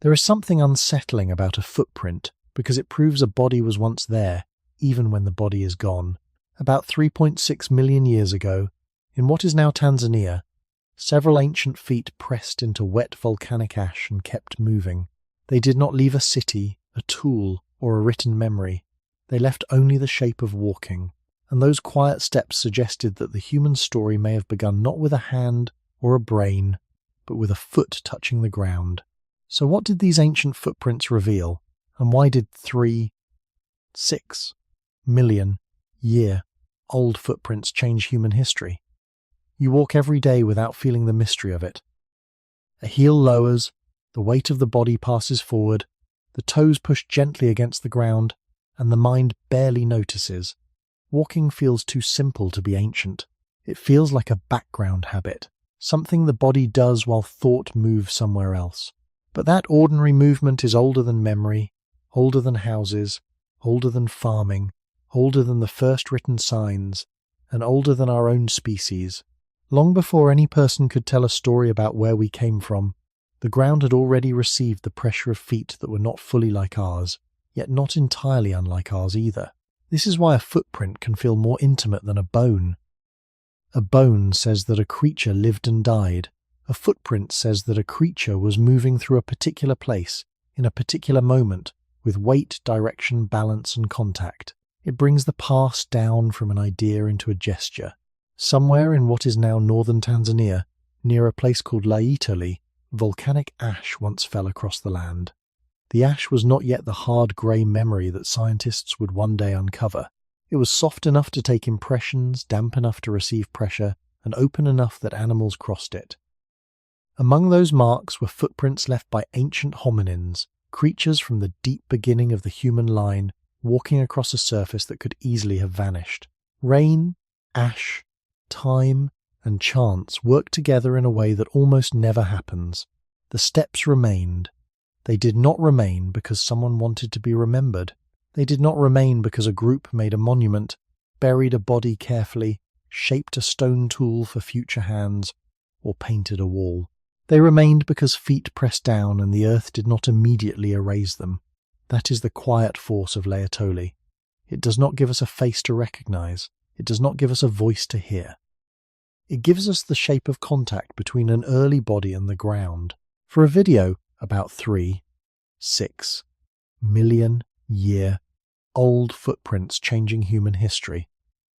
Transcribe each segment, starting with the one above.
There is something unsettling about a footprint because it proves a body was once there, even when the body is gone. About 3.6 million years ago, in what is now Tanzania, several ancient feet pressed into wet volcanic ash and kept moving. They did not leave a city, a tool, or a written memory. They left only the shape of walking, and those quiet steps suggested that the human story may have begun not with a hand or a brain, but with a foot touching the ground. So what did these ancient footprints reveal, and why did 3.6 million year old footprints change human history? You walk every day without feeling the mystery of it. A heel lowers, the weight of the body passes forward, the toes push gently against the ground, and the mind barely notices. Walking feels too simple to be ancient. It feels like a background habit, something the body does while thought moves somewhere else. But that ordinary movement is older than memory, older than houses, older than farming, older than the first written signs, and older than our own species. Long before any person could tell a story about where we came from, the ground had already received the pressure of feet that were not fully like ours, yet not entirely unlike ours either. This is why a footprint can feel more intimate than a bone. A bone says that a creature lived and died. A footprint says that a creature was moving through a particular place, in a particular moment, with weight, direction, balance, and contact. It brings the past down from an idea into a gesture. Somewhere in what is now northern Tanzania, near a place called Laetoli, volcanic ash once fell across the land. The ash was not yet the hard grey memory that scientists would one day uncover. It was soft enough to take impressions, damp enough to receive pressure, and open enough that animals crossed it. Among those marks were footprints left by ancient hominins, creatures from the deep beginning of the human line, walking across a surface that could easily have vanished. Rain, ash, time, and chance worked together in a way that almost never happens. The steps remained. They did not remain because someone wanted to be remembered. They did not remain because a group made a monument, buried a body carefully, shaped a stone tool for future hands, or painted a wall. They remained because feet pressed down and the earth did not immediately erase them. That is the quiet force of Laetoli. It does not give us a face to recognize. It does not give us a voice to hear. It gives us the shape of contact between an early body and the ground. For a video about 3.6 million year old footprints changing human history,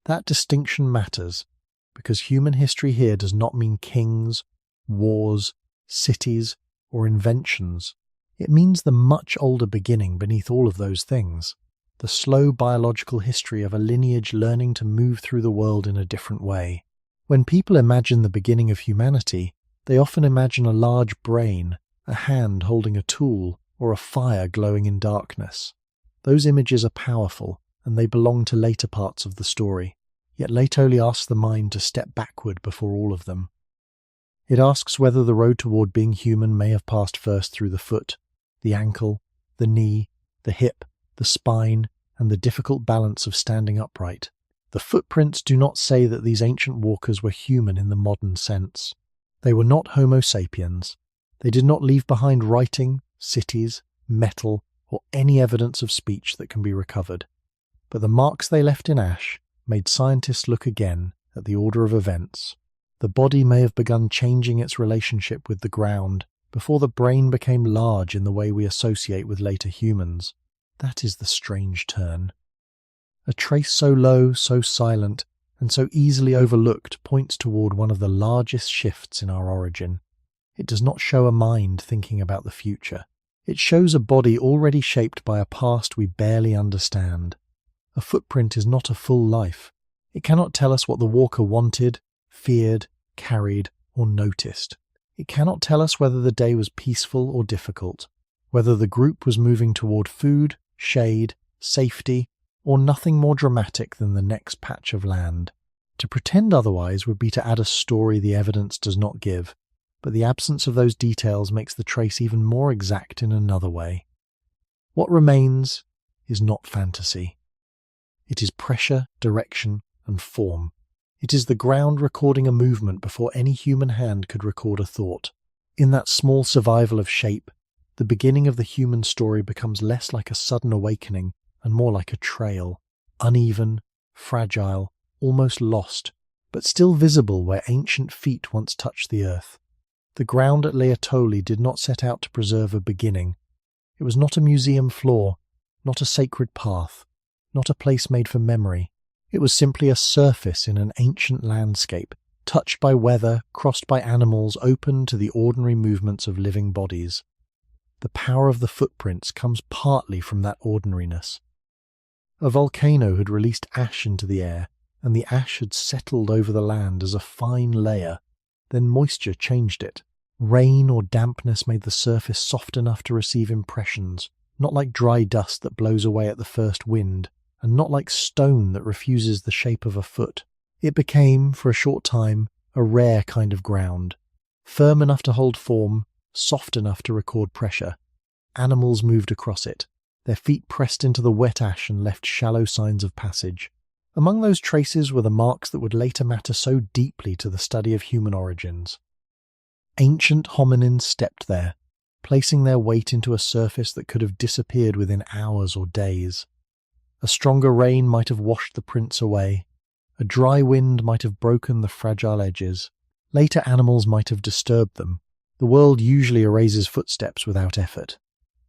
that distinction matters because human history here does not mean kings, wars, cities, or inventions. It means the much older beginning beneath all of those things, the slow biological history of a lineage learning to move through the world in a different way. When people imagine the beginning of humanity, they often imagine a large brain, a hand holding a tool, or a fire glowing in darkness. Those images are powerful, and they belong to later parts of the story. Yet Laetoli asks the mind to step backward before all of them. It asks whether the road toward being human may have passed first through the foot, the ankle, the knee, the hip, the spine, and the difficult balance of standing upright. The footprints do not say that these ancient walkers were human in the modern sense. They were not Homo sapiens. They did not leave behind writing, cities, metal, or any evidence of speech that can be recovered. But the marks they left in ash made scientists look again at the order of events. The body may have begun changing its relationship with the ground before the brain became large in the way we associate with later humans. That is the strange turn. A trace so low, so silent, and so easily overlooked points toward one of the largest shifts in our origin. It does not show a mind thinking about the future. It shows a body already shaped by a past we barely understand. A footprint is not a full life. It cannot tell us what the walker wanted, feared, carried, or noticed. It cannot tell us whether the day was peaceful or difficult, whether the group was moving toward food, shade, safety, or nothing more dramatic than the next patch of land. To pretend otherwise would be to add a story the evidence does not give, but the absence of those details makes the trace even more exact in another way. What remains is not fantasy. It is pressure, direction, and form. It is the ground recording a movement before any human hand could record a thought. In that small survival of shape, the beginning of the human story becomes less like a sudden awakening and more like a trail, uneven, fragile, almost lost, but still visible where ancient feet once touched the earth. The ground at Laetoli did not set out to preserve a beginning. It was not a museum floor, not a sacred path, not a place made for memory. It was simply a surface in an ancient landscape, touched by weather, crossed by animals, open to the ordinary movements of living bodies. The power of the footprints comes partly from that ordinariness. A volcano had released ash into the air, and the ash had settled over the land as a fine layer. Then moisture changed it. Rain or dampness made the surface soft enough to receive impressions, not like dry dust that blows away at the first wind, and not like stone that refuses the shape of a foot. It became, for a short time, a rare kind of ground, firm enough to hold form, soft enough to record pressure. Animals moved across it. Their feet pressed into the wet ash and left shallow signs of passage. Among those traces were the marks that would later matter so deeply to the study of human origins. Ancient hominins stepped there, placing their weight into a surface that could have disappeared within hours or days. A stronger rain might have washed the prints away. A dry wind might have broken the fragile edges. Later animals might have disturbed them. The world usually erases footsteps without effort.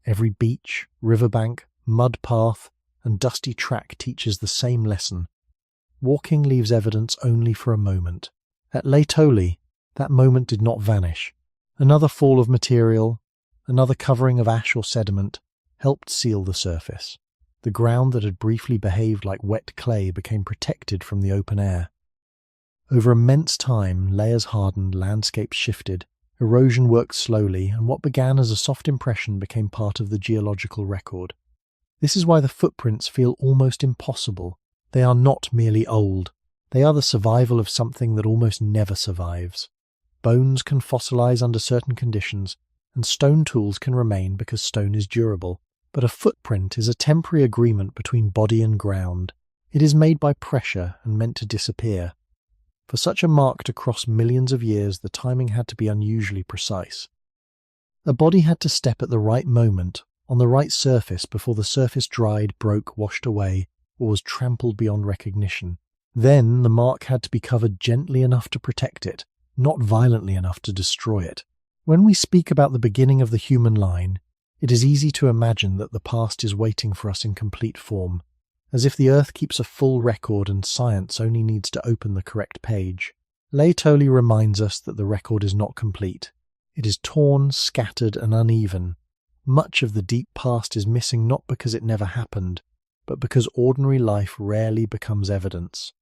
Every beach, riverbank, mud path, and dusty track teaches the same lesson. Walking leaves evidence only for a moment. At Laetoli, that moment did not vanish. Another fall of material, another covering of ash or sediment, helped seal the surface. The ground that had briefly behaved like wet clay became protected from the open air. Over immense time, layers hardened, landscapes shifted, erosion worked slowly, and what began as a soft impression became part of the geological record. This is why the footprints feel almost impossible. They are not merely old. They are the survival of something that almost never survives. Bones can fossilize under certain conditions, and stone tools can remain because stone is durable. But a footprint is a temporary agreement between body and ground. It is made by pressure and meant to disappear. For such a mark to cross millions of years, the timing had to be unusually precise. A body had to step at the right moment, on the right surface, before the surface dried, broke, washed away, or was trampled beyond recognition. Then the mark had to be covered gently enough to protect it, not violently enough to destroy it. When we speak about the beginning of the human line, it is easy to imagine that the past is waiting for us in complete form, as if the earth keeps a full record and science only needs to open the correct page. Laetoli reminds us that the record is not complete. It is torn, scattered, and uneven. Much of the deep past is missing not because it never happened, but because ordinary life rarely becomes evidence.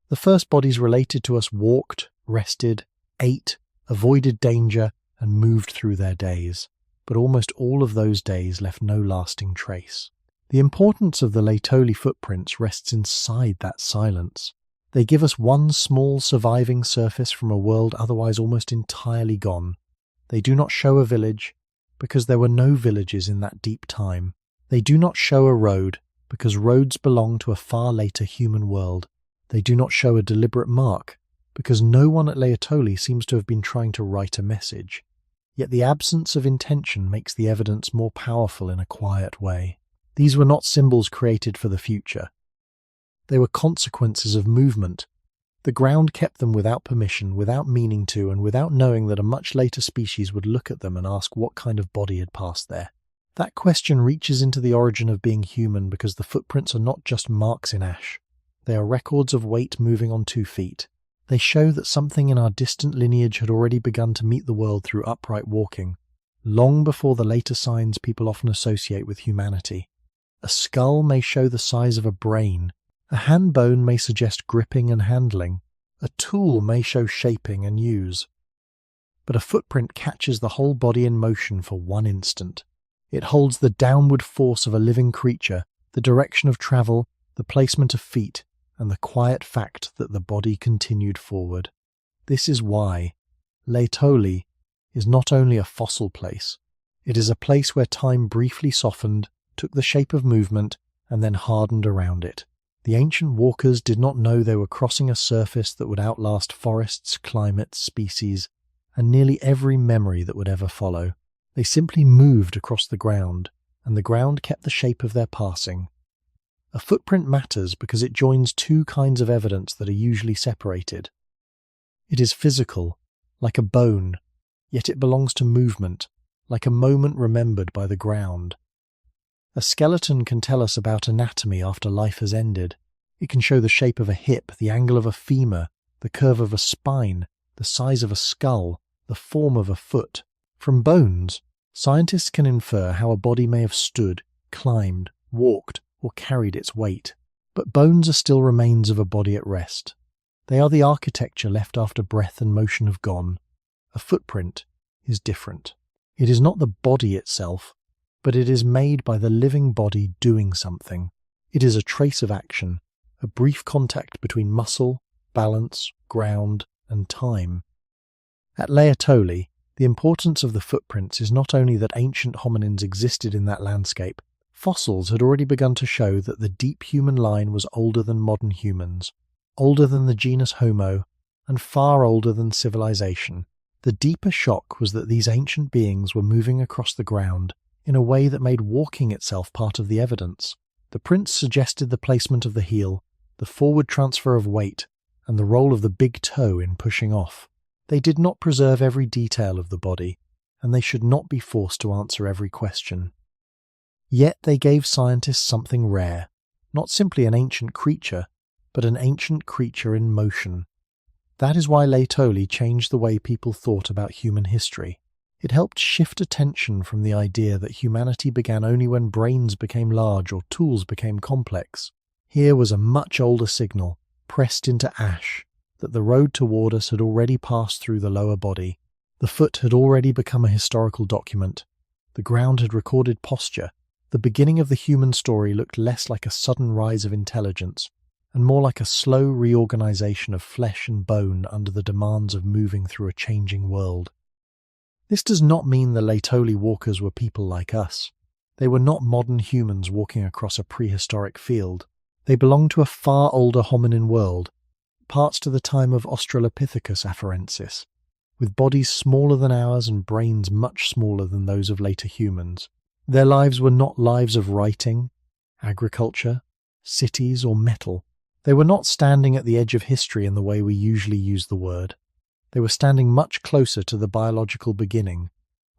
The first bodies related to us walked, rested, ate, avoided danger, and moved through their days. But almost all of those days left no lasting trace. The importance of the Laetoli footprints rests inside that silence. They give us one small surviving surface from a world otherwise almost entirely gone. They do not show a village, because there were no villages in that deep time. They do not show a road, because roads belong to a far later human world. They do not show a deliberate mark, because no one at Laetoli seems to have been trying to write a message. Yet the absence of intention makes the evidence more powerful in a quiet way. These were not symbols created for the future. They were consequences of movement. The ground kept them without permission, without meaning to, and without knowing that a much later species would look at them and ask what kind of body had passed there. That question reaches into the origin of being human because the footprints are not just marks in ash. They are records of weight moving on 2 feet. They show that something in our distant lineage had already begun to meet the world through upright walking, long before the later signs people often associate with humanity. A skull may show the size of a brain. A hand bone may suggest gripping and handling. A tool may show shaping and use. But a footprint catches the whole body in motion for one instant. It holds the downward force of a living creature, the direction of travel, the placement of feet, and the quiet fact that the body continued forward. This is why Laetoli is not only a fossil place, it is a place where time briefly softened, took the shape of movement, and then hardened around it. The ancient walkers did not know they were crossing a surface that would outlast forests, climates, species, and nearly every memory that would ever follow. They simply moved across the ground, and the ground kept the shape of their passing. A footprint matters because it joins two kinds of evidence that are usually separated. It is physical, like a bone, yet it belongs to movement, like a moment remembered by the ground. A skeleton can tell us about anatomy after life has ended. It can show the shape of a hip, the angle of a femur, the curve of a spine, the size of a skull, the form of a foot. From bones, scientists can infer how a body may have stood, climbed, walked, or carried its weight. But bones are still remains of a body at rest. They are the architecture left after breath and motion have gone. A footprint is different. It is not the body itself, but it is made by the living body doing something. It is a trace of action, a brief contact between muscle, balance, ground, and time. At Laetoli, the importance of the footprints is not only that ancient hominins existed in that landscape. Fossils had already begun to show that the deep human line was older than modern humans, older than the genus Homo, and far older than civilization. The deeper shock was that these ancient beings were moving across the ground in a way that made walking itself part of the evidence. The prints suggested the placement of the heel, the forward transfer of weight, and the role of the big toe in pushing off. They did not preserve every detail of the body, and they should not be forced to answer every question. Yet they gave scientists something rare, not simply an ancient creature, but an ancient creature in motion. That is why Laetoli changed the way people thought about human history. It helped shift attention from the idea that humanity began only when brains became large or tools became complex. Here was a much older signal, pressed into ash, that the road toward us had already passed through the lower body. The foot had already become a historical document. The ground had recorded posture. The beginning of the human story looked less like a sudden rise of intelligence, and more like a slow reorganization of flesh and bone under the demands of moving through a changing world. This does not mean the Laetoli walkers were people like us. They were not modern humans walking across a prehistoric field. They belonged to a far older hominin world, parts to the time of Australopithecus afarensis, with bodies smaller than ours and brains much smaller than those of later humans. Their lives were not lives of writing, agriculture, cities, or metal. They were not standing at the edge of history in the way we usually use the word. They were standing much closer to the biological beginning,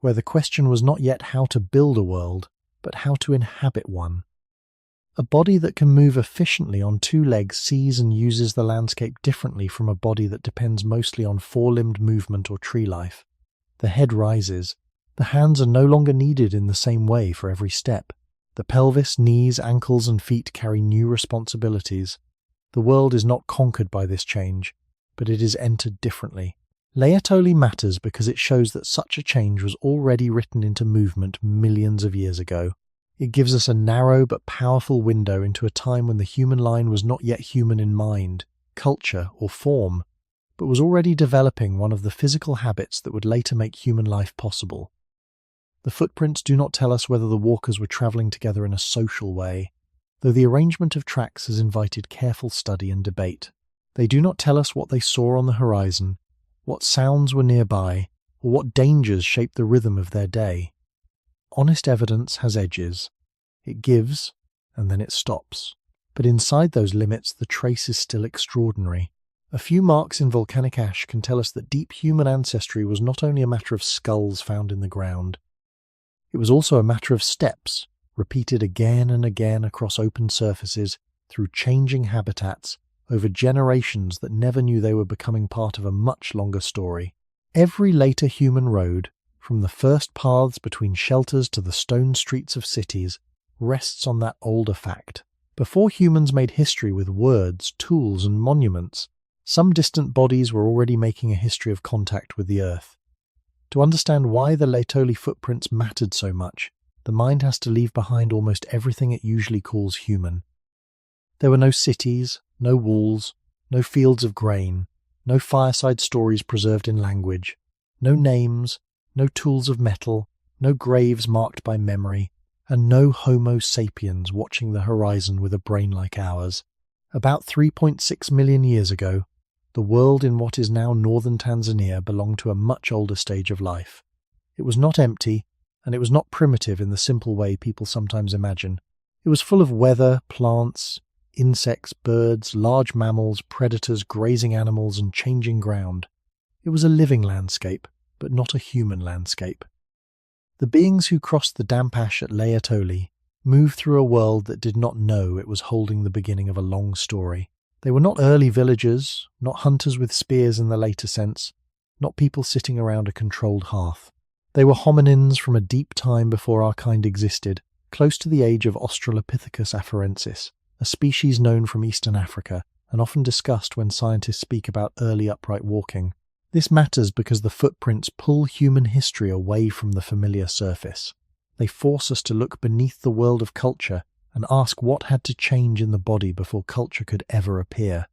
where the question was not yet how to build a world, but how to inhabit one. A body that can move efficiently on two legs sees and uses the landscape differently from a body that depends mostly on four-limbed movement or tree life. The head rises. The hands are no longer needed in the same way for every step. The pelvis, knees, ankles, and feet carry new responsibilities. The world is not conquered by this change, but it is entered differently. Laetoli matters because it shows that such a change was already written into movement millions of years ago. It gives us a narrow but powerful window into a time when the human line was not yet human in mind, culture, or form, but was already developing one of the physical habits that would later make human life possible. The footprints do not tell us whether the walkers were travelling together in a social way, though the arrangement of tracks has invited careful study and debate. They do not tell us what they saw on the horizon, what sounds were nearby, or what dangers shaped the rhythm of their day. Honest evidence has edges. It gives, and then it stops. But inside those limits, the trace is still extraordinary. A few marks in volcanic ash can tell us that deep human ancestry was not only a matter of skulls found in the ground. It was also a matter of steps, repeated again and again across open surfaces, through changing habitats, over generations that never knew they were becoming part of a much longer story. Every later human road, from the first paths between shelters to the stone streets of cities, rests on that older fact. Before humans made history with words, tools, and monuments, some distant bodies were already making a history of contact with the earth. To understand why the Laetoli footprints mattered so much, the mind has to leave behind almost everything it usually calls human. There were no cities, no walls, no fields of grain, no fireside stories preserved in language, no names, no tools of metal, no graves marked by memory, and no Homo sapiens watching the horizon with a brain like ours. About 3.6 million years ago, the world in what is now northern Tanzania belonged to a much older stage of life. It was not empty, and it was not primitive in the simple way people sometimes imagine. It was full of weather, plants, insects, birds, large mammals, predators, grazing animals, and changing ground. It was a living landscape, but not a human landscape. The beings who crossed the damp ash at Laetoli moved through a world that did not know it was holding the beginning of a long story. They were not early villagers, not hunters with spears in the later sense, not people sitting around a controlled hearth. They were hominins from a deep time before our kind existed, close to the age of Australopithecus afarensis, a species known from eastern Africa and often discussed when scientists speak about early upright walking. This matters because the footprints pull human history away from the familiar surface. They force us to look beneath the world of culture and ask what had to change in the body before culture could ever appear.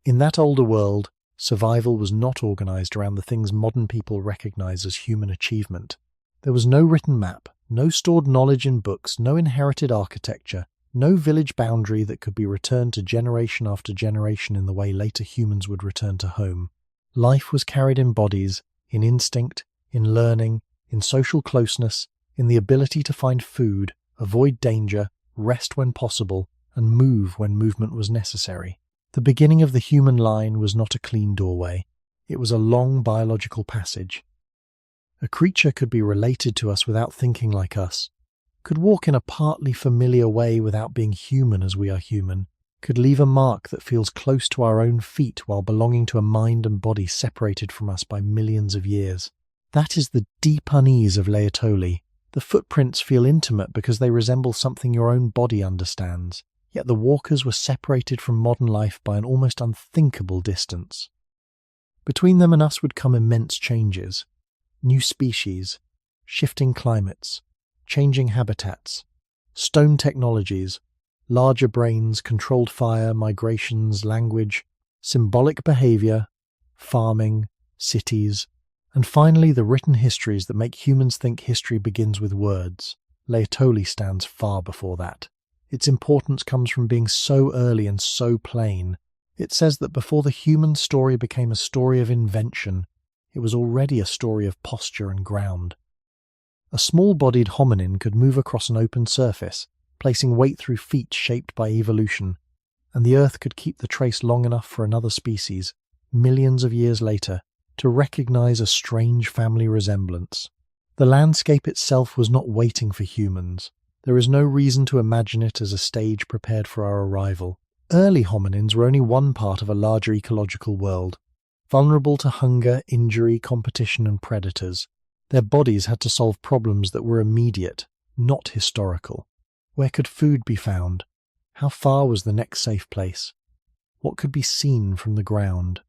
In that older world, survival was not organized around the things modern people recognize as human achievement. There was no written map, no stored knowledge in books, no inherited architecture, no village boundary that could be returned to generation after generation in the way later humans would return to home. Life was carried in bodies, in instinct, in learning, in social closeness, in the ability to find food, avoid danger, rest when possible, and move when movement was necessary. The beginning of the human line was not a clean doorway. It was a long biological passage. A creature could be related to us without thinking like us, could walk in a partly familiar way without being human as we are human, could leave a mark that feels close to our own feet while belonging to a mind and body separated from us by millions of years. That is the deep unease of Laetoli. The footprints feel intimate because they resemble something your own body understands, yet the walkers were separated from modern life by an almost unthinkable distance. Between them and us would come immense changes. New species, shifting climates, changing habitats, stone technologies, larger brains, controlled fire, migrations, language, symbolic behavior, farming, cities, and finally the written histories that make humans think history begins with words. Laetoli stands far before that. Its importance comes from being so early and so plain. It says that before the human story became a story of invention, it was already a story of posture and ground. A small-bodied hominin could move across an open surface, placing weight through feet shaped by evolution, and the earth could keep the trace long enough for another species, millions of years later, to recognize a strange family resemblance. The landscape itself was not waiting for humans. There is no reason to imagine it as a stage prepared for our arrival. Early hominins were only one part of a larger ecological world, vulnerable to hunger, injury, competition, and predators. Their bodies had to solve problems that were immediate, not historical. Where could food be found? How far was the next safe place? What could be seen from the ground?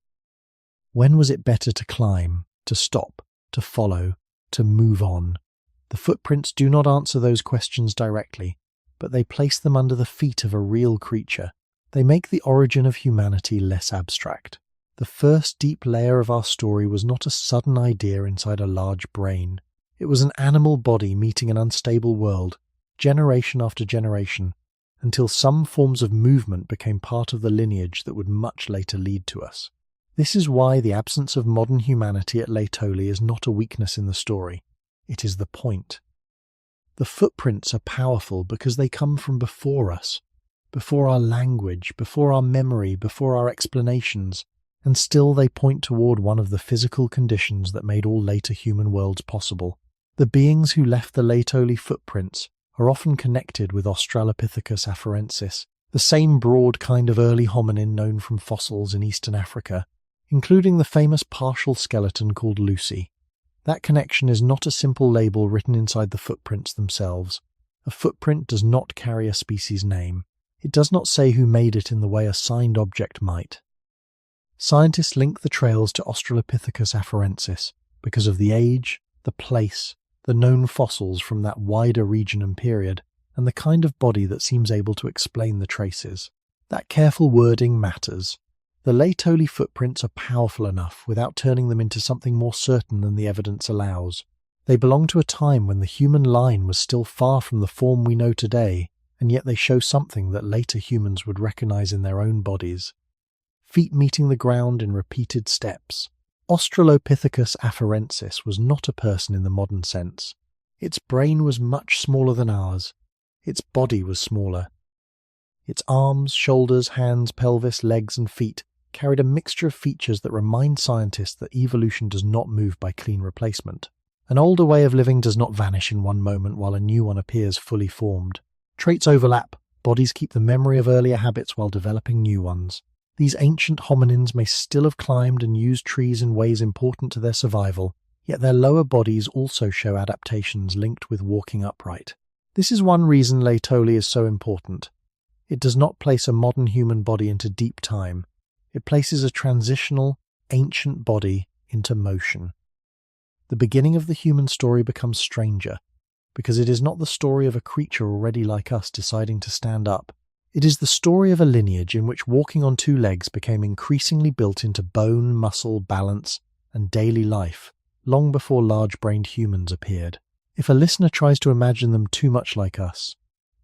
When was it better to climb, to stop, to follow, to move on? The footprints do not answer those questions directly, but they place them under the feet of a real creature. They make the origin of humanity less abstract. The first deep layer of our story was not a sudden idea inside a large brain. It was an animal body meeting an unstable world, generation after generation, until some forms of movement became part of the lineage that would much later lead to us. This is why the absence of modern humanity at Laetoli is not a weakness in the story. It is the point. The footprints are powerful because they come from before us, before our language, before our memory, before our explanations, and still they point toward one of the physical conditions that made all later human worlds possible. The beings who left the Laetoli footprints are often connected with Australopithecus afarensis, the same broad kind of early hominin known from fossils in eastern Africa, including the famous partial skeleton called Lucy. That connection is not a simple label written inside the footprints themselves. A footprint does not carry a species name. It does not say who made it in the way a signed object might. Scientists link the trails to Australopithecus afarensis because of the age, the place, the known fossils from that wider region and period, and the kind of body that seems able to explain the traces. That careful wording matters. The Laetoli footprints are powerful enough without turning them into something more certain than the evidence allows. They belong to a time when the human line was still far from the form we know today, and yet they show something that later humans would recognize in their own bodies. Feet meeting the ground in repeated steps. Australopithecus afarensis was not a person in the modern sense. Its brain was much smaller than ours. Its body was smaller. Its arms, shoulders, hands, pelvis, legs, and feet carried a mixture of features that remind scientists that evolution does not move by clean replacement. An older way of living does not vanish in one moment while a new one appears fully formed. Traits overlap. Bodies keep the memory of earlier habits while developing new ones. These ancient hominins may still have climbed and used trees in ways important to their survival, yet their lower bodies also show adaptations linked with walking upright. This is one reason Laetoli is so important. It does not place a modern human body into deep time. It places a transitional, ancient body into motion. The beginning of the human story becomes stranger, because it is not the story of a creature already like us deciding to stand up. It is the story of a lineage in which walking on two legs became increasingly built into bone, muscle, balance, and daily life, long before large-brained humans appeared. If a listener tries to imagine them too much like us,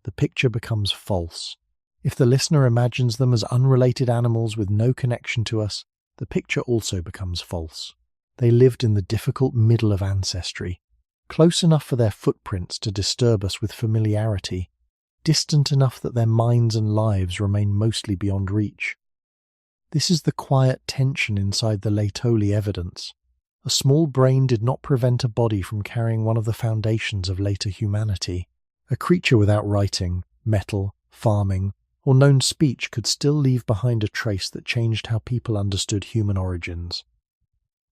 the picture becomes false. If the listener imagines them as unrelated animals with no connection to us, the picture also becomes false. They lived in the difficult middle of ancestry, close enough for their footprints to disturb us with familiarity, distant enough that their minds and lives remain mostly beyond reach. This is the quiet tension inside the Laetoli evidence. A small brain did not prevent a body from carrying one of the foundations of later humanity. A creature without writing, metal, farming, or known speech could still leave behind a trace that changed how people understood human origins.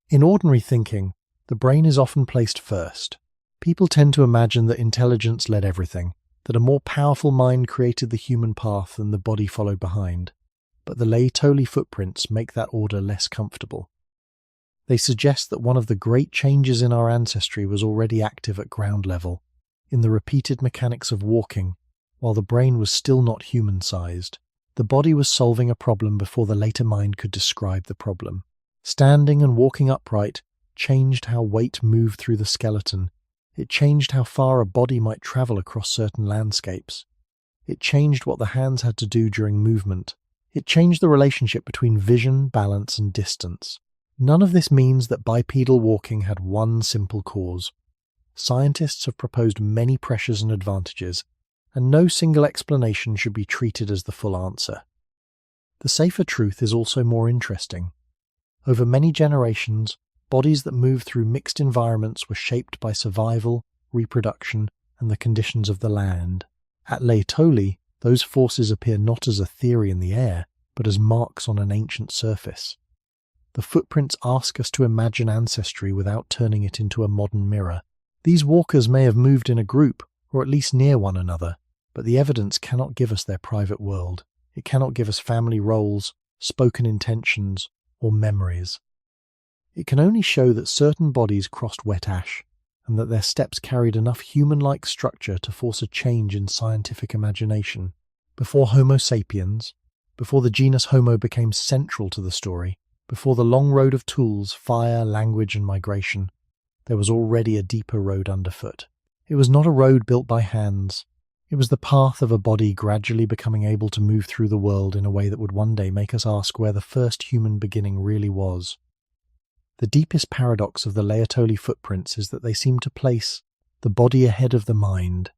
In ordinary thinking, the brain is often placed first. People tend to imagine that intelligence led everything, that a more powerful mind created the human path and the body followed behind. But the Laetoli footprints make that order less comfortable. They suggest that one of the great changes in our ancestry was already active at ground level, in the repeated mechanics of walking, while the brain was still not human-sized. The body was solving a problem before the later mind could describe the problem. Standing and walking upright changed how weight moved through the skeleton. It changed how far a body might travel across certain landscapes. It changed what the hands had to do during movement. It changed the relationship between vision, balance, and distance. None of this means that bipedal walking had one simple cause. Scientists have proposed many pressures and advantages, and no single explanation should be treated as the full answer. The safer truth is also more interesting. Over many generations, bodies that moved through mixed environments were shaped by survival, reproduction, and the conditions of the land. At Laetoli, those forces appear not as a theory in the air, but as marks on an ancient surface. The footprints ask us to imagine ancestry without turning it into a modern mirror. These walkers may have moved in a group, or at least near one another, but the evidence cannot give us their private world. It cannot give us family roles, spoken intentions, or memories. It can only show that certain bodies crossed wet ash, and that their steps carried enough human-like structure to force a change in scientific imagination. Before Homo sapiens, before the genus Homo became central to the story, before the long road of tools, fire, language, and migration, there was already a deeper road underfoot. It was not a road built by hands. It was the path of a body gradually becoming able to move through the world in a way that would one day make us ask where the first human beginning really was. The deepest paradox of the Laetoli footprints is that they seem to place the body ahead of the mind.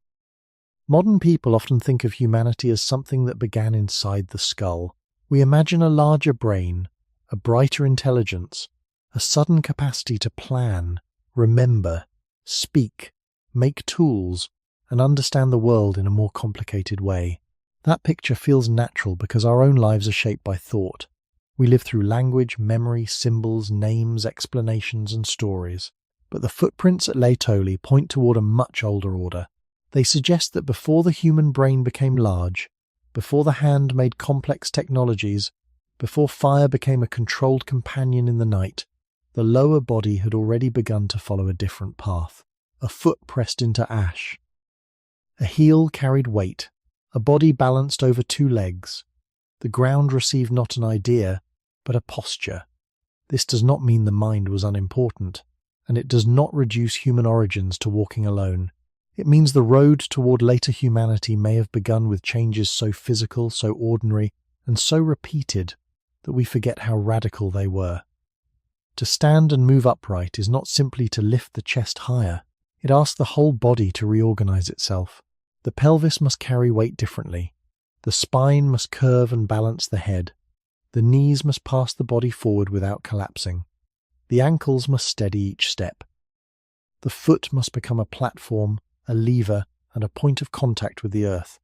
Modern people often think of humanity as something that began inside the skull. We imagine a larger brain, a brighter intelligence, a sudden capacity to plan, remember, speak, make tools, and understand the world in a more complicated way. That picture feels natural because our own lives are shaped by thought. We live through language, memory, symbols, names, explanations, and stories. But the footprints at Laetoli point toward a much older order. They suggest that before the human brain became large, before the hand made complex technologies, before fire became a controlled companion in the night, the lower body had already begun to follow a different path. A foot pressed into ash. A heel carried weight. A body balanced over two legs. The ground received not an idea, but a posture. This does not mean the mind was unimportant, and it does not reduce human origins to walking alone. It means the road toward later humanity may have begun with changes so physical, so ordinary, and so repeated that we forget how radical they were. To stand and move upright is not simply to lift the chest higher. It asked the whole body to reorganize itself. The pelvis must carry weight differently. The spine must curve and balance the head. The knees must pass the body forward without collapsing. The ankles must steady each step. The foot must become a platform, a lever, and a point of contact with the earth.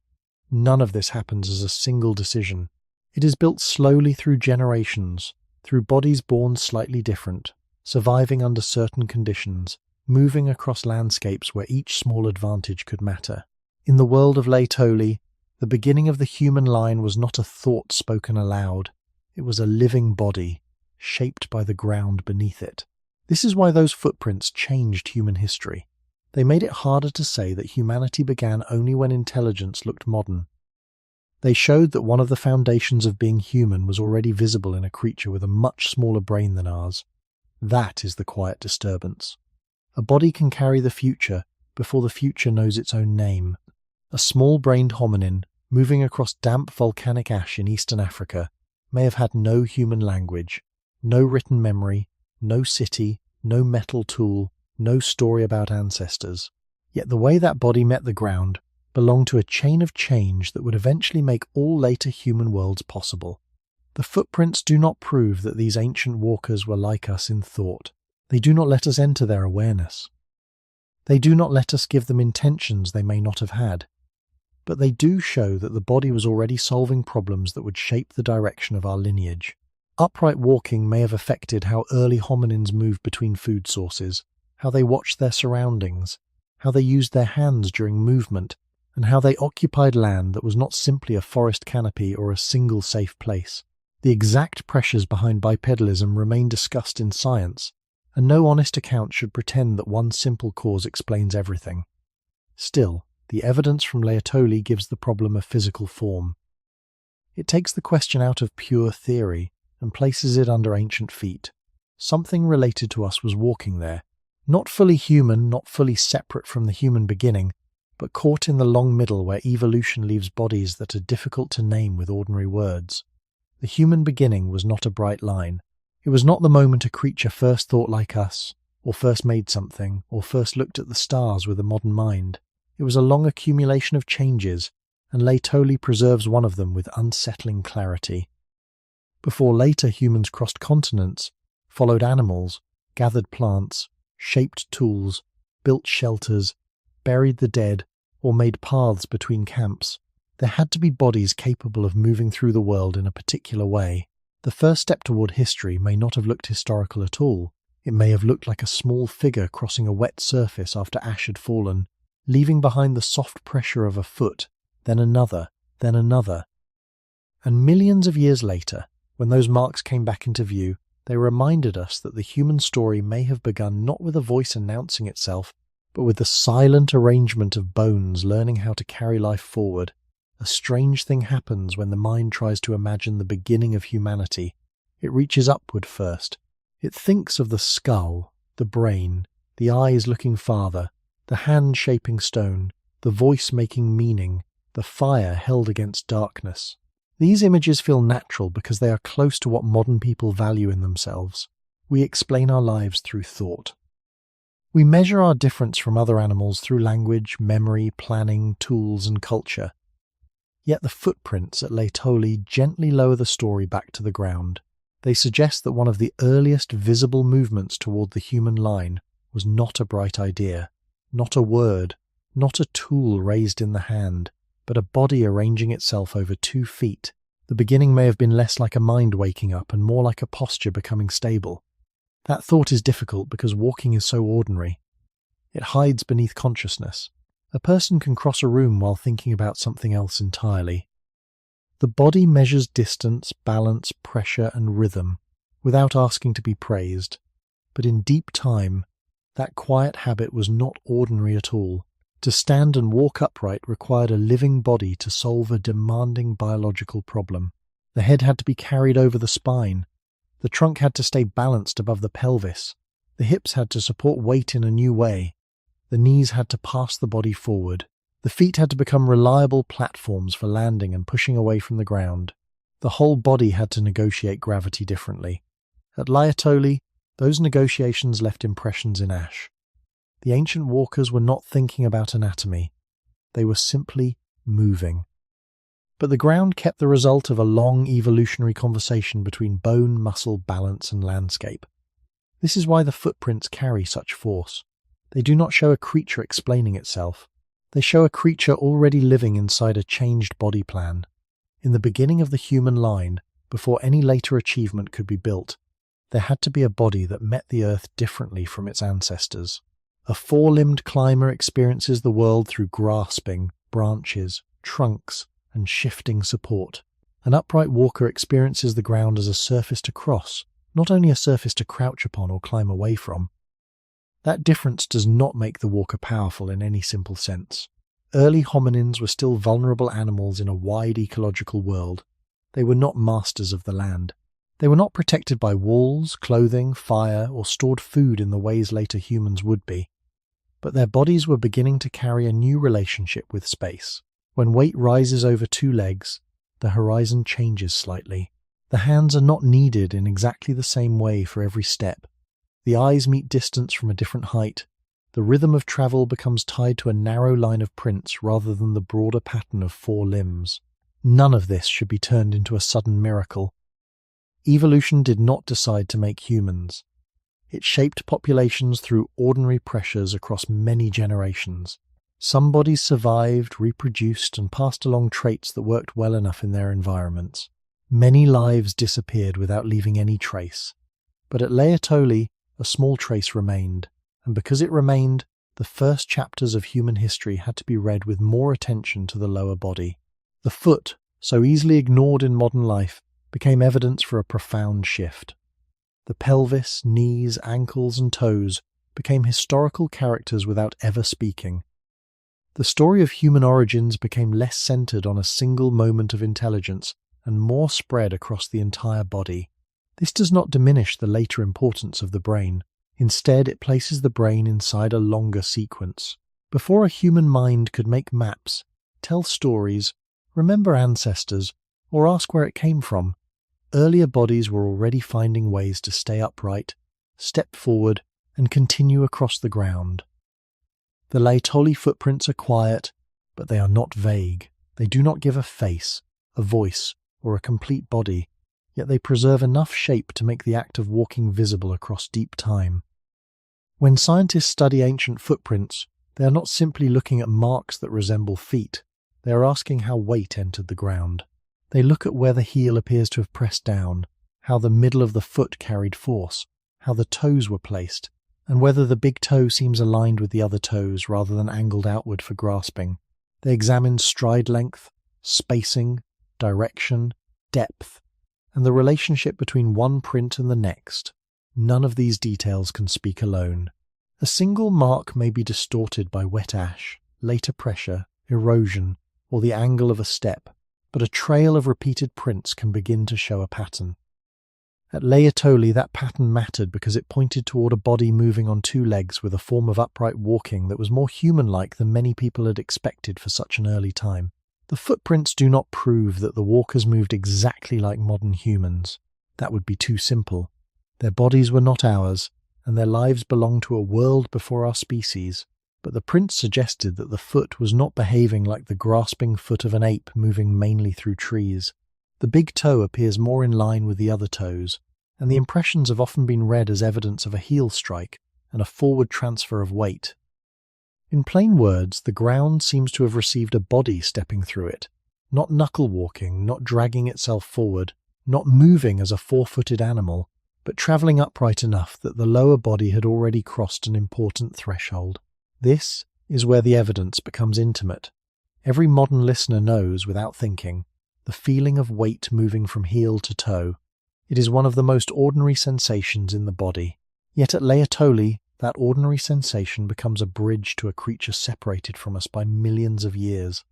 None of this happens as a single decision. It is built slowly through generations, through bodies born slightly different, surviving under certain conditions, moving across landscapes where each small advantage could matter. In the world of Laetoli, the beginning of the human line was not a thought spoken aloud. It was a living body, shaped by the ground beneath it. This is why those footprints changed human history. They made it harder to say that humanity began only when intelligence looked modern. They showed that one of the foundations of being human was already visible in a creature with a much smaller brain than ours. That is the quiet disturbance. A body can carry the future before the future knows its own name. A small-brained hominin, moving across damp volcanic ash in eastern Africa, may have had no human language, no written memory, no city, no metal tool, no story about ancestors. Yet the way that body met the ground belonged to a chain of change that would eventually make all later human worlds possible. The footprints do not prove that these ancient walkers were like us in thought. They do not let us enter their awareness. They do not let us give them intentions they may not have had. But they do show that the body was already solving problems that would shape the direction of our lineage. Upright walking may have affected how early hominins moved between food sources, how they watched their surroundings, how they used their hands during movement, and how they occupied land that was not simply a forest canopy or a single safe place. The exact pressures behind bipedalism remain discussed in science, and no honest account should pretend that one simple cause explains everything. Still, the evidence from Laetoli gives the problem a physical form. It takes the question out of pure theory and places it under ancient feet. Something related to us was walking there, not fully human, not fully separate from the human beginning, but caught in the long middle where evolution leaves bodies that are difficult to name with ordinary words. The human beginning was not a bright line. It was not the moment a creature first thought like us, or first made something, or first looked at the stars with a modern mind. It was a long accumulation of changes, and Laetoli preserves one of them with unsettling clarity. Before later humans crossed continents, followed animals, gathered plants, shaped tools, built shelters, buried the dead, or made paths between camps, there had to be bodies capable of moving through the world in a particular way. The first step toward history may not have looked historical at all. It may have looked like a small figure crossing a wet surface after ash had fallen, leaving behind the soft pressure of a foot, then another, then another. And millions of years later, when those marks came back into view, they reminded us that the human story may have begun not with a voice announcing itself, but with the silent arrangement of bones learning how to carry life forward. A strange thing happens when the mind tries to imagine the beginning of humanity. It reaches upward first. It thinks of the skull, the brain, the eyes looking farther, the hand shaping stone, the voice making meaning, the fire held against darkness. These images feel natural because they are close to what modern people value in themselves. We explain our lives through thought. We measure our difference from other animals through language, memory, planning, tools, and culture. Yet the footprints at Laetoli gently lower the story back to the ground. They suggest that one of the earliest visible movements toward the human line was not a bright idea, not a word, not a tool raised in the hand, but a body arranging itself over 2 feet. The beginning may have been less like a mind waking up and more like a posture becoming stable. That thought is difficult because walking is so ordinary. It hides beneath consciousness. A person can cross a room while thinking about something else entirely. The body measures distance, balance, pressure, and rhythm without asking to be praised. But in deep time, that quiet habit was not ordinary at all. To stand and walk upright required a living body to solve a demanding biological problem. The head had to be carried over the spine. The trunk had to stay balanced above the pelvis. The hips had to support weight in a new way. The knees had to pass the body forward. The feet had to become reliable platforms for landing and pushing away from the ground. The whole body had to negotiate gravity differently. At Laetoli, those negotiations left impressions in ash. The ancient walkers were not thinking about anatomy. They were simply moving. But the ground kept the result of a long evolutionary conversation between bone, muscle, balance, and landscape. This is why the footprints carry such force. They do not show a creature explaining itself. They show a creature already living inside a changed body plan. In the beginning of the human line, before any later achievement could be built, there had to be a body that met the earth differently from its ancestors. A four-limbed climber experiences the world through grasping, branches, trunks, and shifting support. An upright walker experiences the ground as a surface to cross, not only a surface to crouch upon or climb away from. That difference does not make the walker powerful in any simple sense. Early hominins were still vulnerable animals in a wide ecological world. They were not masters of the land. They were not protected by walls, clothing, fire, or stored food in the ways later humans would be. But their bodies were beginning to carry a new relationship with space. When weight rises over two legs, the horizon changes slightly. The hands are not needed in exactly the same way for every step. The eyes meet distance from a different height. The rhythm of travel becomes tied to a narrow line of prints rather than the broader pattern of four limbs. None of this should be turned into a sudden miracle. Evolution did not decide to make humans. It shaped populations through ordinary pressures across many generations. Some bodies survived, reproduced, and passed along traits that worked well enough in their environments. Many lives disappeared without leaving any trace. But at Laetoli, a small trace remained, and because it remained, the first chapters of human history had to be read with more attention to the lower body. The foot, so easily ignored in modern life, became evidence for a profound shift. The pelvis, knees, ankles, and toes became historical characters without ever speaking. The story of human origins became less centered on a single moment of intelligence and more spread across the entire body. This does not diminish the later importance of the brain. Instead, it places the brain inside a longer sequence. Before a human mind could make maps, tell stories, remember ancestors, or ask where it came from, earlier bodies were already finding ways to stay upright, step forward, and continue across the ground. The Laetoli footprints are quiet, but they are not vague. They do not give a face, a voice, or a complete body, yet they preserve enough shape to make the act of walking visible across deep time. When scientists study ancient footprints, they are not simply looking at marks that resemble feet. They are asking how weight entered the ground. They look at where the heel appears to have pressed down, how the middle of the foot carried force, how the toes were placed, and whether the big toe seems aligned with the other toes rather than angled outward for grasping. They examine stride length, spacing, direction, depth, and the relationship between one print and the next. None of these details can speak alone. A single mark may be distorted by wet ash, later pressure, erosion, or the angle of a step, but a trail of repeated prints can begin to show a pattern. At Laetoli, that pattern mattered because it pointed toward a body moving on two legs with a form of upright walking that was more human-like than many people had expected for such an early time. The footprints do not prove that the walkers moved exactly like modern humans. That would be too simple. Their bodies were not ours, and their lives belonged to a world before our species. But the prints suggested that the foot was not behaving like the grasping foot of an ape moving mainly through trees. The big toe appears more in line with the other toes, and the impressions have often been read as evidence of a heel strike and a forward transfer of weight. In plain words, the ground seems to have received a body stepping through it, not knuckle walking, not dragging itself forward, not moving as a four-footed animal, but travelling upright enough that the lower body had already crossed an important threshold. This is where the evidence becomes intimate. Every modern listener knows, without thinking, the feeling of weight moving from heel to toe. It is one of the most ordinary sensations in the body. Yet at Laetoli, that ordinary sensation becomes a bridge to a creature separated from us by millions of years.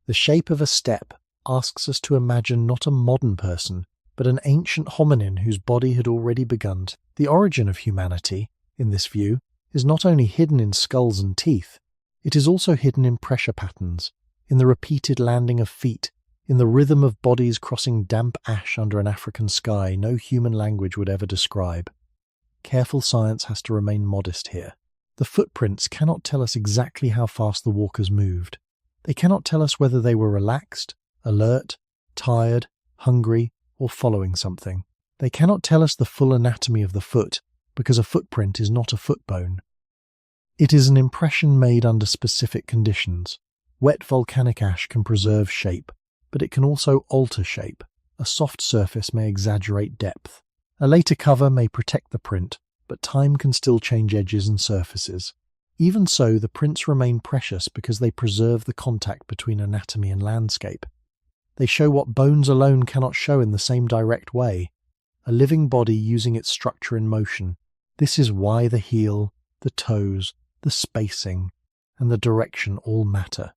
The shape of a step asks us to imagine not a modern person, but an ancient hominin whose body had already begun. The origin of humanity, in this view, is not only hidden in skulls and teeth, it is also hidden in pressure patterns, in the repeated landing of feet, in the rhythm of bodies crossing damp ash under an African sky no human language would ever describe. Careful science has to remain modest here. The footprints cannot tell us exactly how fast the walkers moved. They cannot tell us whether they were relaxed, alert, tired, hungry, or following something. They cannot tell us the full anatomy of the foot, because a footprint is not a foot bone. It is an impression made under specific conditions. Wet volcanic ash can preserve shape, but it can also alter shape. A soft surface may exaggerate depth. A later cover may protect the print, but time can still change edges and surfaces. Even so, the prints remain precious because they preserve the contact between anatomy and landscape. They show what bones alone cannot show in the same direct way. A living body using its structure in motion. This is why the heel, the toes, the spacing, and the direction all matter.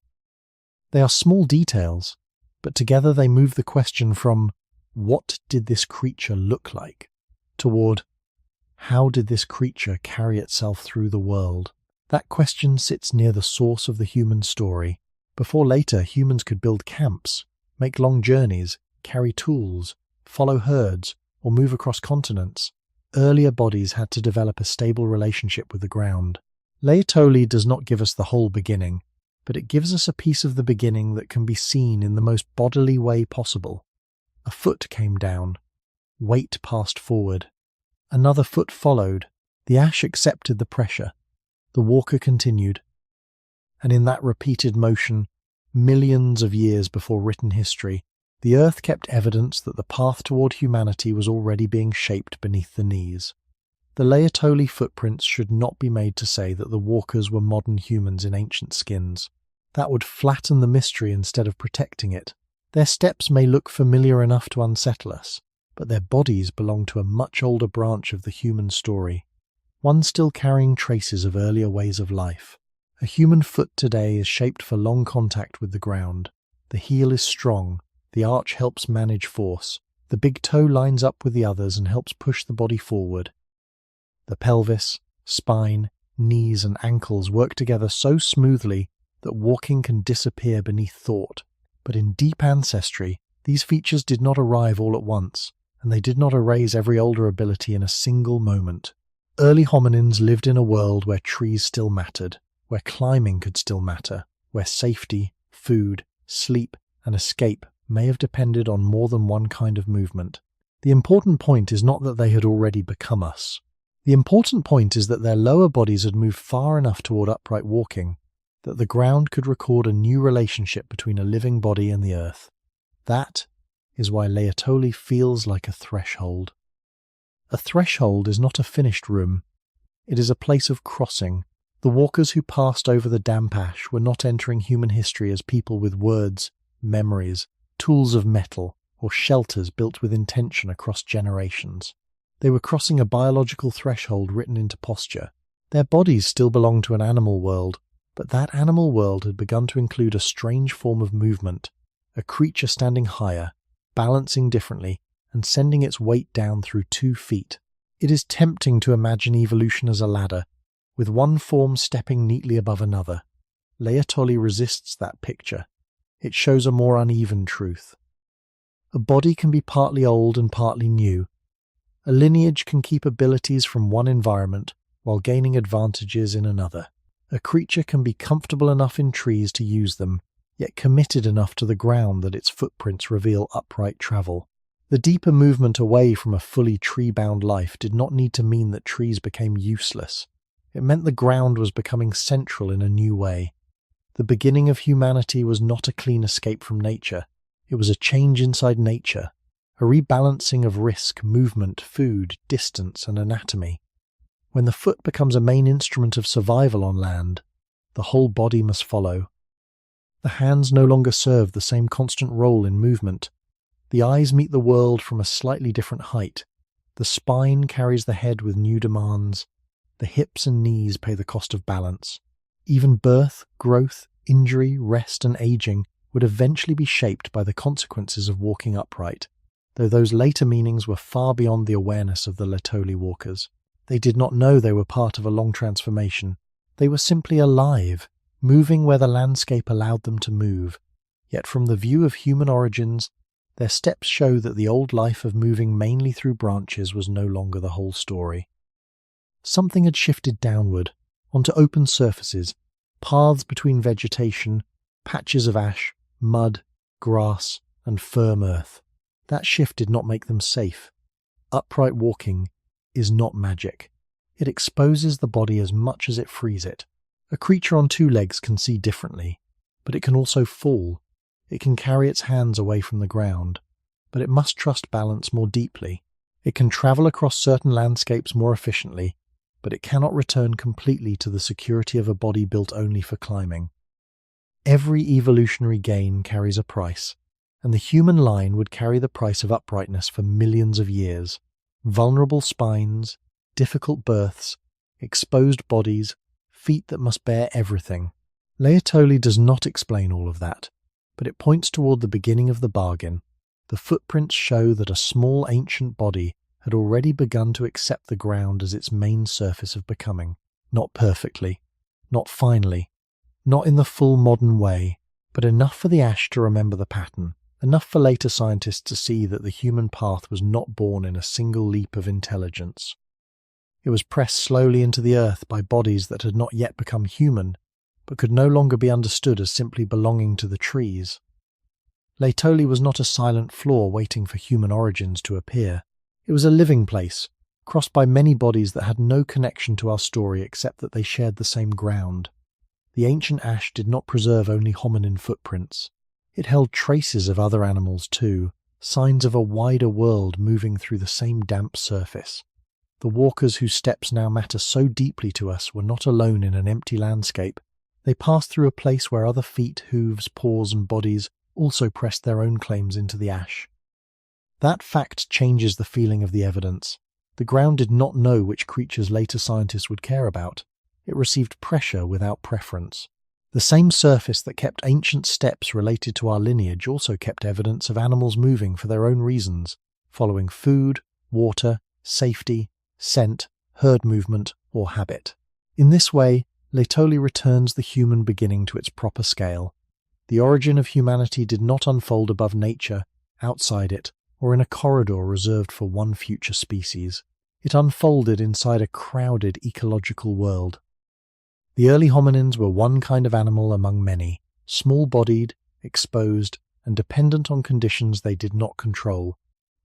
They are small details, but together they move the question from "what did this creature look like?" toward "how did this creature carry itself through the world?" That question sits near the source of the human story. Before later, humans could build camps, make long journeys, carry tools, follow herds, or move across continents. Earlier bodies had to develop a stable relationship with the ground. Laetoli does not give us the whole beginning, but it gives us a piece of the beginning that can be seen in the most bodily way possible. A foot came down. Weight passed forward. Another foot followed. The ash accepted the pressure. The walker continued. And in that repeated motion, millions of years before written history, the earth kept evidence that the path toward humanity was already being shaped beneath the knees. The Laetoli footprints should not be made to say that the walkers were modern humans in ancient skins. That would flatten the mystery instead of protecting it. Their steps may look familiar enough to unsettle us, but their bodies belong to a much older branch of the human story, one still carrying traces of earlier ways of life. A human foot today is shaped for long contact with the ground. The heel is strong, the arch helps manage force, the big toe lines up with the others and helps push the body forward. The pelvis, spine, knees and ankles work together so smoothly that walking can disappear beneath thought. But in deep ancestry, these features did not arrive all at once, and they did not erase every older ability in a single moment. Early hominins lived in a world where trees still mattered, where climbing could still matter, where safety, food, sleep, and escape may have depended on more than one kind of movement. The important point is not that they had already become us. The important point is that their lower bodies had moved far enough toward upright walking that the ground could record a new relationship between a living body and the earth. That is why Laetoli feels like a threshold. A threshold is not a finished room. It is a place of crossing. The walkers who passed over the damp ash were not entering human history as people with words, memories, tools of metal, or shelters built with intention across generations. They were crossing a biological threshold written into posture. Their bodies still belonged to an animal world, but that animal world had begun to include a strange form of movement, a creature standing higher, balancing differently, and sending its weight down through 2 feet. It is tempting to imagine evolution as a ladder, with one form stepping neatly above another. Laetoli resists that picture. It shows a more uneven truth. A body can be partly old and partly new. A lineage can keep abilities from one environment while gaining advantages in another. A creature can be comfortable enough in trees to use them, yet committed enough to the ground that its footprints reveal upright travel. The deeper movement away from a fully tree-bound life did not need to mean that trees became useless. It meant the ground was becoming central in a new way. The beginning of humanity was not a clean escape from nature. It was a change inside nature, a rebalancing of risk, movement, food, distance, and anatomy. When the foot becomes a main instrument of survival on land, the whole body must follow. The hands no longer serve the same constant role in movement. The eyes meet the world from a slightly different height. The spine carries the head with new demands. The hips and knees pay the cost of balance. Even birth, growth, injury, rest, and aging would eventually be shaped by the consequences of walking upright, though those later meanings were far beyond the awareness of the Laetoli walkers. They did not know they were part of a long transformation. They were simply alive, moving where the landscape allowed them to move. Yet from the view of human origins, their steps show that the old life of moving mainly through branches was no longer the whole story. Something had shifted downward. onto open surfaces, paths between vegetation, patches of ash, mud, grass, and firm earth. That shift did not make them safe. Upright walking is not magic. It exposes the body as much as it frees it. A creature on two legs can see differently, but it can also fall. It can carry its hands away from the ground, but it must trust balance more deeply. It can travel across certain landscapes more efficiently, but it cannot return completely to the security of a body built only for climbing. Every evolutionary gain carries a price, and the human line would carry the price of uprightness for millions of years. Vulnerable spines, difficult births, exposed bodies, feet that must bear everything. Laetoli does not explain all of that, but it points toward the beginning of the bargain. The footprints show that a small ancient body had already begun to accept the ground as its main surface of becoming. Not perfectly, not finally, not in the full modern way, but enough for the ash to remember the pattern, enough for later scientists to see that the human path was not born in a single leap of intelligence. It was pressed slowly into the earth by bodies that had not yet become human, but could no longer be understood as simply belonging to the trees. Laetoli was not a silent floor waiting for human origins to appear. It was a living place, crossed by many bodies that had no connection to our story except that they shared the same ground. The ancient ash did not preserve only hominin footprints. It held traces of other animals too, signs of a wider world moving through the same damp surface. The walkers whose steps now matter so deeply to us were not alone in an empty landscape. They passed through a place where other feet, hooves, paws, and bodies also pressed their own claims into the ash. That fact changes the feeling of the evidence. The ground did not know which creatures later scientists would care about. It received pressure without preference. The same surface that kept ancient steps related to our lineage also kept evidence of animals moving for their own reasons, following food, water, safety, scent, herd movement, or habit. In this way, Laetoli returns the human beginning to its proper scale. The origin of humanity did not unfold above nature, outside it, or in a corridor reserved for one future species. It unfolded inside a crowded ecological world. The early hominins were one kind of animal among many, small-bodied, exposed, and dependent on conditions they did not control.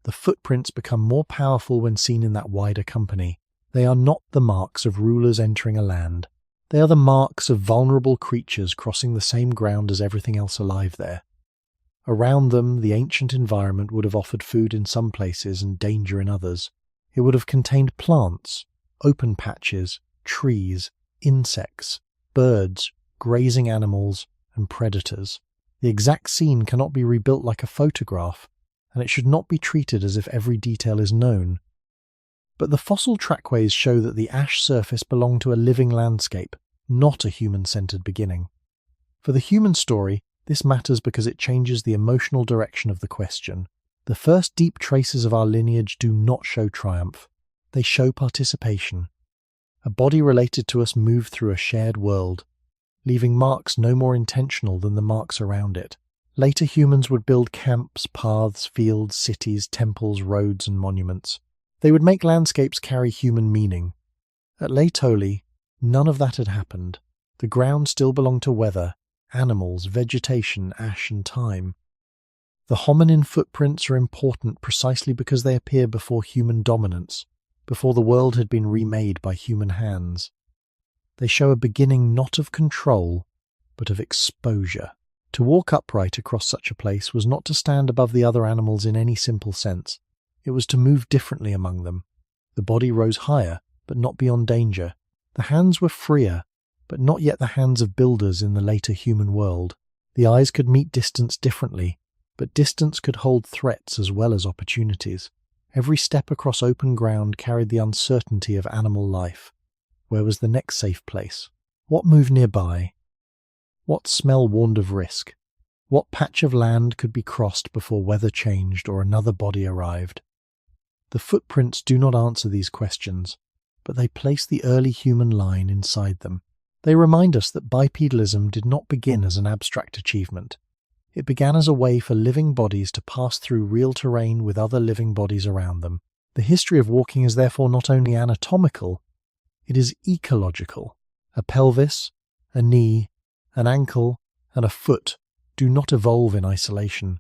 The footprints become more powerful when seen in that wider company. They are not the marks of rulers entering a land. They are the marks of vulnerable creatures crossing the same ground as everything else alive there. Around them, the ancient environment would have offered food in some places and danger in others. It would have contained plants, open patches, trees, insects, birds, grazing animals, and predators. The exact scene cannot be rebuilt like a photograph, and it should not be treated as if every detail is known. But the fossil trackways show that the ash surface belonged to a living landscape, not a human-centered beginning. For the human story, this matters because it changes the emotional direction of the question. The first deep traces of our lineage do not show triumph. They show participation. A body related to us moved through a shared world, leaving marks no more intentional than the marks around it. Later humans would build camps, paths, fields, cities, temples, roads, and monuments. They would make landscapes carry human meaning. At Laetoli, none of that had happened. The ground still belonged to weather, animals, vegetation, ash, and time. The hominin footprints are important precisely because they appear before human dominance, before the world had been remade by human hands. They show a beginning not of control, but of exposure. To walk upright across such a place was not to stand above the other animals in any simple sense. It was to move differently among them. The body rose higher, but not beyond danger. The hands were freer, but not yet the hands of builders in the later human world. The eyes could meet distance differently, but distance could hold threats as well as opportunities. Every step across open ground carried the uncertainty of animal life. Where was the next safe place? What moved nearby? What smell warned of risk? What patch of land could be crossed before weather changed or another body arrived? The footprints do not answer these questions, but they place the early human line inside them. They remind us that bipedalism did not begin as an abstract achievement. It began as a way for living bodies to pass through real terrain with other living bodies around them. The history of walking is therefore not only anatomical, it is ecological. A pelvis, a knee, an ankle, and a foot do not evolve in isolation.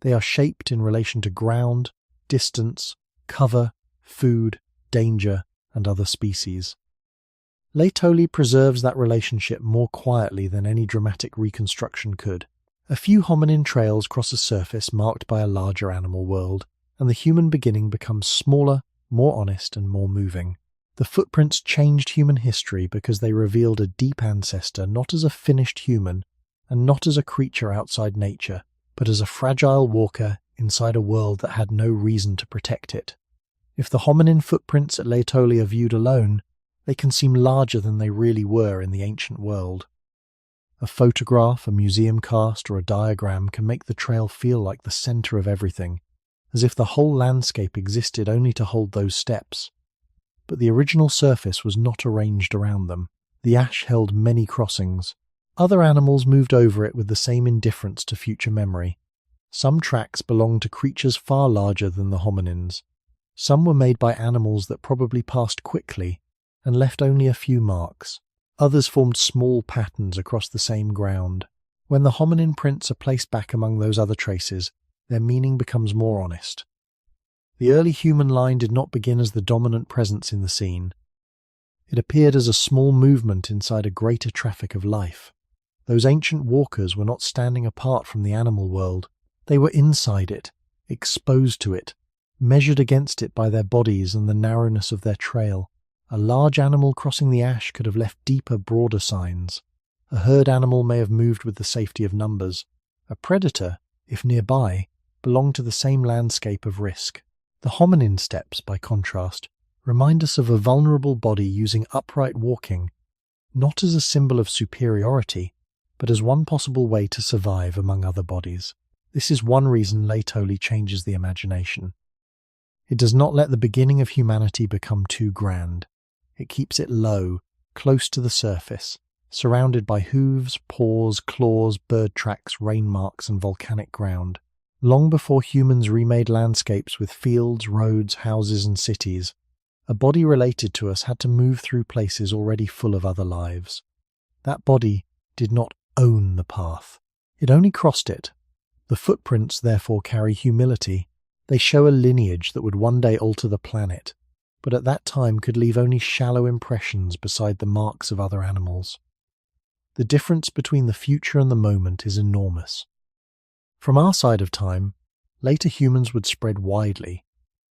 They are shaped in relation to ground, distance, cover, food, danger, and other species. Laetoli preserves that relationship more quietly than any dramatic reconstruction could. A few hominin trails cross a surface marked by a larger animal world, and the human beginning becomes smaller, more honest, and more moving. The footprints changed human history because they revealed a deep ancestor not as a finished human, and not as a creature outside nature, but as a fragile walker inside a world that had no reason to protect it. If the hominin footprints at Laetoli are viewed alone, they can seem larger than they really were in the ancient world. A photograph, a museum cast, or a diagram can make the trail feel like the center of everything, as if the whole landscape existed only to hold those steps. But the original surface was not arranged around them. The ash held many crossings. Other animals moved over it with the same indifference to future memory. Some tracks belonged to creatures far larger than the hominins. Some were made by animals that probably passed quickly and left only a few marks. Others formed small patterns across the same ground. When the hominin prints are placed back among those other traces, their meaning becomes more honest. The early human line did not begin as the dominant presence in the scene. It appeared as a small movement inside a greater traffic of life. Those ancient walkers were not standing apart from the animal world. They were inside it, exposed to it, measured against it by their bodies and the narrowness of their trail. A large animal crossing the ash could have left deeper, broader signs. A herd animal may have moved with the safety of numbers. A predator, if nearby, belonged to the same landscape of risk. The hominin steps, by contrast, remind us of a vulnerable body using upright walking, not as a symbol of superiority, but as one possible way to survive among other bodies. This is one reason Laetoli changes the imagination. It does not let the beginning of humanity become too grand. It keeps it low, close to the surface, surrounded by hooves, paws, claws, bird tracks, rain marks, and volcanic ground. Long before humans remade landscapes with fields, roads, houses, and cities, a body related to us had to move through places already full of other lives. That body did not own the path. It only crossed it. The footprints therefore carry humility. They show a lineage that would one day alter the planet, but at that time could leave only shallow impressions beside the marks of other animals. The difference between the future and the moment is enormous. From our side of time, later humans would spread widely,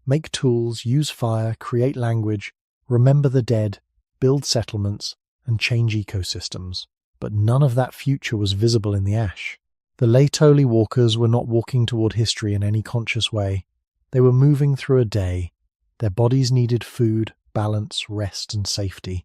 make tools, use fire, create language, remember the dead, build settlements, and change ecosystems. But none of that future was visible in the ash. The Laetoli walkers were not walking toward history in any conscious way. They were moving through a day. Their bodies needed food, balance, rest, and safety.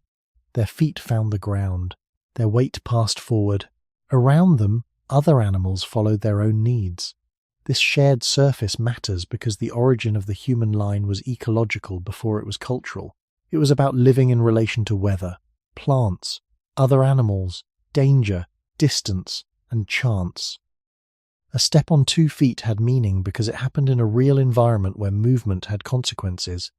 Their feet found the ground. Their weight passed forward. Around them, other animals followed their own needs. This shared surface matters because the origin of the human line was ecological before it was cultural. It was about living in relation to weather, plants, other animals, danger, distance, and chance. A step on 2 feet had meaning because it happened in a real environment where movement had consequences.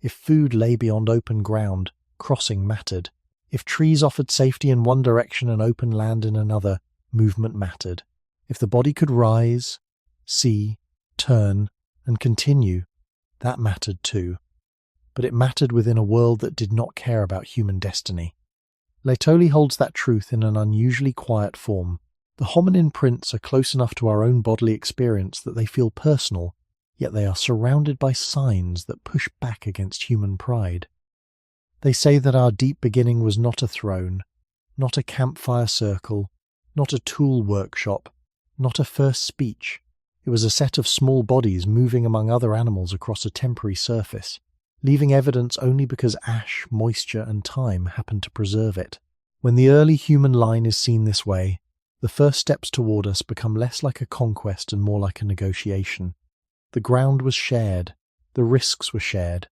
If food lay beyond open ground, crossing mattered. If trees offered safety in one direction and open land in another, movement mattered. If the body could rise, see, turn, and continue, that mattered too. But it mattered within a world that did not care about human destiny. Laetoli holds that truth in an unusually quiet form. The hominin prints are close enough to our own bodily experience that they feel personal, yet they are surrounded by signs that push back against human pride. They say that our deep beginning was not a throne, not a campfire circle, not a tool workshop, not a first speech. It was a set of small bodies moving among other animals across a temporary surface, leaving evidence only because ash, moisture, and time happened to preserve it. When the early human line is seen this way, the first steps toward us become less like a conquest and more like a negotiation. The ground was shared, the risks were shared,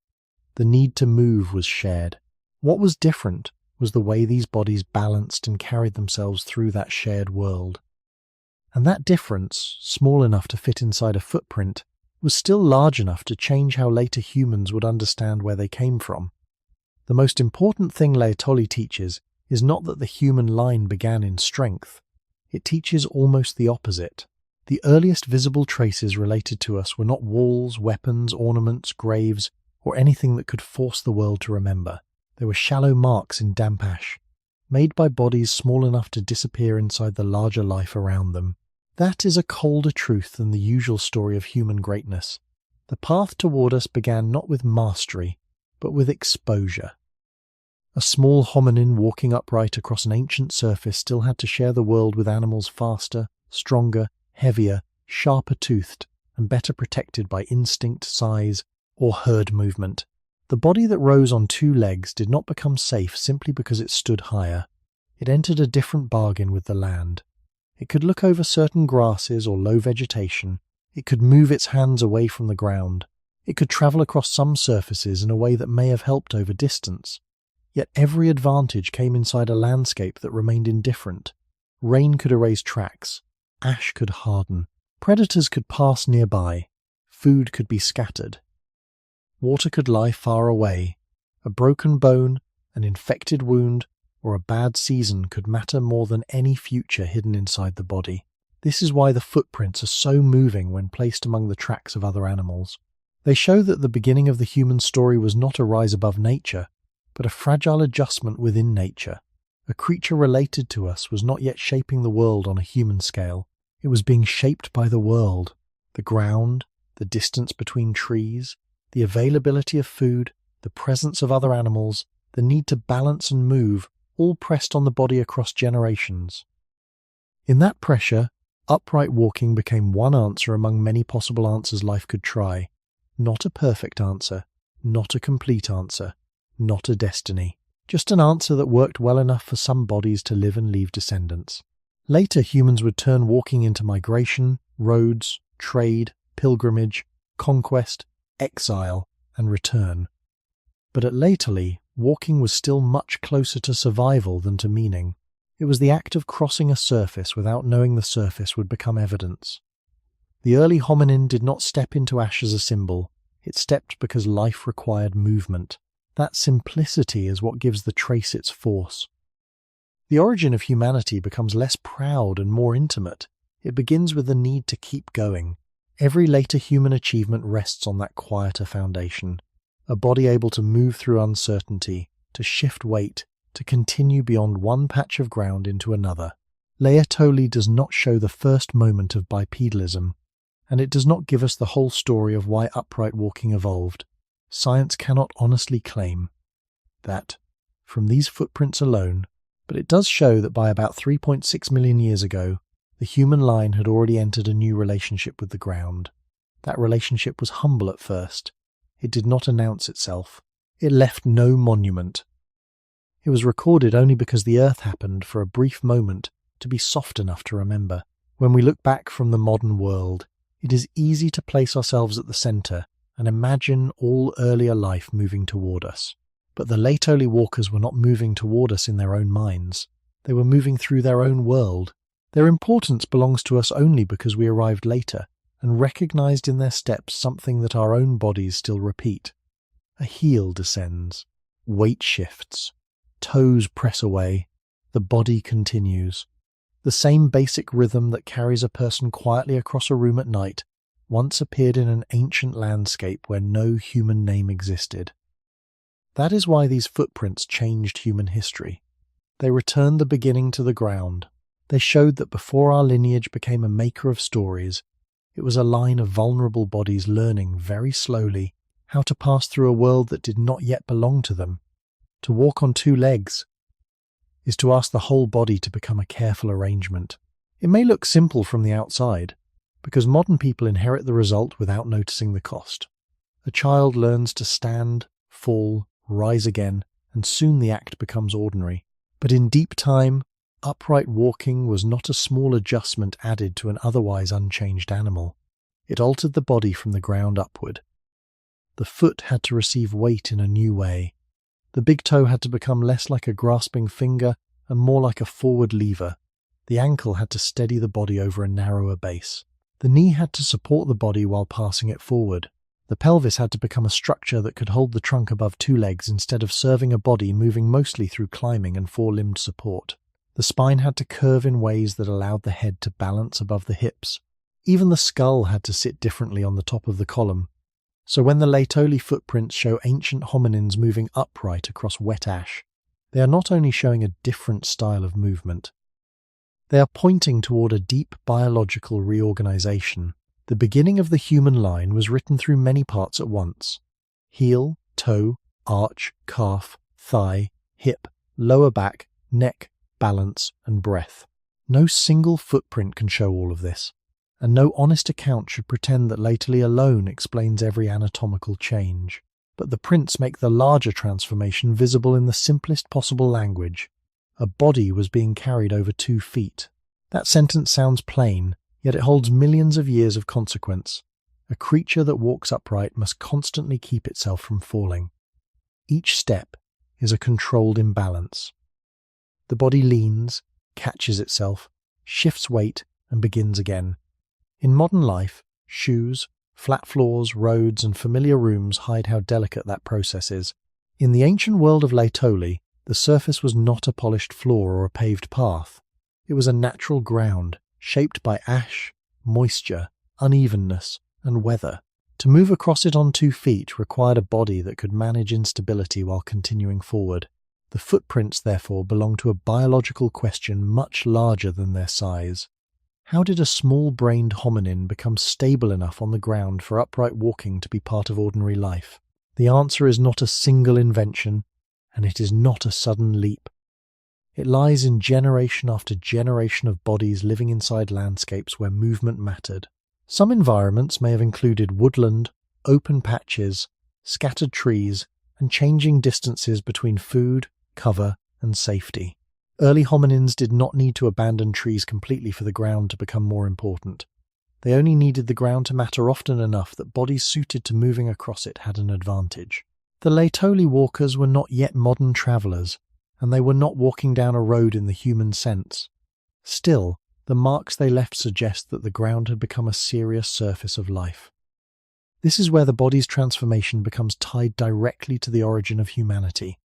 the need to move was shared. What was different was the way these bodies balanced and carried themselves through that shared world. And that difference, small enough to fit inside a footprint, was still large enough to change how later humans would understand where they came from. The most important thing Laetoli teaches is not that the human line began in strength. It teaches almost the opposite. The earliest visible traces related to us were not walls, weapons, ornaments, graves, or anything that could force the world to remember. They were shallow marks in damp ash, made by bodies small enough to disappear inside the larger life around them. That is a colder truth than the usual story of human greatness. The path toward us began not with mastery, but with exposure. A small hominin walking upright across an ancient surface still had to share the world with animals faster, stronger, heavier, sharper-toothed, and better protected by instinct, size, or herd movement. The body that rose on 2 legs did not become safe simply because it stood higher. It entered a different bargain with the land. It could look over certain grasses or low vegetation. It could move its hands away from the ground. It could travel across some surfaces in a way that may have helped over distance. Yet every advantage came inside a landscape that remained indifferent. Rain could erase tracks. Ash could harden. Predators could pass nearby. Food could be scattered. Water could lie far away. A broken bone, an infected wound, or a bad season could matter more than any future hidden inside the body. This is why the footprints are so moving when placed among the tracks of other animals. They show that the beginning of the human story was not a rise above nature, but a fragile adjustment within nature. A creature related to us was not yet shaping the world on a human scale. It was being shaped by the world, the ground, the distance between trees, the availability of food, the presence of other animals, the need to balance and move, all pressed on the body across generations. In that pressure, upright walking became one answer among many possible answers life could try. Not a perfect answer, not a complete answer, not a destiny. Just an answer that worked well enough for some bodies to live and leave descendants. Later, humans would turn walking into migration, roads, trade, pilgrimage, conquest, exile, and return. But at Laetoli, walking was still much closer to survival than to meaning. It was the act of crossing a surface without knowing the surface would become evidence. The early hominin did not step into ash as a symbol. It stepped because life required movement. That simplicity is what gives the trace its force. The origin of humanity becomes less proud and more intimate. It begins with the need to keep going. Every later human achievement rests on that quieter foundation. A body able to move through uncertainty, to shift weight, to continue beyond one patch of ground into another. Laetoli does not show the first moment of bipedalism, and it does not give us the whole story of why upright walking evolved. Science cannot honestly claim that from these footprints alone, but it does show that by about 3.6 million years ago, the human line had already entered a new relationship with the ground. That relationship was humble at first. It did not announce itself. It left no monument. It was recorded only because the earth happened for a brief moment to be soft enough to remember. When we look back from the modern world, it is easy to place ourselves at the center and imagine all earlier life moving toward us. But the Laetoli walkers were not moving toward us in their own minds. They were moving through their own world. Their importance belongs to us only because we arrived later and recognized in their steps something that our own bodies still repeat. A heel descends, weight shifts, toes press away, the body continues. The same basic rhythm that carries a person quietly across a room at night once appeared in an ancient landscape where no human name existed. That is why these footprints changed human history. They returned the beginning to the ground. They showed that before our lineage became a maker of stories, it was a line of vulnerable bodies learning very slowly how to pass through a world that did not yet belong to them. To walk on 2 legs is to ask the whole body to become a careful arrangement. It may look simple from the outside, because modern people inherit the result without noticing the cost. A child learns to stand, fall, rise again, and soon the act becomes ordinary. But in deep time, upright walking was not a small adjustment added to an otherwise unchanged animal. It altered the body from the ground upward. The foot had to receive weight in a new way. The big toe had to become less like a grasping finger and more like a forward lever. The ankle had to steady the body over a narrower base. The knee had to support the body while passing it forward. The pelvis had to become a structure that could hold the trunk above two legs instead of serving a body moving mostly through climbing and four-limbed support. The spine had to curve in ways that allowed the head to balance above the hips. Even the skull had to sit differently on the top of the column. So when the Laetoli footprints show ancient hominins moving upright across wet ash, they are not only showing a different style of movement, they are pointing toward a deep biological reorganization. The beginning of the human line was written through many parts at once: heel, toe, arch, calf, thigh, hip, lower back, neck, balance, and breath. No single footprint can show all of this, and no honest account should pretend that Laetoli alone explains every anatomical change. But the prints make the larger transformation visible in the simplest possible language. A body was being carried over 2 feet. That sentence sounds plain, yet it holds millions of years of consequence. A creature that walks upright must constantly keep itself from falling. Each step is a controlled imbalance. The body leans, catches itself, shifts weight, and begins again. In modern life, shoes, flat floors, roads, and familiar rooms hide how delicate that process is. In the ancient world of Laetoli, the surface was not a polished floor or a paved path. It was a natural ground, shaped by ash, moisture, unevenness, and weather. To move across it on 2 feet required a body that could manage instability while continuing forward. The footprints, therefore, belong to a biological question much larger than their size. How did a small-brained hominin become stable enough on the ground for upright walking to be part of ordinary life? The answer is not a single invention, and it is not a sudden leap. It lies in generation after generation of bodies living inside landscapes where movement mattered. Some environments may have included woodland, open patches, scattered trees, and changing distances between food, cover, and safety. Early hominins did not need to abandon trees completely for the ground to become more important. They only needed the ground to matter often enough that bodies suited to moving across it had an advantage. The Laetoli walkers were not yet modern travellers, and they were not walking down a road in the human sense. Still, the marks they left suggest that the ground had become a serious surface of life. This is where the body's transformation becomes tied directly to the origin of humanity.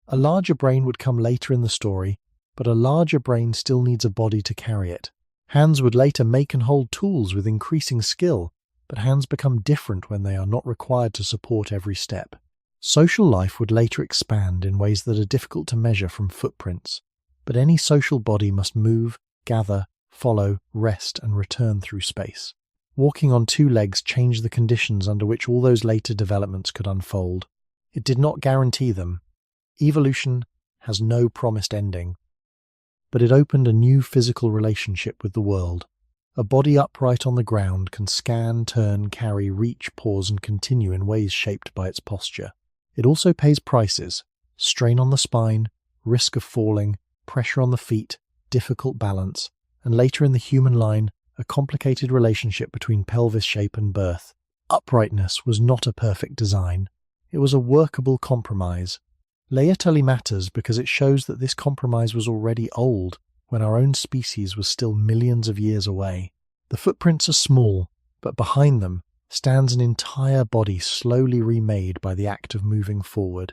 A larger brain would come later in the story, but a larger brain still needs a body to carry it. Hands would later make and hold tools with increasing skill, but hands become different when they are not required to support every step. Social life would later expand in ways that are difficult to measure from footprints, but any social body must move, gather, follow, rest, and return through space. Walking on 2 legs changed the conditions under which all those later developments could unfold. It did not guarantee them. Evolution has no promised ending. But it opened a new physical relationship with the world. A body upright on the ground can scan, turn, carry, reach, pause, and continue in ways shaped by its posture. It also pays prices: strain on the spine, risk of falling, pressure on the feet, difficult balance, and later in the human line, a complicated relationship between pelvis shape and birth. Uprightness was not a perfect design. It was a workable compromise. Laetoli matters because it shows that this compromise was already old when our own species was still millions of years away. The footprints are small, but behind them stands an entire body slowly remade by the act of moving forward.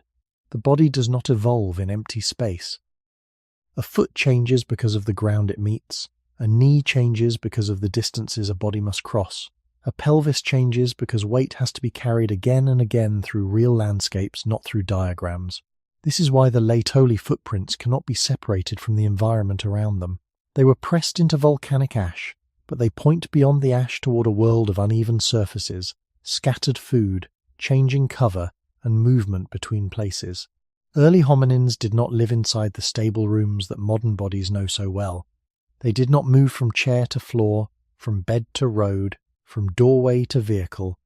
The body does not evolve in empty space. A foot changes because of the ground it meets. A knee changes because of the distances a body must cross. A pelvis changes because weight has to be carried again and again through real landscapes, not through diagrams. This is why the Laetoli footprints cannot be separated from the environment around them. They were pressed into volcanic ash, but they point beyond the ash toward a world of uneven surfaces, scattered food, changing cover, and movement between places. Early hominins did not live inside the stable rooms that modern bodies know so well. They did not move from chair to floor, from bed to road, from doorway to vehicle.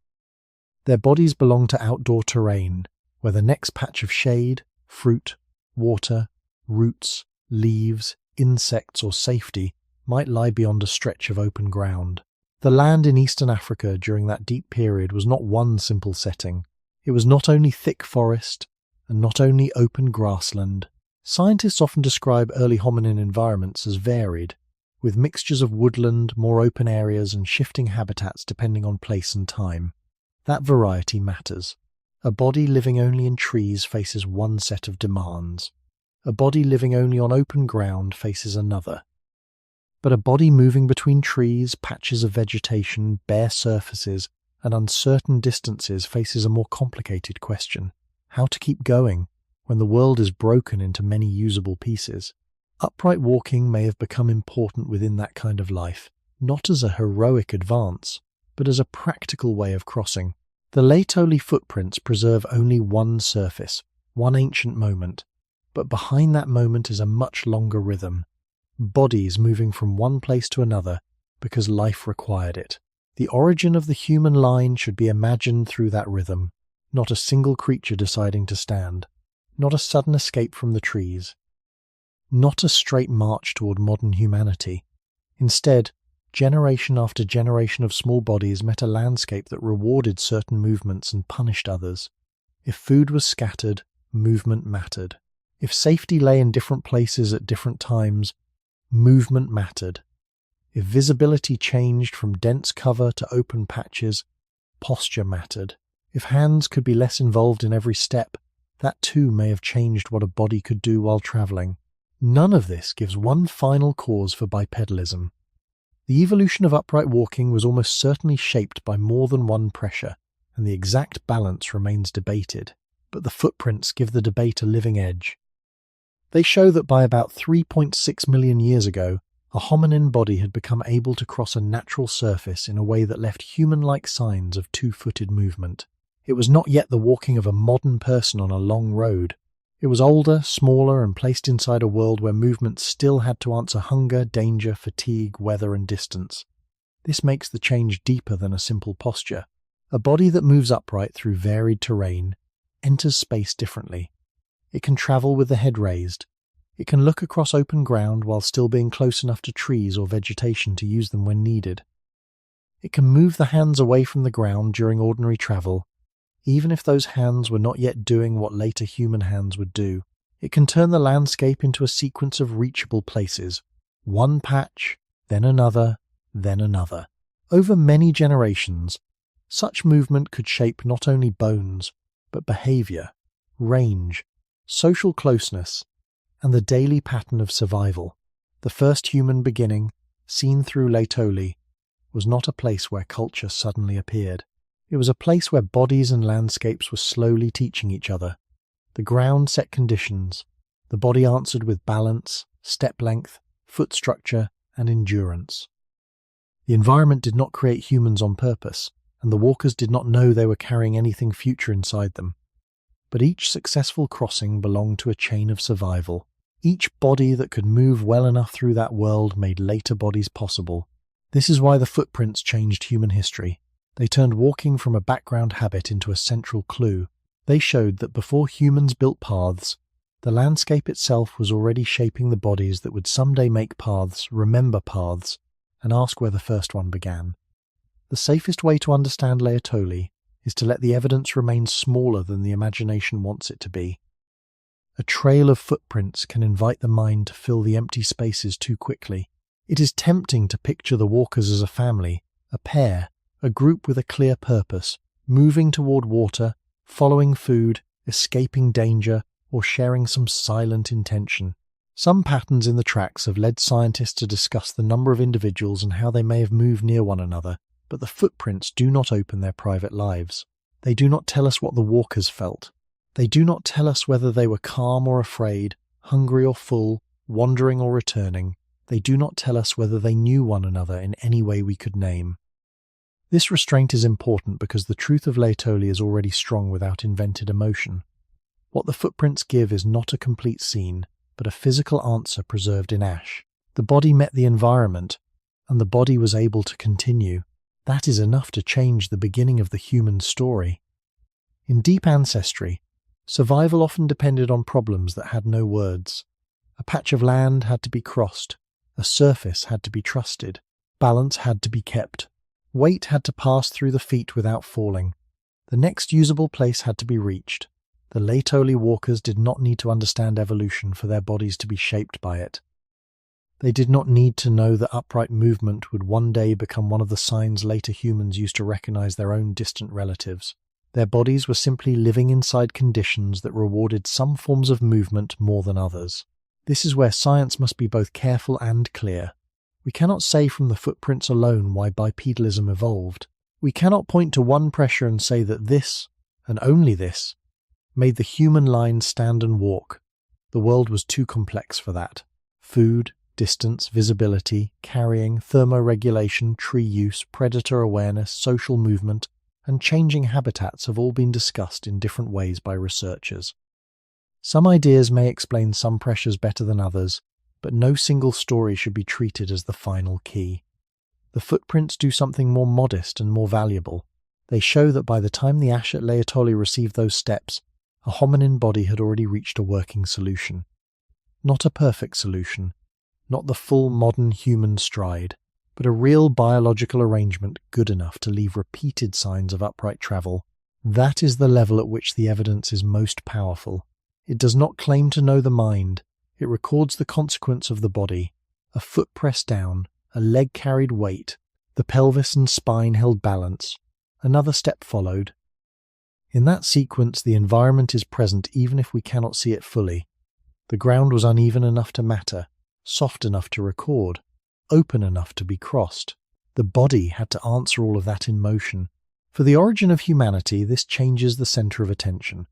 Their bodies belonged to outdoor terrain, where the next patch of shade, fruit, water, roots, leaves, insects, or safety might lie beyond a stretch of open ground. The land in eastern Africa during that deep period was not one simple setting. It was not only thick forest, and not only open grassland. Scientists often describe early hominin environments as varied, with mixtures of woodland, more open areas, and shifting habitats depending on place and time. That variety matters. A body living only in trees faces one set of demands. A body living only on open ground faces another. But a body moving between trees, patches of vegetation, bare surfaces, and uncertain distances faces a more complicated question: how to keep going when the world is broken into many usable pieces. Upright walking may have become important within that kind of life, not as a heroic advance, but as a practical way of crossing. The Laetoli footprints preserve only one surface, one ancient moment, but behind that moment is a much longer rhythm. Bodies moving from one place to another because life required it. The origin of the human line should be imagined through that rhythm, not a single creature deciding to stand, not a sudden escape from the trees, not a straight march toward modern humanity. Instead, generation after generation of small bodies met a landscape that rewarded certain movements and punished others. If food was scattered, movement mattered. If safety lay in different places at different times, movement mattered. If visibility changed from dense cover to open patches, posture mattered. If hands could be less involved in every step, that too may have changed what a body could do while traveling. None of this gives one final cause for bipedalism. The evolution of upright walking was almost certainly shaped by more than one pressure, and the exact balance remains debated. But the footprints give the debate a living edge. They show that by about 3.6 million years ago, a hominin body had become able to cross a natural surface in a way that left human-like signs of two-footed movement. It was not yet the walking of a modern person on a long road. It was older, smaller, and placed inside a world where movement still had to answer hunger, danger, fatigue, weather, and distance. This makes the change deeper than a simple posture. A body that moves upright through varied terrain enters space differently. It can travel with the head raised. It can look across open ground while still being close enough to trees or vegetation to use them when needed. It can move the hands away from the ground during ordinary travel, even if those hands were not yet doing what later human hands would do. It can turn the landscape into a sequence of reachable places, one patch, then another, then another. Over many generations, such movement could shape not only bones, but behavior, range, social closeness, and the daily pattern of survival. The first human beginning, seen through Laetoli, was not a place where culture suddenly appeared. It was a place where bodies and landscapes were slowly teaching each other. The ground set conditions. The body answered with balance, step length, foot structure, and endurance. The environment did not create humans on purpose, and the walkers did not know they were carrying anything future inside them. But each successful crossing belonged to a chain of survival. Each body that could move well enough through that world made later bodies possible. This is why the footprints changed human history. They turned walking from a background habit into a central clue. They showed that before humans built paths, the landscape itself was already shaping the bodies that would someday make paths, remember paths, and ask where the first one began. The safest way to understand Laetoli is to let the evidence remain smaller than the imagination wants it to be. A trail of footprints can invite the mind to fill the empty spaces too quickly. It is tempting to picture the walkers as a family, a pair, a group with a clear purpose, moving toward water, following food, escaping danger, or sharing some silent intention. Some patterns in the tracks have led scientists to discuss the number of individuals and how they may have moved near one another, but the footprints do not open their private lives. They do not tell us what the walkers felt. They do not tell us whether they were calm or afraid, hungry or full, wandering or returning. They do not tell us whether they knew one another in any way we could name. This restraint is important because the truth of Laetoli is already strong without invented emotion. What the footprints give is not a complete scene, but a physical answer preserved in ash. The body met the environment, and the body was able to continue. That is enough to change the beginning of the human story. In deep ancestry, survival often depended on problems that had no words. A patch of land had to be crossed, a surface had to be trusted, balance had to be kept, weight had to pass through the feet without falling, the next usable place had to be reached. The Laetoli walkers did not need to understand evolution for their bodies to be shaped by it. They did not need to know that upright movement would one day become one of the signs later humans used to recognize their own distant relatives. Their bodies were simply living inside conditions that rewarded some forms of movement more than others. This is where science must be both careful and clear. We cannot say from the footprints alone why bipedalism evolved. We cannot point to one pressure and say that this, and only this, made the human line stand and walk. The world was too complex for that. Food, distance, visibility, carrying, thermoregulation, tree use, predator awareness, social movement, and changing habitats have all been discussed in different ways by researchers. Some ideas may explain some pressures better than others, but no single story should be treated as the final key. The footprints do something more modest and more valuable. They show that by the time the ash at Laetoli received those steps, a hominin body had already reached a working solution. Not a perfect solution, not the full modern human stride, but a real biological arrangement good enough to leave repeated signs of upright travel. That is the level at which the evidence is most powerful. It does not claim to know the mind. It records the consequence of the body. A foot pressed down, a leg carried weight, the pelvis and spine held balance. Another step followed. In that sequence, the environment is present even if we cannot see it fully. The ground was uneven enough to matter, soft enough to record, open enough to be crossed. The body had to answer all of that in motion. For the origin of humanity, this changes the center of attention.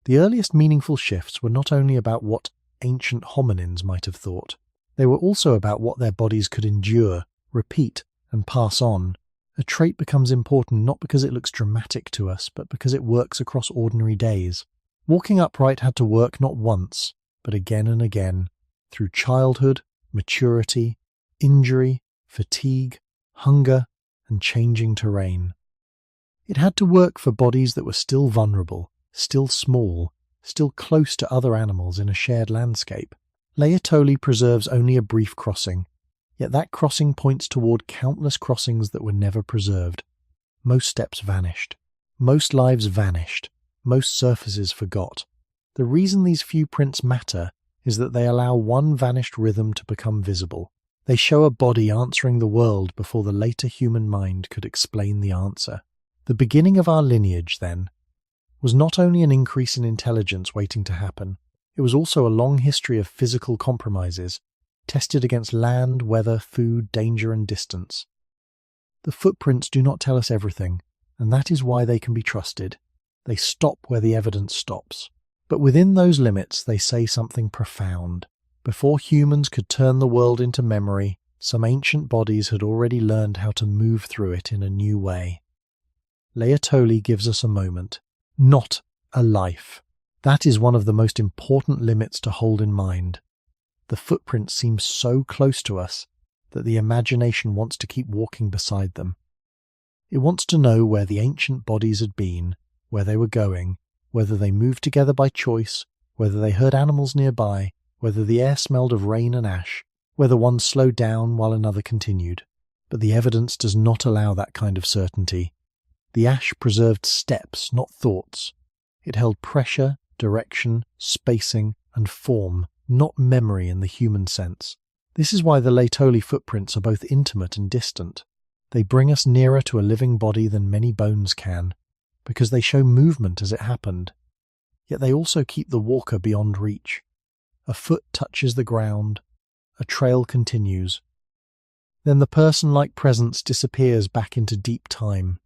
The earliest meaningful shifts were not only about what ancient hominins might have thought, they were also about what their bodies could endure, repeat, and pass on. A trait becomes important not because it looks dramatic to us, but because it works across ordinary days. Walking upright had to work not once, but again and again, through childhood, maturity, injury, fatigue, hunger, and changing terrain. It had to work for bodies that were still vulnerable, still small, still close to other animals in a shared landscape. Laetoli preserves only a brief crossing, yet that crossing points toward countless crossings that were never preserved. Most steps vanished. Most lives vanished. Most surfaces forgot. The reason these few prints matter is that they allow one vanished rhythm to become visible. They show a body answering the world before the later human mind could explain the answer. The beginning of our lineage, then, was not only an increase in intelligence waiting to happen, it was also a long history of physical compromises, tested against land, weather, food, danger, and distance. The footprints do not tell us everything, and that is why they can be trusted. They stop where the evidence stops. But within those limits, they say something profound. Before humans could turn the world into memory, some ancient bodies had already learned how to move through it in a new way. Laetoli gives us a moment, not a life. That is one of the most important limits to hold in mind. The footprints seem so close to us that the imagination wants to keep walking beside them. It wants to know where the ancient bodies had been, where they were going, whether they moved together by choice, whether they heard animals nearby, whether the air smelled of rain and ash, whether one slowed down while another continued. But the evidence does not allow that kind of certainty. The ash preserved steps, not thoughts. It held pressure, direction, spacing, and form, not memory in the human sense. This is why the Laetoli footprints are both intimate and distant. They bring us nearer to a living body than many bones can, because they show movement as it happened. Yet they also keep the walker beyond reach. A foot touches the ground, a trail continues. Then the person-like presence disappears back into deep time.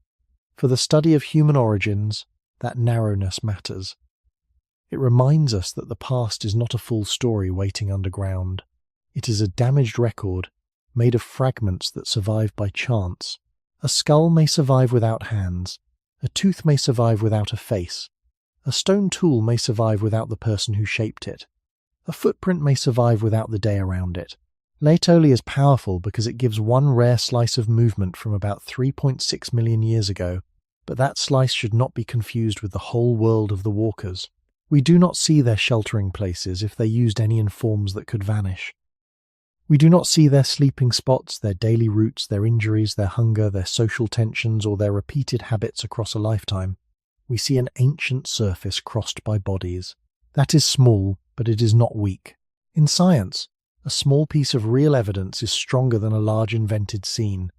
For the study of human origins, that narrowness matters. It reminds us that the past is not a full story waiting underground. It is a damaged record, made of fragments that survive by chance. A skull may survive without hands. A tooth may survive without a face. A stone tool may survive without the person who shaped it. A footprint may survive without the day around it. Laetoli is powerful because it gives one rare slice of movement from about 3.6 million years ago, but that slice should not be confused with the whole world of the walkers. We do not see their sheltering places if they used any in forms that could vanish. We do not see their sleeping spots, their daily routes, their injuries, their hunger, their social tensions, or their repeated habits across a lifetime. We see an ancient surface crossed by bodies. That is small, but it is not weak. In science, A small piece of real evidence is stronger than a large invented scene.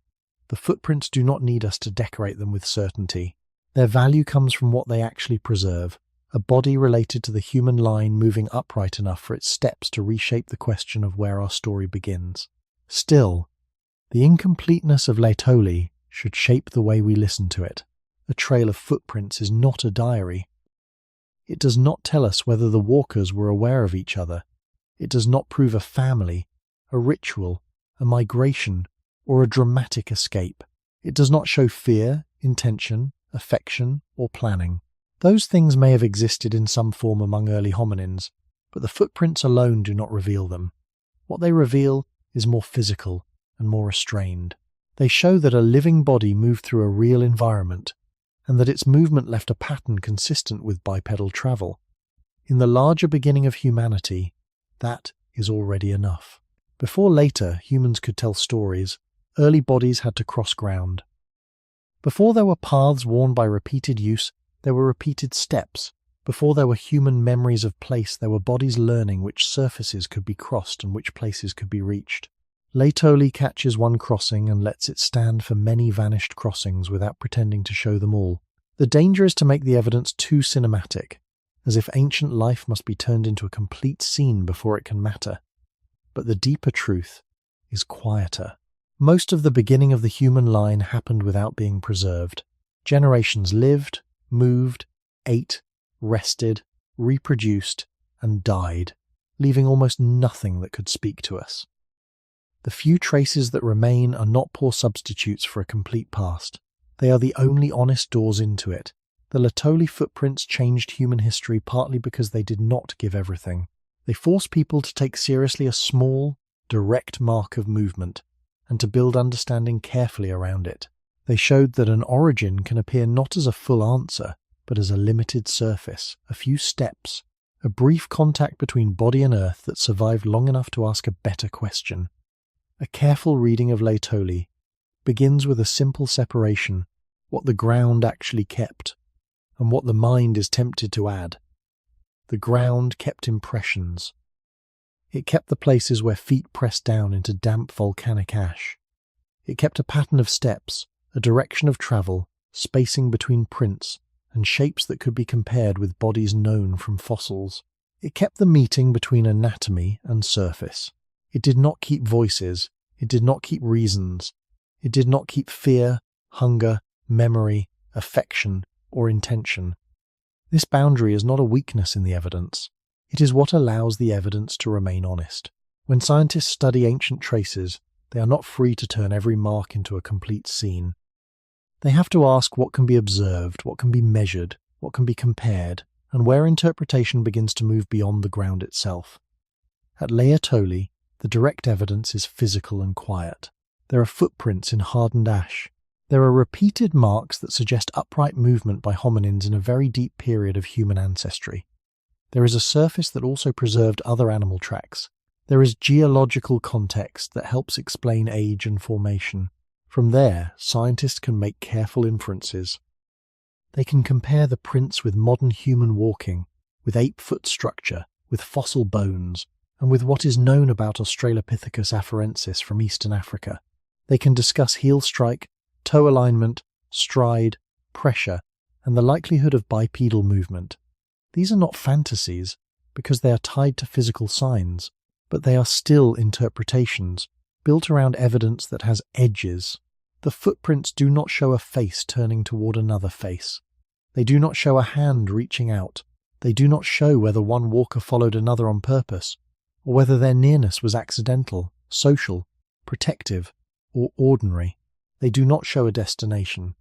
The footprints do not need us to decorate them with certainty. Their value comes from what they actually preserve, a body related to the human line moving upright enough for its steps to reshape the question of where our story begins. Still, the incompleteness of Laetoli should shape the way we listen to it. A trail of footprints is not a diary. It does not tell us whether the walkers were aware of each other. It does not prove a family, a ritual, a migration, or a dramatic escape. It does not show fear, intention, affection, or planning. Those things may have existed in some form among early hominins, but the footprints alone do not reveal them. What they reveal is more physical and more restrained. They show that a living body moved through a real environment, and that its movement left a pattern consistent with bipedal travel. In the larger beginning of humanity, that is already enough. Before later humans could tell stories, early bodies had to cross ground. Before there were paths worn by repeated use, there were repeated steps. Before there were human memories of place, there were bodies learning which surfaces could be crossed and which places could be reached. Laetoli catches one crossing and lets it stand for many vanished crossings without pretending to show them all. The danger is to make the evidence too cinematic, as if ancient life must be turned into a complete scene before it can matter. But the deeper truth is quieter. Most of the beginning of the human line happened without being preserved. Generations lived, moved, ate, rested, reproduced, and died, leaving almost nothing that could speak to us. The few traces that remain are not poor substitutes for a complete past. They are the only honest doors into it. The Laetoli footprints changed human history partly because they did not give everything. They forced people to take seriously a small, direct mark of movement, and to build understanding carefully around it. They showed that an origin can appear not as a full answer, but as a limited surface, a few steps, a brief contact between body and earth that survived long enough to ask a better question. A careful reading of Laetoli begins with a simple separation, what the ground actually kept, and what the mind is tempted to add. The ground kept impressions. It kept the places where feet pressed down into damp volcanic ash. It kept a pattern of steps, a direction of travel, spacing between prints, and shapes that could be compared with bodies known from fossils. It kept the meeting between anatomy and surface. It did not keep voices. It did not keep reasons. It did not keep fear, hunger, memory, affection, or intention. This boundary is not a weakness in the evidence. It is what allows the evidence to remain honest. When scientists study ancient traces, they are not free to turn every mark into a complete scene. They have to ask what can be observed, what can be measured, what can be compared, and where interpretation begins to move beyond the ground itself. At Laetoli, the direct evidence is physical and quiet. There are footprints in hardened ash. There are repeated marks that suggest upright movement by hominins in a very deep period of human ancestry. There is a surface that also preserved other animal tracks. There is geological context that helps explain age and formation. From there, scientists can make careful inferences. They can compare the prints with modern human walking, with ape-foot structure, with fossil bones, and with what is known about Australopithecus afarensis from eastern Africa. They can discuss heel strike, toe alignment, stride, pressure, and the likelihood of bipedal movement. These are not fantasies, because they are tied to physical signs, but they are still interpretations, built around evidence that has edges. The footprints do not show a face turning toward another face. They do not show a hand reaching out. They do not show whether one walker followed another on purpose, or whether their nearness was accidental, social, protective, or ordinary. They do not show a destination.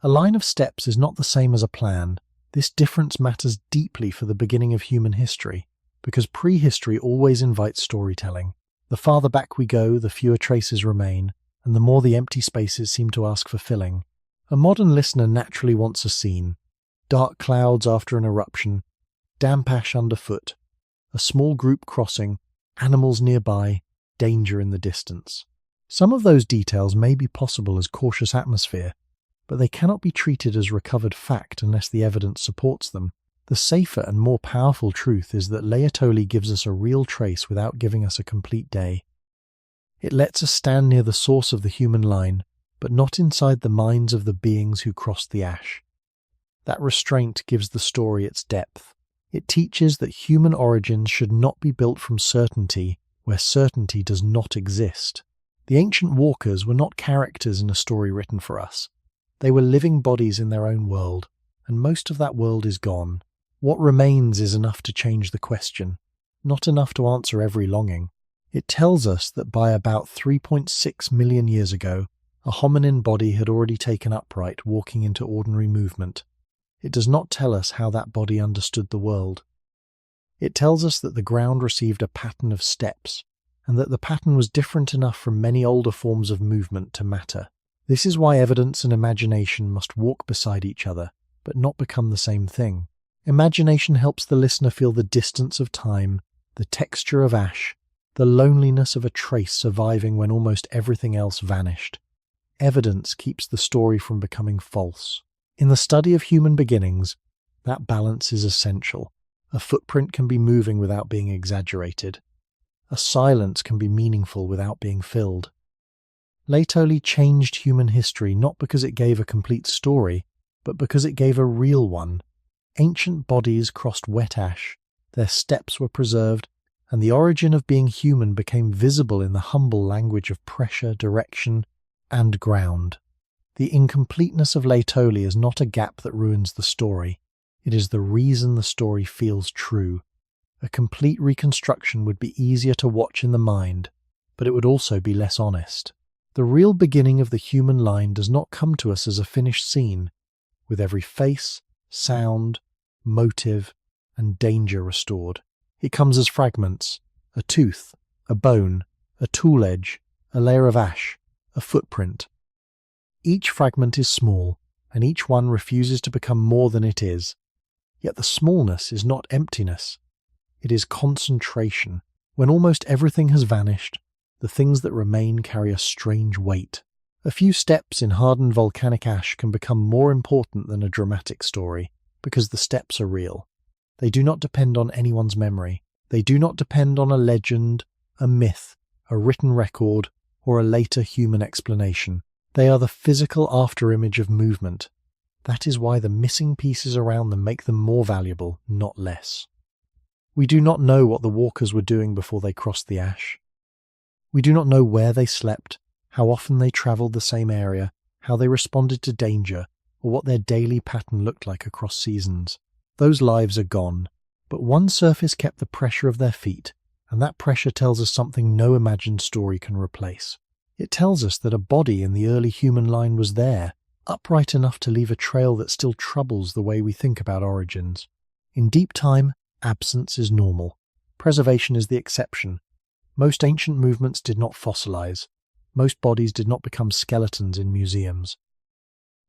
A line of steps is not the same as a plan. This difference matters deeply for the beginning of human history, because prehistory always invites storytelling. The farther back we go, the fewer traces remain, and the more the empty spaces seem to ask for filling. A modern listener naturally wants a scene. Dark clouds after an eruption, damp ash underfoot, a small group crossing, animals nearby, danger in the distance. Some of those details may be possible as cautious atmosphere, but they cannot be treated as recovered fact unless the evidence supports them. The safer and more powerful truth is that Laetoli gives us a real trace without giving us a complete day. It lets us stand near the source of the human line, but not inside the minds of the beings who crossed the ash. That restraint gives the story its depth. It teaches that human origins should not be built from certainty where certainty does not exist. The ancient walkers were not characters in a story written for us. They were living bodies in their own world, and most of that world is gone. What remains is enough to change the question, not enough to answer every longing. It tells us that by about 3.6 million years ago, a hominin body had already taken upright, walking into ordinary movement. It does not tell us how that body understood the world. It tells us that the ground received a pattern of steps, and that the pattern was different enough from many older forms of movement to matter. This is why evidence and imagination must walk beside each other, but not become the same thing. Imagination helps the listener feel the distance of time, the texture of ash, the loneliness of a trace surviving when almost everything else vanished. Evidence keeps the story from becoming false. In the study of human beginnings, that balance is essential. A footprint can be moving without being exaggerated. A silence can be meaningful without being filled. Laetoli changed human history not because it gave a complete story, but because it gave a real one. Ancient bodies crossed wet ash, their steps were preserved, and the origin of being human became visible in the humble language of pressure, direction, and ground. The incompleteness of Laetoli is not a gap that ruins the story. It is the reason the story feels true. A complete reconstruction would be easier to watch in the mind, but it would also be less honest. The real beginning of the human line does not come to us as a finished scene, with every face, sound, motive, and danger restored. It comes as fragments: a tooth, a bone, a tool edge, a layer of ash, a footprint. Each fragment is small, and each one refuses to become more than it is. Yet the smallness is not emptiness. It is concentration. When almost everything has vanished, the things that remain carry a strange weight. A few steps in hardened volcanic ash can become more important than a dramatic story, because the steps are real. They do not depend on anyone's memory. They do not depend on a legend, a myth, a written record, or a later human explanation. They are the physical afterimage of movement. That is why the missing pieces around them make them more valuable, not less. We do not know what the walkers were doing before they crossed the ash. We do not know where they slept, how often they travelled the same area, how they responded to danger, or what their daily pattern looked like across seasons. Those lives are gone, but one surface kept the pressure of their feet, and that pressure tells us something no imagined story can replace. It tells us that a body in the early human line was there, upright enough to leave a trail that still troubles the way we think about origins. In deep time, absence is normal. Preservation is the exception. Most ancient movements did not fossilize. Most bodies did not become skeletons in museums.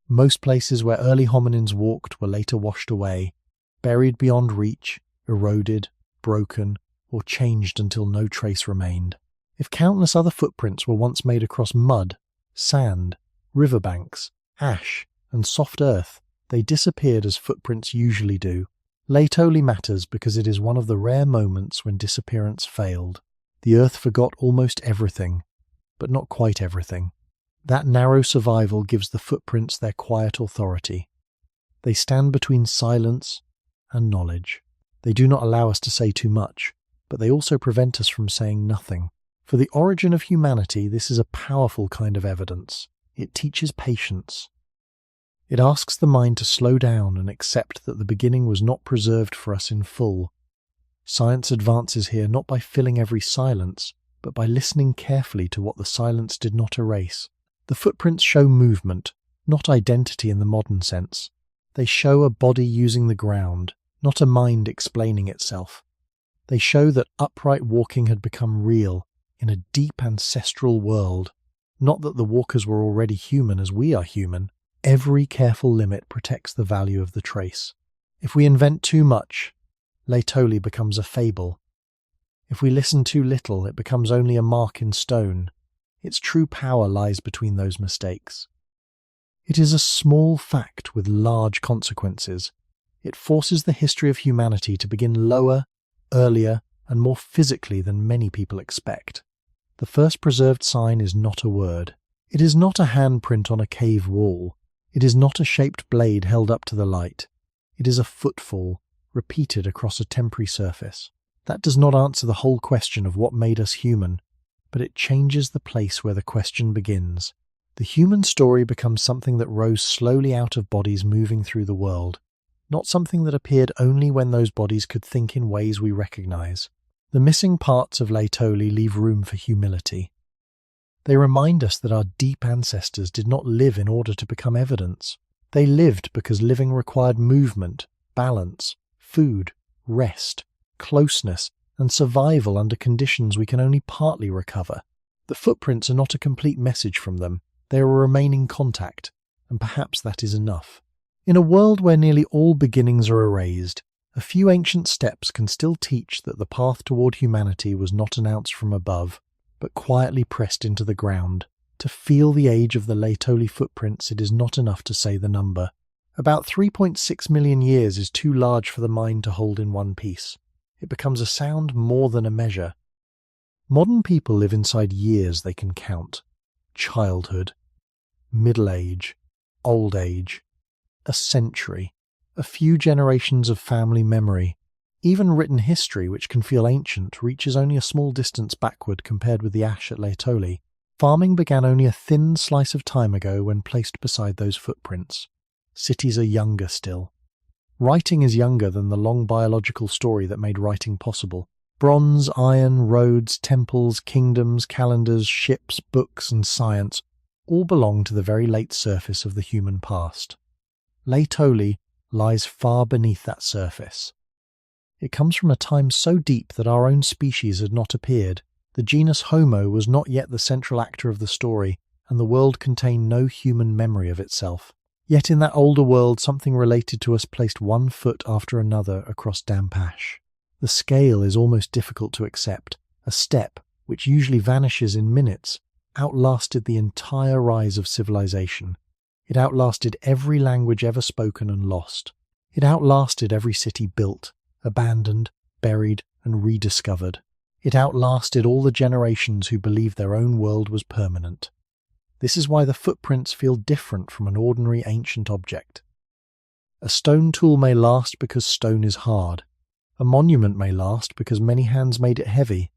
Most places where early hominins walked were later washed away, buried beyond reach, eroded, broken, or changed until no trace remained. If countless other footprints were once made across mud, sand, riverbanks, ash, and soft earth, they disappeared as footprints usually do. Laetoli matters because it is one of the rare moments when disappearance failed. The earth forgot almost everything, but not quite everything. That narrow survival gives the footprints their quiet authority. They stand between silence and knowledge. They do not allow us to say too much, but they also prevent us from saying nothing. For the origin of humanity, this is a powerful kind of evidence. It teaches patience. It asks the mind to slow down and accept that the beginning was not preserved for us in full. Science advances here not by filling every silence, but by listening carefully to what the silence did not erase. The footprints show movement, not identity in the modern sense. They show a body using the ground, not a mind explaining itself. They show that upright walking had become real in a deep ancestral world, not that the walkers were already human as we are human. Every careful limit protects the value of the trace. If we invent too much, Laetoli becomes a fable. If we listen too little, it becomes only a mark in stone. Its true power lies between those mistakes. It is a small fact with large consequences. It forces the history of humanity to begin lower, earlier, and more physically than many people expect. The first preserved sign is not a word. It is not a handprint on a cave wall. It is not a shaped blade held up to the light. It is a footfall, repeated across a temporary surface. That does not answer the whole question of what made us human, but it changes the place where the question begins. The human story becomes something that rose slowly out of bodies moving through the world, not something that appeared only when those bodies could think in ways we recognize. The missing parts of Laetoli leave room for humility. They remind us that our deep ancestors did not live in order to become evidence. They lived because living required movement, balance, food, rest, closeness, and survival under conditions we can only partly recover. The footprints are not a complete message from them. They are a remaining contact, and perhaps that is enough. In a world where nearly all beginnings are erased, a few ancient steps can still teach that the path toward humanity was not announced from above, but quietly pressed into the ground. To feel the age of the Laetoli footprints, it is not enough to say the number. About 3.6 million years is too large for the mind to hold in one piece. It becomes a sound more than a measure. Modern people live inside years they can count. Childhood, middle age, old age, a century, a few generations of family memory. Even written history, which can feel ancient, reaches only a small distance backward compared with the ash at Laetoli. Farming began only a thin slice of time ago when placed beside those footprints. Cities are younger still. Writing is younger than the long biological story that made writing possible. Bronze, iron, roads, temples, kingdoms, calendars, ships, books, and science all belong to the very late surface of the human past. Laetoli lies far beneath that surface. It comes from a time so deep that our own species had not appeared. The genus Homo was not yet the central actor of the story, and the world contained no human memory of itself. Yet in that older world, something related to us placed one foot after another across damp ash. The scale is almost difficult to accept. A step, which usually vanishes in minutes, outlasted the entire rise of civilization. It outlasted every language ever spoken and lost. It outlasted every city built, abandoned, buried, and rediscovered. It outlasted all the generations who believed their own world was permanent. This is why the footprints feel different from an ordinary ancient object. A stone tool may last because stone is hard. A monument may last because many hands made it heavy.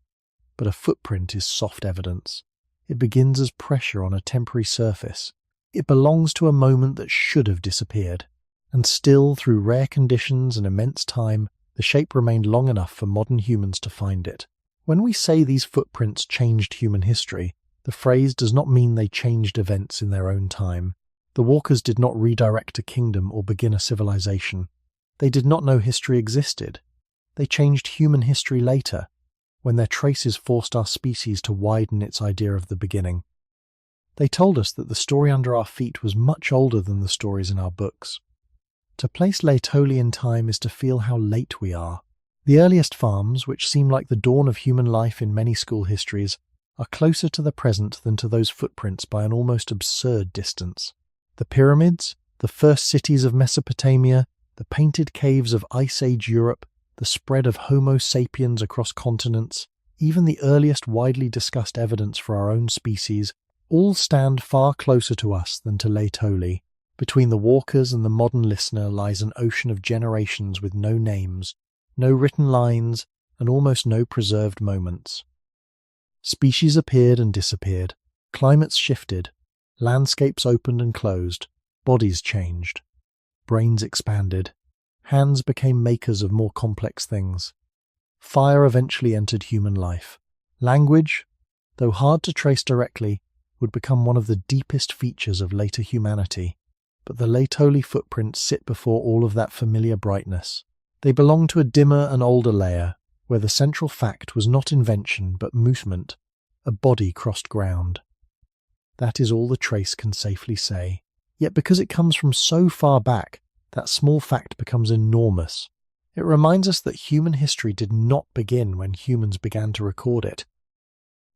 But a footprint is soft evidence. It begins as pressure on a temporary surface. It belongs to a moment that should have disappeared. And still, through rare conditions and immense time, the shape remained long enough for modern humans to find it. When we say these footprints changed human history, the phrase does not mean they changed events in their own time. The walkers did not redirect a kingdom or begin a civilization. They did not know history existed. They changed human history later, when their traces forced our species to widen its idea of the beginning. They told us that the story under our feet was much older than the stories in our books. To place Laetoli in time is to feel how late we are. The earliest farms, which seem like the dawn of human life in many school histories, are closer to the present than to those footprints by an almost absurd distance. The pyramids, the first cities of Mesopotamia, the painted caves of Ice Age Europe, the spread of Homo sapiens across continents, even the earliest widely discussed evidence for our own species, all stand far closer to us than to Laetoli. Between the walkers and the modern listener lies an ocean of generations with no names, no written lines, and almost no preserved moments. Species appeared and disappeared, climates shifted, landscapes opened and closed, bodies changed, brains expanded, hands became makers of more complex things. Fire eventually entered human life. Language, though hard to trace directly, would become one of the deepest features of later humanity. But the Laetoli footprints sit before all of that familiar brightness. They belong to a dimmer and older layer, where the central fact was not invention but movement. A body crossed ground. That is all the trace can safely say. Yet because it comes from so far back, that small fact becomes enormous. It reminds us that human history did not begin when humans began to record it.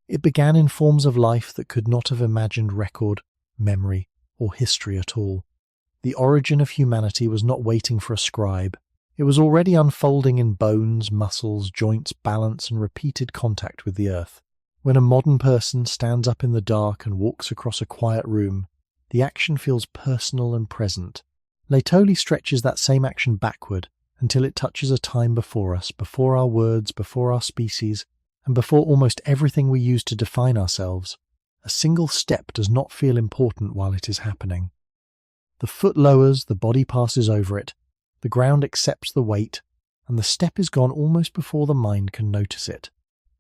It began in forms of life that could not have imagined record, memory, or history at all. The origin of humanity was not waiting for a scribe. It was already unfolding in bones, muscles, joints, balance, and repeated contact with the earth. When a modern person stands up in the dark and walks across a quiet room, the action feels personal and present. Laetoli stretches that same action backward until it touches a time before us, before our words, before our species, and before almost everything we use to define ourselves. A single step does not feel important while it is happening. The foot lowers, the body passes over it, the ground accepts the weight, and the step is gone almost before the mind can notice it.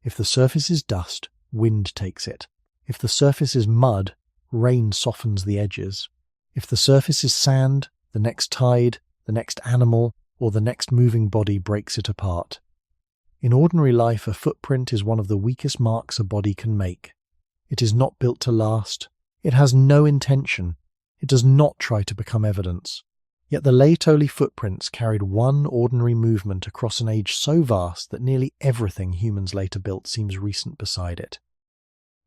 If the surface is dust, wind takes it. If the surface is mud, rain softens the edges. If the surface is sand, the next tide, the next animal, or the next moving body breaks it apart. In ordinary life, a footprint is one of the weakest marks a body can make. It is not built to last. It has no intention. It does not try to become evidence. Yet the Laetoli footprints carried one ordinary movement across an age so vast that nearly everything humans later built seems recent beside it.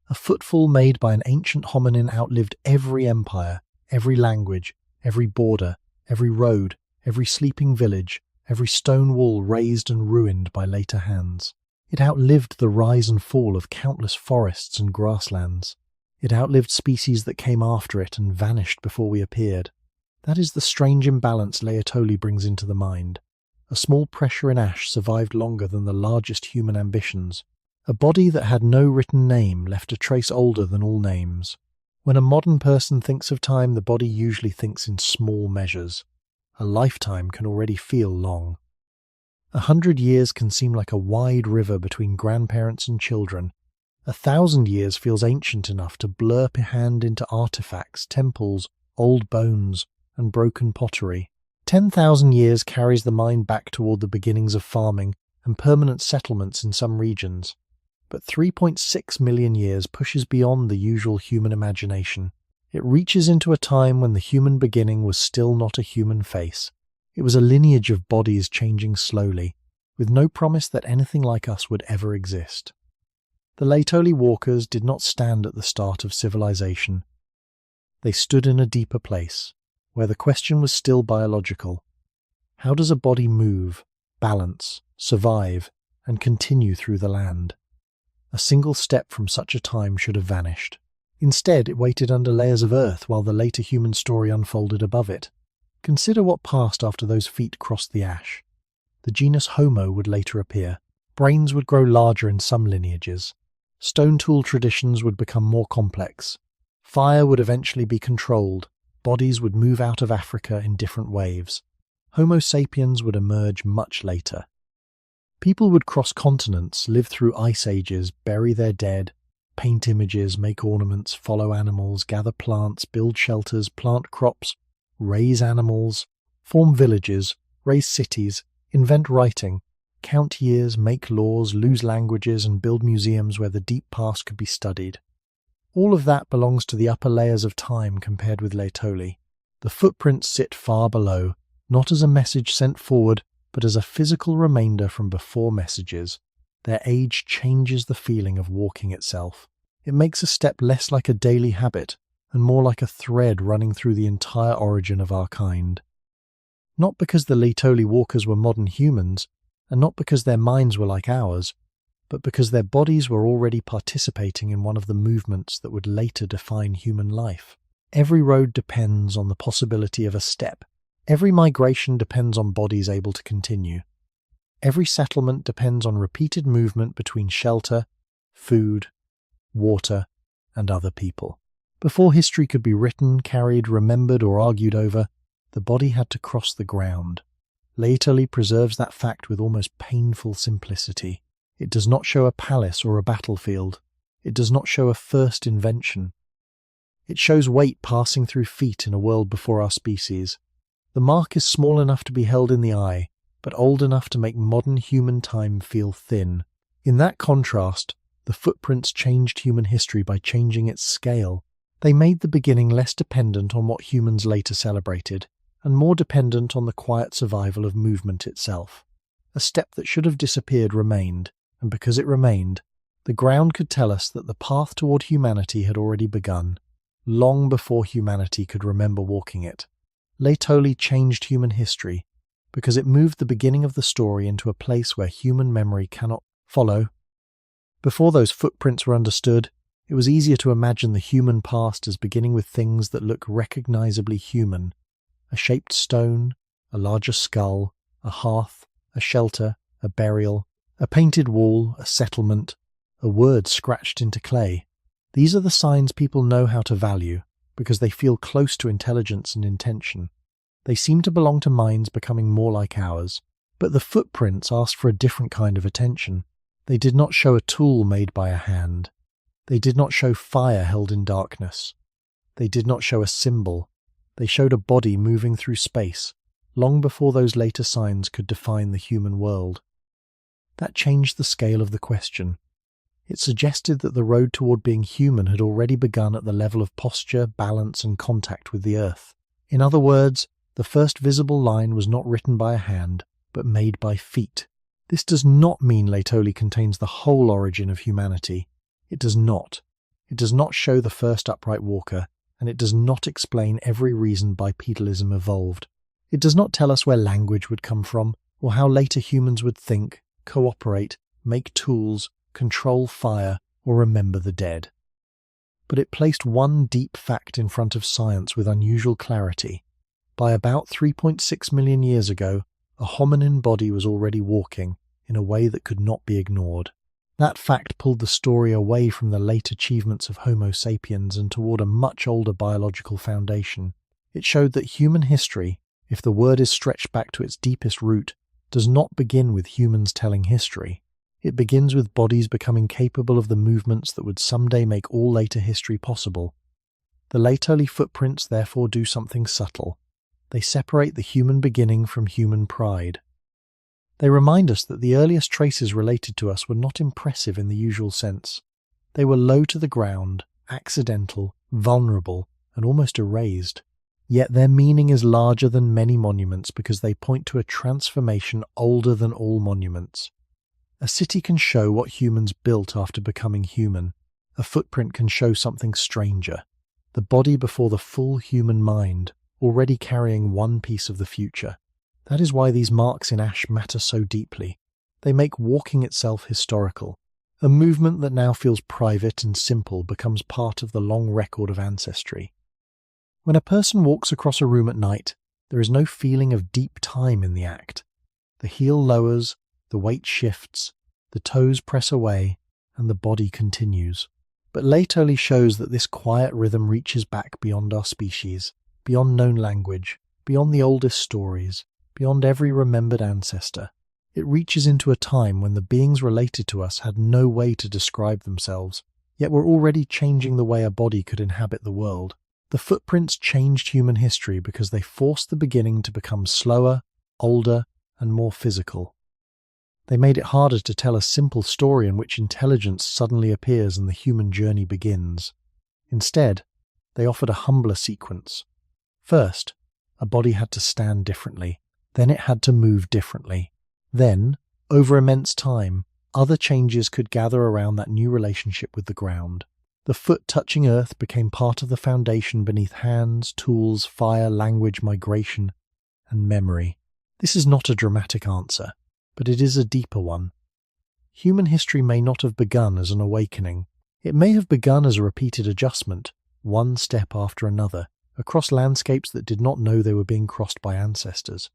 A footfall made by an ancient hominin outlived every empire, every language, every border, every road, every sleeping village, every stone wall razed and ruined by later hands. It outlived the rise and fall of countless forests and grasslands. It outlived species that came after it and vanished before we appeared. That is the strange imbalance Laetoli brings into the mind. A small pressure in ash survived longer than the largest human ambitions. A body that had no written name left a trace older than all names. When a modern person thinks of time, the body usually thinks in small measures. A lifetime can already feel long. 100 years can seem like a wide river between grandparents and children. 1,000 years feels ancient enough to blur hand into artifacts, temples, old bones, and broken pottery. 10,000 years carries the mind back toward the beginnings of farming and permanent settlements in some regions. But 3.6 million years pushes beyond the usual human imagination. It reaches into a time when the human beginning was still not a human face. It was a lineage of bodies changing slowly, with no promise that anything like us would ever exist. The Laetoli walkers did not stand at the start of civilization. They stood in a deeper place, where the question was still biological. How does a body move, balance, survive, and continue through the land? A single step from such a time should have vanished. Instead, it waited under layers of earth while the later human story unfolded above it. Consider what passed after those feet crossed the ash. The genus Homo would later appear. Brains would grow larger in some lineages. Stone tool traditions would become more complex. Fire would eventually be controlled. Bodies would move out of Africa in different waves. Homo sapiens would emerge much later. People would cross continents, live through ice ages, bury their dead, paint images, make ornaments, follow animals, gather plants, build shelters, plant crops, raise animals, form villages, raise cities, invent writing, count years, make laws, lose languages, and build museums where the deep past could be studied. All of that belongs to the upper layers of time compared with Laetoli. The footprints sit far below, not as a message sent forward, but as a physical remainder from before messages. Their age changes the feeling of walking itself. It makes a step less like a daily habit and more like a thread running through the entire origin of our kind. Not because the Laetoli walkers were modern humans, and not because their minds were like ours, but because their bodies were already participating in one of the movements that would later define human life. Every road depends on the possibility of a step. Every migration depends on bodies able to continue. Every settlement depends on repeated movement between shelter, food, water, and other people. Before history could be written, carried, remembered, or argued over, the body had to cross the ground. Laetoli preserves that fact with almost painful simplicity. It does not show a palace or a battlefield. It does not show a first invention. It shows weight passing through feet in a world before our species. The mark is small enough to be held in the eye, but old enough to make modern human time feel thin. In that contrast, the footprints changed human history by changing its scale. They made the beginning less dependent on what humans later celebrated, and more dependent on the quiet survival of movement itself. A step that should have disappeared remained, and because it remained, the ground could tell us that the path toward humanity had already begun, long before humanity could remember walking it. Laetoli changed human history because it moved the beginning of the story into a place where human memory cannot follow. Before those footprints were understood, it was easier to imagine the human past as beginning with things that look recognizably human: a shaped stone, a larger skull, a hearth, a shelter, a burial, a painted wall, a settlement, a word scratched into clay. These are the signs people know how to value, because they feel close to intelligence and intention. They seem to belong to minds becoming more like ours. But the footprints asked for a different kind of attention. They did not show a tool made by a hand. They did not show fire held in darkness. They did not show a symbol. They showed a body moving through space, long before those later signs could define the human world. That changed the scale of the question. It suggested that the road toward being human had already begun at the level of posture, balance, and contact with the earth. In other words, the first visible line was not written by a hand, but made by feet. This does not mean Laetoli contains the whole origin of humanity. It does not. It does not show the first upright walker, and it does not explain every reason bipedalism evolved. It does not tell us where language would come from, or how later humans would think, cooperate, make tools, control fire, or remember the dead. But it placed one deep fact in front of science with unusual clarity. By about 3.6 million years ago, a hominin body was already walking in a way that could not be ignored. That fact pulled the story away from the late achievements of Homo sapiens and toward a much older biological foundation. It showed that human history, if the word is stretched back to its deepest root, does not begin with humans telling history. It begins with bodies becoming capable of the movements that would someday make all later history possible. The Laetoli footprints therefore do something subtle. They separate the human beginning from human pride. They remind us that the earliest traces related to us were not impressive in the usual sense. They were low to the ground, accidental, vulnerable, and almost erased. Yet their meaning is larger than many monuments because they point to a transformation older than all monuments. A city can show what humans built after becoming human. A footprint can show something stranger. The body before the full human mind, already carrying one piece of the future. That is why these marks in ash matter so deeply. They make walking itself historical. A movement that now feels private and simple becomes part of the long record of ancestry. When a person walks across a room at night, there is no feeling of deep time in the act. The heel lowers, the weight shifts, the toes press away, and the body continues. But Laetoli shows that this quiet rhythm reaches back beyond our species, beyond known language, beyond the oldest stories, beyond every remembered ancestor. It reaches into a time when the beings related to us had no way to describe themselves, yet were already changing the way a body could inhabit the world. The footprints changed human history because they forced the beginning to become slower, older, and more physical. They made it harder to tell a simple story in which intelligence suddenly appears and the human journey begins. Instead, they offered a humbler sequence. First, a body had to stand differently. Then it had to move differently. Then, over immense time, other changes could gather around that new relationship with the ground. The foot touching earth became part of the foundation beneath hands, tools, fire, language, migration, and memory. This is not a dramatic answer, but it is a deeper one. Human history may not have begun as an awakening. It may have begun as a repeated adjustment, one step after another, across landscapes that did not know they were being crossed by ancestors.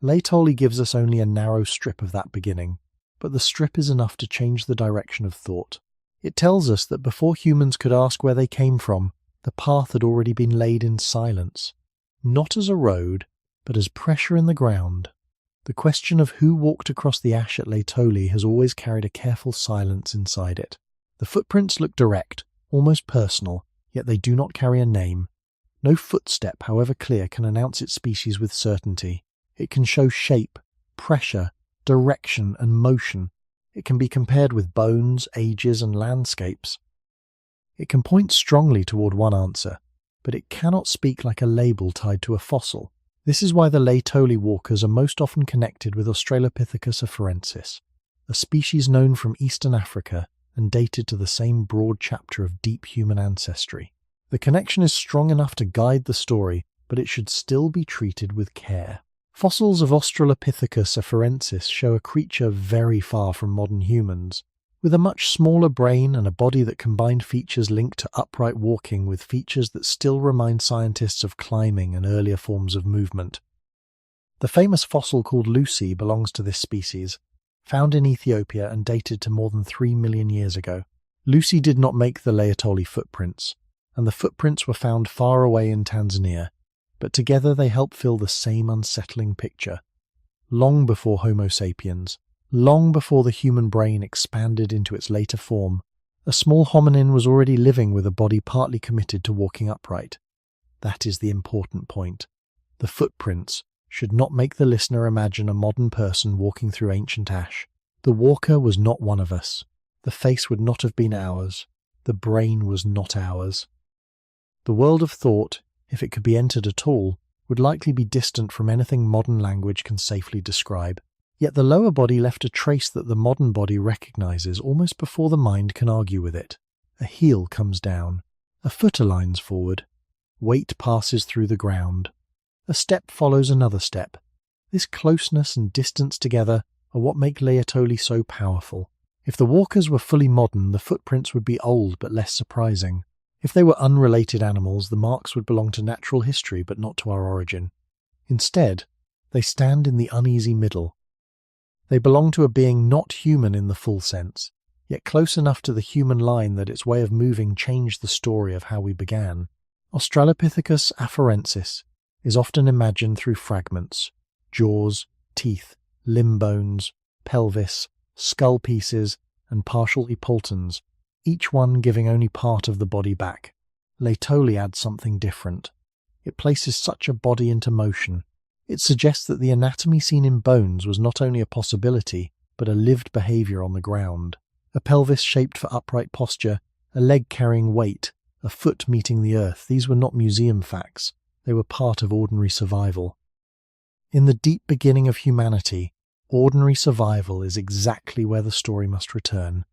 Laetoli gives us only a narrow strip of that beginning, but the strip is enough to change the direction of thought. It tells us that before humans could ask where they came from, the path had already been laid in silence, not as a road, but as pressure in the ground. The question of who walked across the ash at Laetoli has always carried a careful silence inside it. The footprints look direct, almost personal, yet they do not carry a name. No footstep, however clear, can announce its species with certainty. It can show shape, pressure, direction, and motion. It can be compared with bones, ages, and landscapes. It can point strongly toward one answer, but it cannot speak like a label tied to a fossil. This is why the Laetoli walkers are most often connected with Australopithecus afarensis, a species known from eastern Africa and dated to the same broad chapter of deep human ancestry. The connection is strong enough to guide the story, but it should still be treated with care. Fossils of Australopithecus afarensis show a creature very far from modern humans, with a much smaller brain and a body that combined features linked to upright walking with features that still remind scientists of climbing and earlier forms of movement. The famous fossil called Lucy belongs to this species, found in Ethiopia and dated to more than 3 million years ago. Lucy did not make the Laetoli footprints, and the footprints were found far away in Tanzania, but together they help fill the same unsettling picture. Long before Homo sapiens, long before the human brain expanded into its later form, a small hominin was already living with a body partly committed to walking upright. That is the important point. The footprints should not make the listener imagine a modern person walking through ancient ash. The walker was not one of us. The face would not have been ours. The brain was not ours. The world of thought, if it could be entered at all, would likely be distant from anything modern language can safely describe. Yet the lower body left a trace that the modern body recognizes almost before the mind can argue with it. A heel comes down. A foot aligns forward. Weight passes through the ground. A step follows another step. This closeness and distance together are what make Laetoli so powerful. If the walkers were fully modern, the footprints would be old but less surprising. If they were unrelated animals, the marks would belong to natural history but not to our origin. Instead, they stand in the uneasy middle. They belong to a being not human in the full sense, yet close enough to the human line that its way of moving changed the story of how we began. Australopithecus afarensis is often imagined through fragments: jaws, teeth, limb bones, pelvis, skull pieces, and partial epultons, each one giving only part of the body back. Laetoli adds something different. It places such a body into motion. It suggests that the anatomy seen in bones was not only a possibility, but a lived behaviour on the ground. A pelvis shaped for upright posture, a leg carrying weight, a foot meeting the earth, these were not museum facts. They were part of ordinary survival. In the deep beginning of humanity, ordinary survival is exactly where the story must return.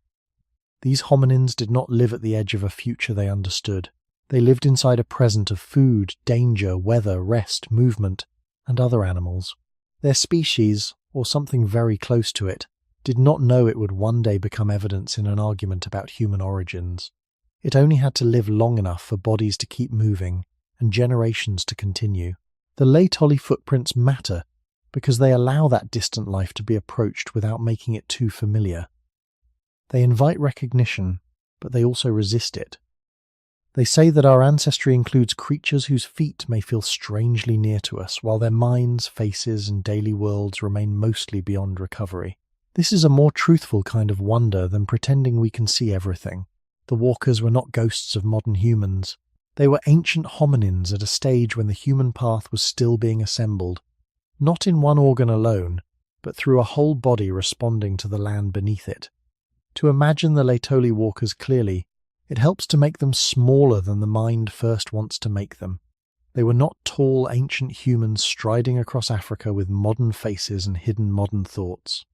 These hominins did not live at the edge of a future they understood. They lived inside a present of food, danger, weather, rest, movement, and other animals. Their species, or something very close to it, did not know it would one day become evidence in an argument about human origins. It only had to live long enough for bodies to keep moving and generations to continue. The Laetoli footprints matter because they allow that distant life to be approached without making it too familiar. They invite recognition, but they also resist it. They say that our ancestry includes creatures whose feet may feel strangely near to us, while their minds, faces, and daily worlds remain mostly beyond recovery. This is a more truthful kind of wonder than pretending we can see everything. The walkers were not ghosts of modern humans. They were ancient hominins at a stage when the human path was still being assembled, not in one organ alone, but through a whole body responding to the land beneath it. To imagine the Laetoli walkers clearly, it helps to make them smaller than the mind first wants to make them. They were not tall ancient humans striding across Africa with modern faces and hidden modern thoughts.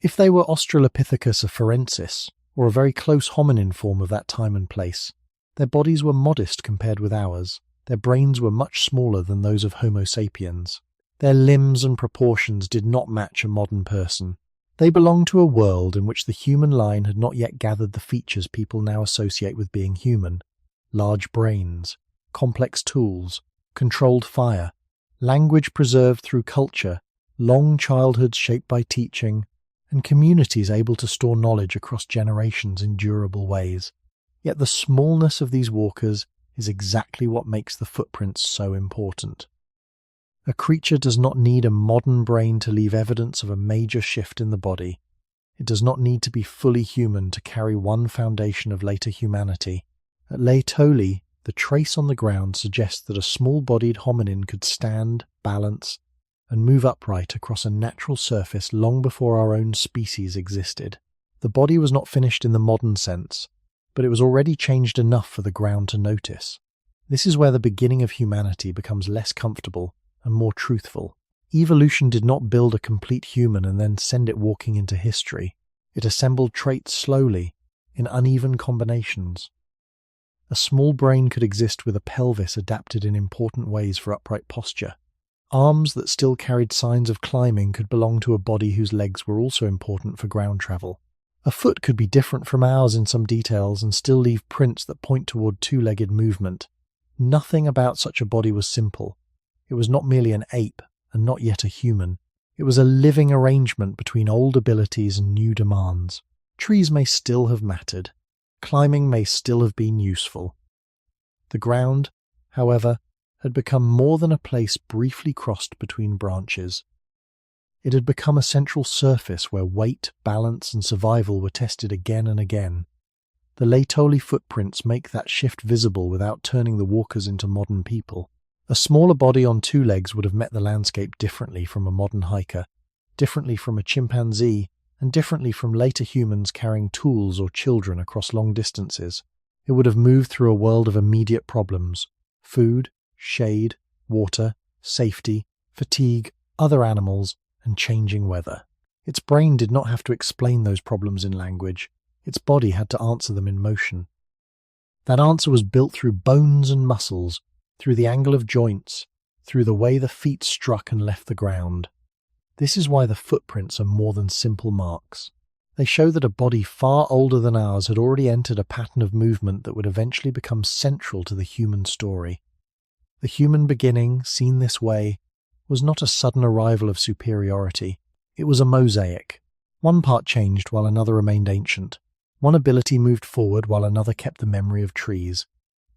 If they were Australopithecus afarensis, or a very close hominin form of that time and place, their bodies were modest compared with ours. Their brains were much smaller than those of Homo sapiens. Their limbs and proportions did not match a modern person. They belonged to a world in which the human line had not yet gathered the features people now associate with being human. Large brains, complex tools, controlled fire, language preserved through culture, long childhoods shaped by teaching, and communities able to store knowledge across generations in durable ways. Yet the smallness of these walkers is exactly what makes the footprints so important. A creature does not need a modern brain to leave evidence of a major shift in the body. It does not need to be fully human to carry one foundation of later humanity. At Laetoli, the trace on the ground suggests that a small-bodied hominin could stand, balance, and move upright across a natural surface long before our own species existed. The body was not finished in the modern sense, but it was already changed enough for the ground to notice. This is where the beginning of humanity becomes less comfortable and more truthful. Evolution did not build a complete human and then send it walking into history. It assembled traits slowly, in uneven combinations. A small brain could exist with a pelvis adapted in important ways for upright posture. Arms that still carried signs of climbing could belong to a body whose legs were also important for ground travel. A foot could be different from ours in some details and still leave prints that point toward two-legged movement. Nothing about such a body was simple. It was not merely an ape, and not yet a human. It was a living arrangement between old abilities and new demands. Trees may still have mattered. Climbing may still have been useful. The ground, however, had become more than a place briefly crossed between branches. It had become a central surface where weight, balance, and survival were tested again and again. The Laetoli footprints make that shift visible without turning the walkers into modern people. A smaller body on two legs would have met the landscape differently from a modern hiker, differently from a chimpanzee, and differently from later humans carrying tools or children across long distances. It would have moved through a world of immediate problems: food, shade, water, safety, fatigue, other animals, and changing weather. Its brain did not have to explain those problems in language. Its body had to answer them in motion. That answer was built through bones and muscles, through the angle of joints, through the way the feet struck and left the ground. This is why the footprints are more than simple marks. They show that a body far older than ours had already entered a pattern of movement that would eventually become central to the human story. The human beginning, seen this way, was not a sudden arrival of superiority. It was a mosaic. One part changed while another remained ancient. One ability moved forward while another kept the memory of trees.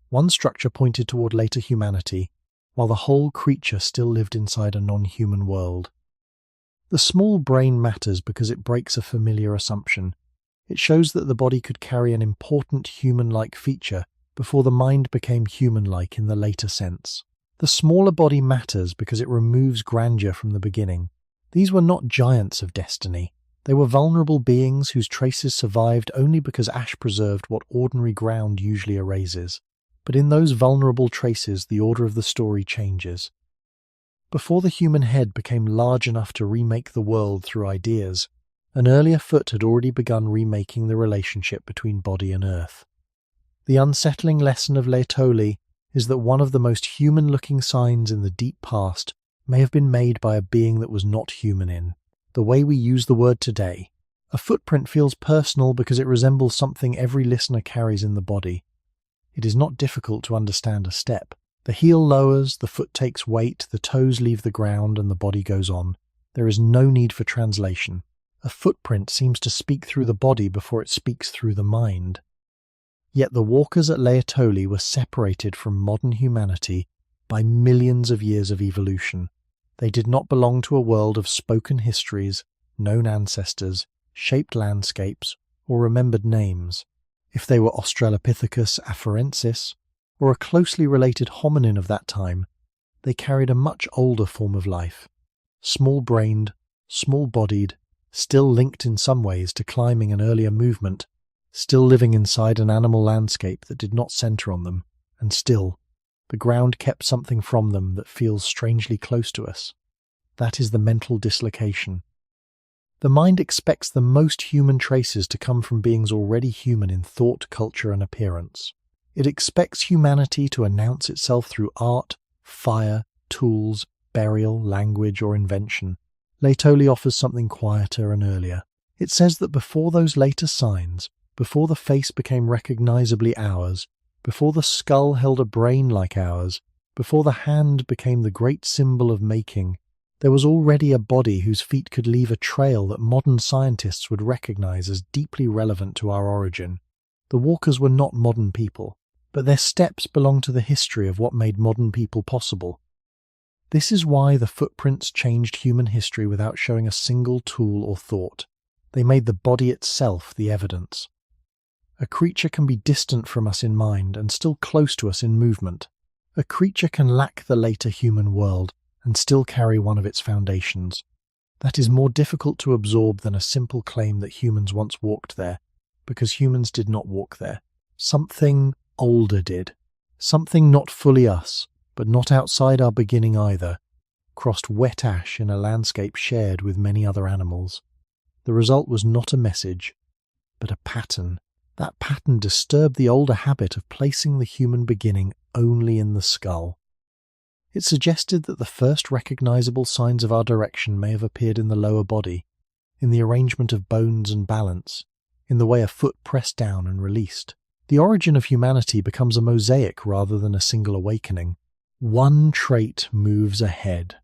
One structure pointed toward later humanity, while the whole creature still lived inside a non-human world. The small brain matters because it breaks a familiar assumption. It shows that the body could carry an important human-like feature before the mind became human-like in the later sense. The smaller body matters because it removes grandeur from the beginning. These were not giants of destiny. They were vulnerable beings whose traces survived only because ash preserved what ordinary ground usually erases. But in those vulnerable traces, the order of the story changes. Before the human head became large enough to remake the world through ideas, an earlier foot had already begun remaking the relationship between body and earth. The unsettling lesson of Laetoli is that one of the most human-looking signs in the deep past may have been made by a being that was not human in the way we use the word today. A footprint feels personal because it resembles something every listener carries in the body. It is not difficult to understand a step. The heel lowers, the foot takes weight, the toes leave the ground, and the body goes on. There is no need for translation. A footprint seems to speak through the body before it speaks through the mind. Yet the walkers at Laetoli were separated from modern humanity by millions of years of evolution. They did not belong to a world of spoken histories, known ancestors, shaped landscapes, or remembered names. If they were Australopithecus afarensis, or a closely related hominin of that time, they carried a much older form of life. Small-brained, small-bodied, still linked in some ways to climbing and earlier movement, still living inside an animal landscape that did not center on them, and still, the ground kept something from them that feels strangely close to us. That is the mental dislocation. The mind expects the most human traces to come from beings already human in thought, culture, and appearance. It expects humanity to announce itself through art, fire, tools, burial, language, or invention. Laetoli offers something quieter and earlier. It says that before those later signs, before the face became recognizably ours, before the skull held a brain like ours, before the hand became the great symbol of making, there was already a body whose feet could leave a trail that modern scientists would recognize as deeply relevant to our origin. The walkers were not modern people, but their steps belong to the history of what made modern people possible. This is why the footprints changed human history without showing a single tool or thought. They made the body itself the evidence. A creature can be distant from us in mind and still close to us in movement. A creature can lack the later human world and still carry one of its foundations. That is more difficult to absorb than a simple claim that humans once walked there, because humans did not walk there. Something older did. Something not fully us, but not outside our beginning either, crossed wet ash in a landscape shared with many other animals. The result was not a message, but a pattern. That pattern disturbed the older habit of placing the human beginning only in the skull. It suggested that the first recognizable signs of our direction may have appeared in the lower body, in the arrangement of bones and balance, in the way a foot pressed down and released. The origin of humanity becomes a mosaic rather than a single awakening. One trait moves ahead,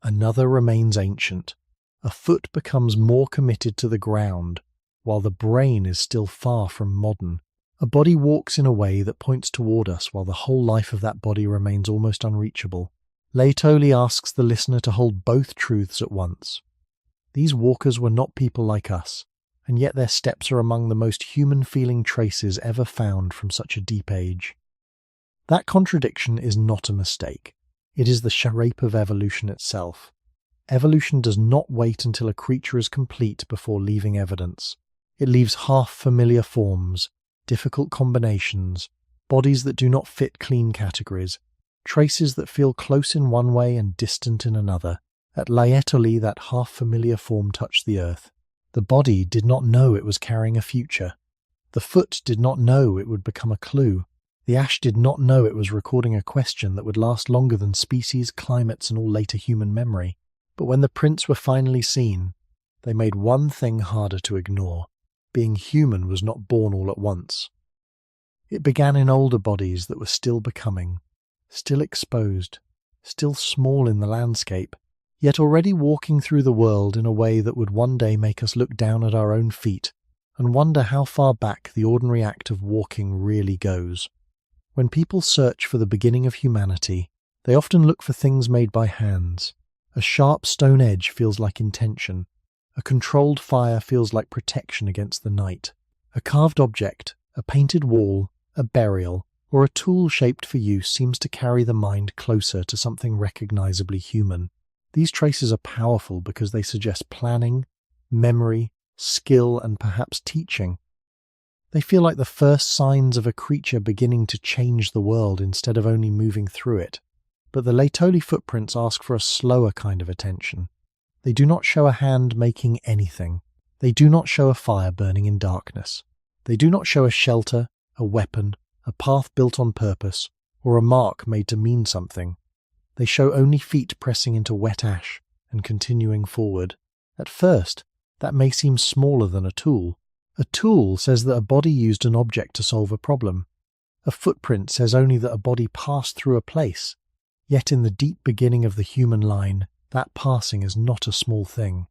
another remains ancient. A foot becomes more committed to the ground, while the brain is still far from modern. A body walks in a way that points toward us while the whole life of that body remains almost unreachable. Laetoli asks the listener to hold both truths at once. These walkers were not people like us, and yet their steps are among the most human-feeling traces ever found from such a deep age. That contradiction is not a mistake. It is the shape of evolution itself. Evolution does not wait until a creature is complete before leaving evidence. It leaves half-familiar forms, difficult combinations, bodies that do not fit clean categories, traces that feel close in one way and distant in another. At Laetoli, that half-familiar form touched the earth. The body did not know it was carrying a future. The foot did not know it would become a clue. The ash did not know it was recording a question that would last longer than species, climates, and all later human memory. But when the prints were finally seen, they made one thing harder to ignore. Being human was not born all at once. It began in older bodies that were still becoming, still exposed, still small in the landscape, yet already walking through the world in a way that would one day make us look down at our own feet and wonder how far back the ordinary act of walking really goes. When people search for the beginning of humanity, they often look for things made by hands. A sharp stone edge feels like intention. A controlled fire feels like protection against the night. A carved object, a painted wall, a burial, or a tool shaped for use seems to carry the mind closer to something recognizably human. These traces are powerful because they suggest planning, memory, skill, and perhaps teaching. They feel like the first signs of a creature beginning to change the world instead of only moving through it. But the Laetoli footprints ask for a slower kind of attention. They do not show a hand making anything. They do not show a fire burning in darkness. They do not show a shelter, a weapon, a path built on purpose, or a mark made to mean something. They show only feet pressing into wet ash and continuing forward. At first, that may seem smaller than a tool. A tool says that a body used an object to solve a problem. A footprint says only that a body passed through a place. Yet in the deep beginning of the human line, that passing is not a small thing.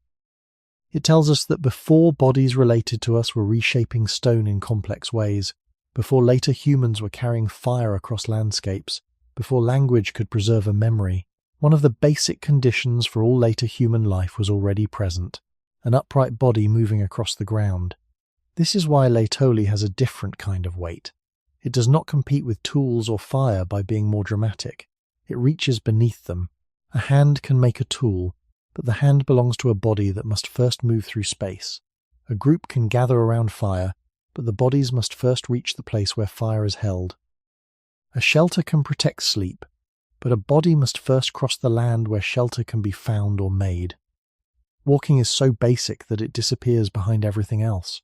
It tells us that before bodies related to us were reshaping stone in complex ways, before later humans were carrying fire across landscapes, before language could preserve a memory, one of the basic conditions for all later human life was already present, an upright body moving across the ground. This is why Laetoli has a different kind of weight. It does not compete with tools or fire by being more dramatic. It reaches beneath them. A hand can make a tool, but the hand belongs to a body that must first move through space. A group can gather around fire, but the bodies must first reach the place where fire is held. A shelter can protect sleep, but a body must first cross the land where shelter can be found or made. Walking is so basic that it disappears behind everything else.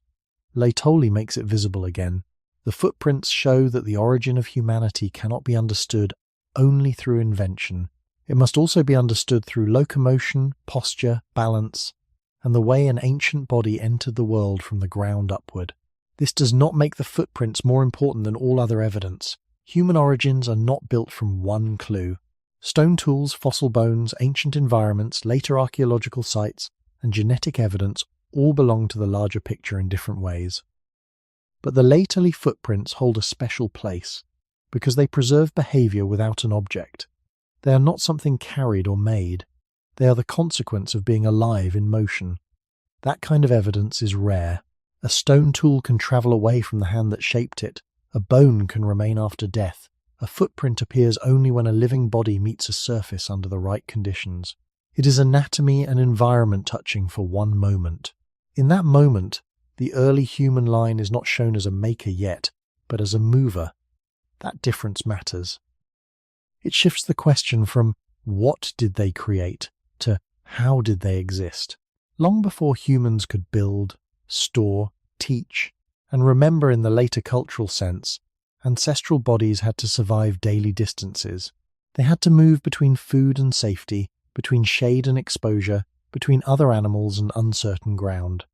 Laetoli makes it visible again. The footprints show that the origin of humanity cannot be understood only through invention. It must also be understood through locomotion, posture, balance, and the way an ancient body entered the world from the ground upward. This does not make the footprints more important than all other evidence. Human origins are not built from one clue. Stone tools, fossil bones, ancient environments, later archaeological sites, and genetic evidence all belong to the larger picture in different ways. But the Laetoli footprints hold a special place, because they preserve behavior without an object. They are not something carried or made. They are the consequence of being alive in motion. That kind of evidence is rare. A stone tool can travel away from the hand that shaped it. A bone can remain after death. A footprint appears only when a living body meets a surface under the right conditions. It is anatomy and environment touching for one moment. In that moment, the early human line is not shown as a maker yet, but as a mover. That difference matters. It shifts the question from what did they create to how did they exist. Long before humans could build, store, teach, And remember, in the later cultural sense, ancestral bodies had to survive daily distances. They had to move between food and safety, between shade and exposure, between other animals and uncertain ground.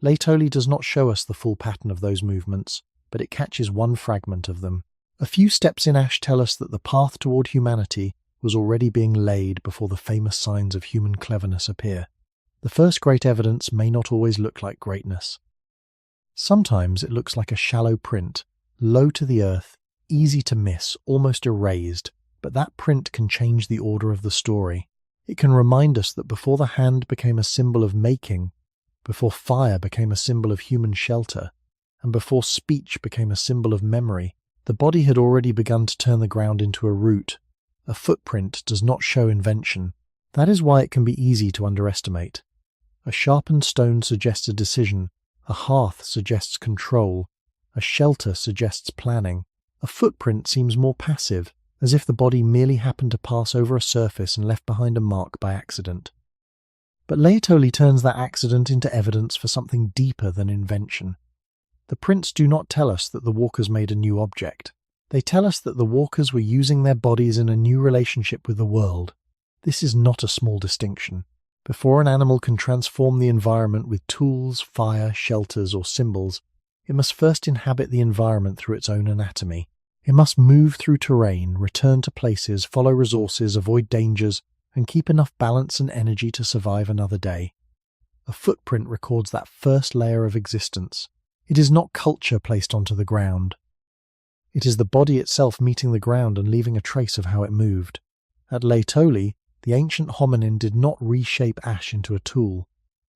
Laetoli does not show us the full pattern of those movements, but it catches one fragment of them. A few steps in ash tell us that the path toward humanity was already being laid before the famous signs of human cleverness appear. The first great evidence may not always look like greatness. Sometimes it looks like a shallow print, low to the earth, easy to miss, almost erased, but that print can change the order of the story. It can remind us that before the hand became a symbol of making, before fire became a symbol of human shelter, and before speech became a symbol of memory, the body had already begun to turn the ground into a root. A footprint does not show invention. That is why it can be easy to underestimate. A sharpened stone suggests a decision, a hearth suggests control, a shelter suggests planning. A footprint seems more passive, as if the body merely happened to pass over a surface and left behind a mark by accident. But Laetoli turns that accident into evidence for something deeper than invention. The prints do not tell us that the walkers made a new object. They tell us that the walkers were using their bodies in a new relationship with the world. This is not a small distinction. Before an animal can transform the environment with tools, fire, shelters, or symbols, it must first inhabit the environment through its own anatomy. It must move through terrain, return to places, follow resources, avoid dangers, and keep enough balance and energy to survive another day. A footprint records that first layer of existence. It is not culture placed onto the ground. It is the body itself meeting the ground and leaving a trace of how it moved. At Laetoli, the ancient hominin did not reshape ash into a tool.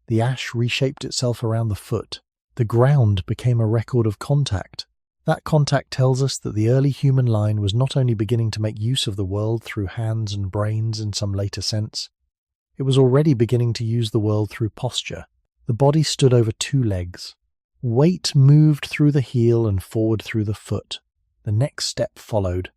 The ash reshaped itself around the foot. The ground became a record of contact. That contact tells us that the early human line was not only beginning to make use of the world through hands and brains in some later sense, it was already beginning to use the world through posture. The body stood over two legs. Weight moved through the heel and forward through the foot. The next step followed.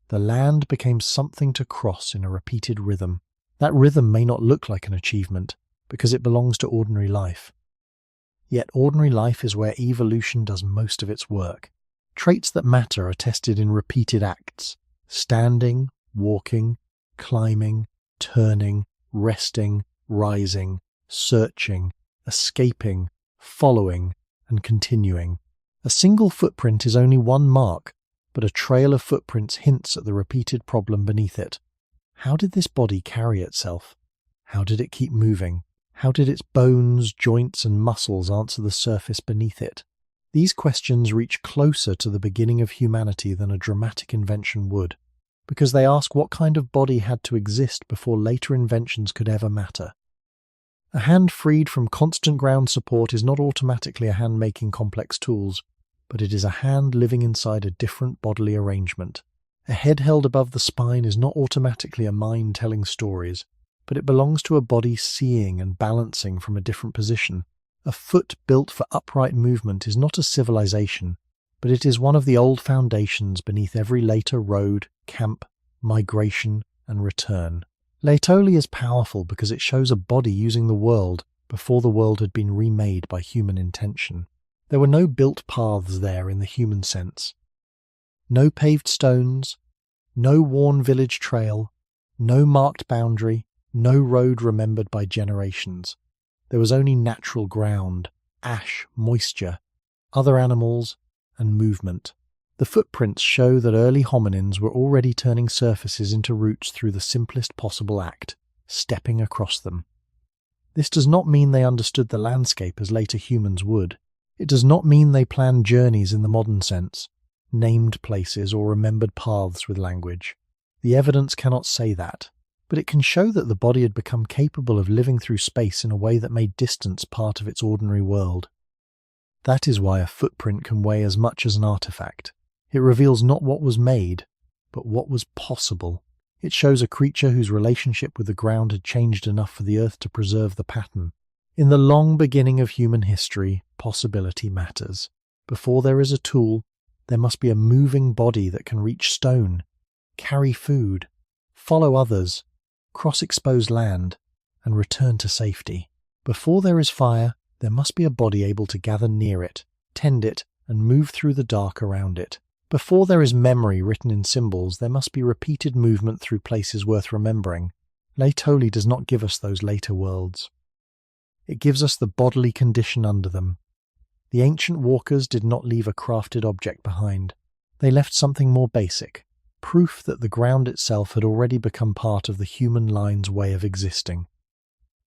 The land became something to cross in a repeated rhythm. That rhythm may not look like an achievement, because it belongs to ordinary life. Yet ordinary life is where evolution does most of its work. Traits that matter are tested in repeated acts: standing, walking, climbing, turning, resting, rising, searching, escaping, following, and continuing. A single footprint is only one mark, but a trail of footprints hints at the repeated problem beneath it. How did this body carry itself? How did it keep moving? How did its bones, joints, and muscles answer the surface beneath it? These questions reach closer to the beginning of humanity than a dramatic invention would, because they ask what kind of body had to exist before later inventions could ever matter. A hand freed from constant ground support is not automatically a hand making complex tools, but it is a hand living inside a different bodily arrangement. A head held above the spine is not automatically a mind telling stories, but it belongs to a body seeing and balancing from a different position. A foot built for upright movement is not a civilization, but it is one of the old foundations beneath every later road, camp, migration, and return. Laetoli is powerful because it shows a body using the world before the world had been remade by human intention. There were no built paths there in the human sense. No paved stones, no worn village trail, no marked boundary, no road remembered by generations. There was only natural ground, ash, moisture, other animals, and movement. The footprints show that early hominins were already turning surfaces into roots through the simplest possible act, stepping across them. This does not mean they understood the landscape as later humans would. It does not mean they planned journeys in the modern sense, named places or remembered paths with language. The evidence cannot say that, but it can show that the body had become capable of living through space in a way that made distance part of its ordinary world. That is why a footprint can weigh as much as an artifact. It reveals not what was made, but what was possible. It shows a creature whose relationship with the ground had changed enough for the earth to preserve the pattern. In the long beginning of human history, possibility matters. Before there is a tool, there must be a moving body that can reach stone, carry food, follow others, cross exposed land, and return to safety. Before there is fire, there must be a body able to gather near it, tend it, and move through the dark around it. Before there is memory written in symbols, there must be repeated movement through places worth remembering. Laetoli does not give us those later worlds. It gives us the bodily condition under them. The ancient walkers did not leave a crafted object behind. They left something more basic, proof that the ground itself had already become part of the human line's way of existing.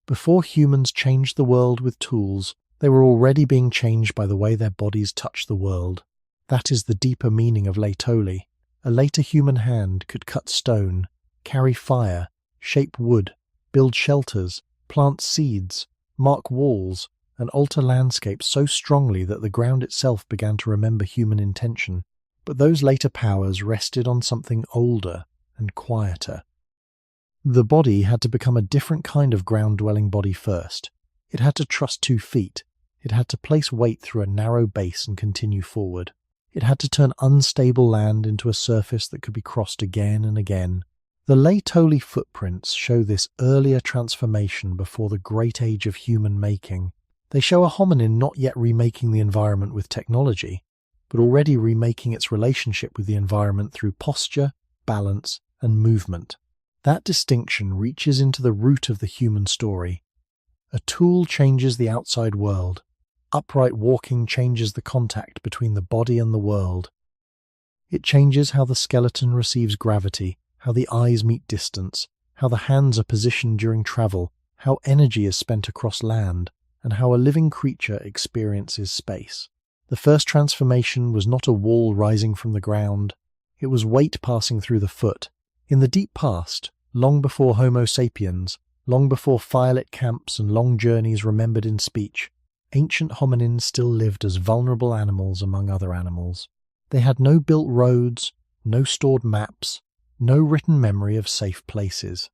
Before humans changed the world with tools, they were already being changed by the way their bodies touched the world. That is the deeper meaning of Laetoli. A later human hand could cut stone, carry fire, shape wood, build shelters, plant seeds, mark walls, and alter landscapes so strongly that the ground itself began to remember human intention. But those later powers rested on something older and quieter. The body had to become a different kind of ground-dwelling body first. It had to trust 2 feet. It had to place weight through a narrow base and continue forward. It had to turn unstable land into a surface that could be crossed again and again. The Laetoli footprints show this earlier transformation before the great age of human making. They show a hominin not yet remaking the environment with technology, but already remaking its relationship with the environment through posture, balance, and movement. That distinction reaches into the root of the human story. A tool changes the outside world. Upright walking changes the contact between the body and the world. It changes how the skeleton receives gravity, how the eyes meet distance, how the hands are positioned during travel, how energy is spent across land, and how a living creature experiences space. The first transformation was not a wall rising from the ground. It was weight passing through the foot. In the deep past, long before Homo sapiens, long before firelit camps and long journeys remembered in speech, ancient hominins still lived as vulnerable animals among other animals. They had no built roads, no stored maps, no written memory of safe places.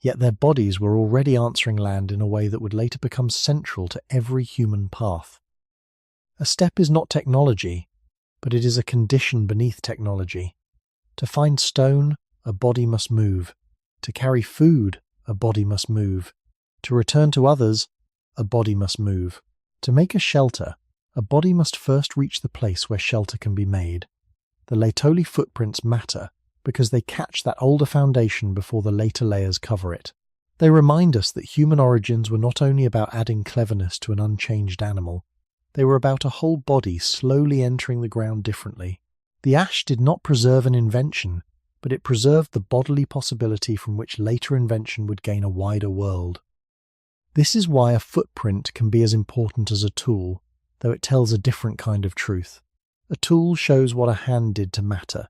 Yet their bodies were already answering land in a way that would later become central to every human path. A step is not technology, but it is a condition beneath technology. To find stone, a body must move. To carry food, a body must move. To return to others, a body must move. To make a shelter, a body must first reach the place where shelter can be made. The Laetoli footprints matter because they catch that older foundation before the later layers cover it. They remind us that human origins were not only about adding cleverness to an unchanged animal, they were about a whole body slowly entering the ground differently. The ash did not preserve an invention, but it preserved the bodily possibility from which later invention would gain a wider world. This is why a footprint can be as important as a tool, though it tells a different kind of truth. A tool shows what a hand did to matter.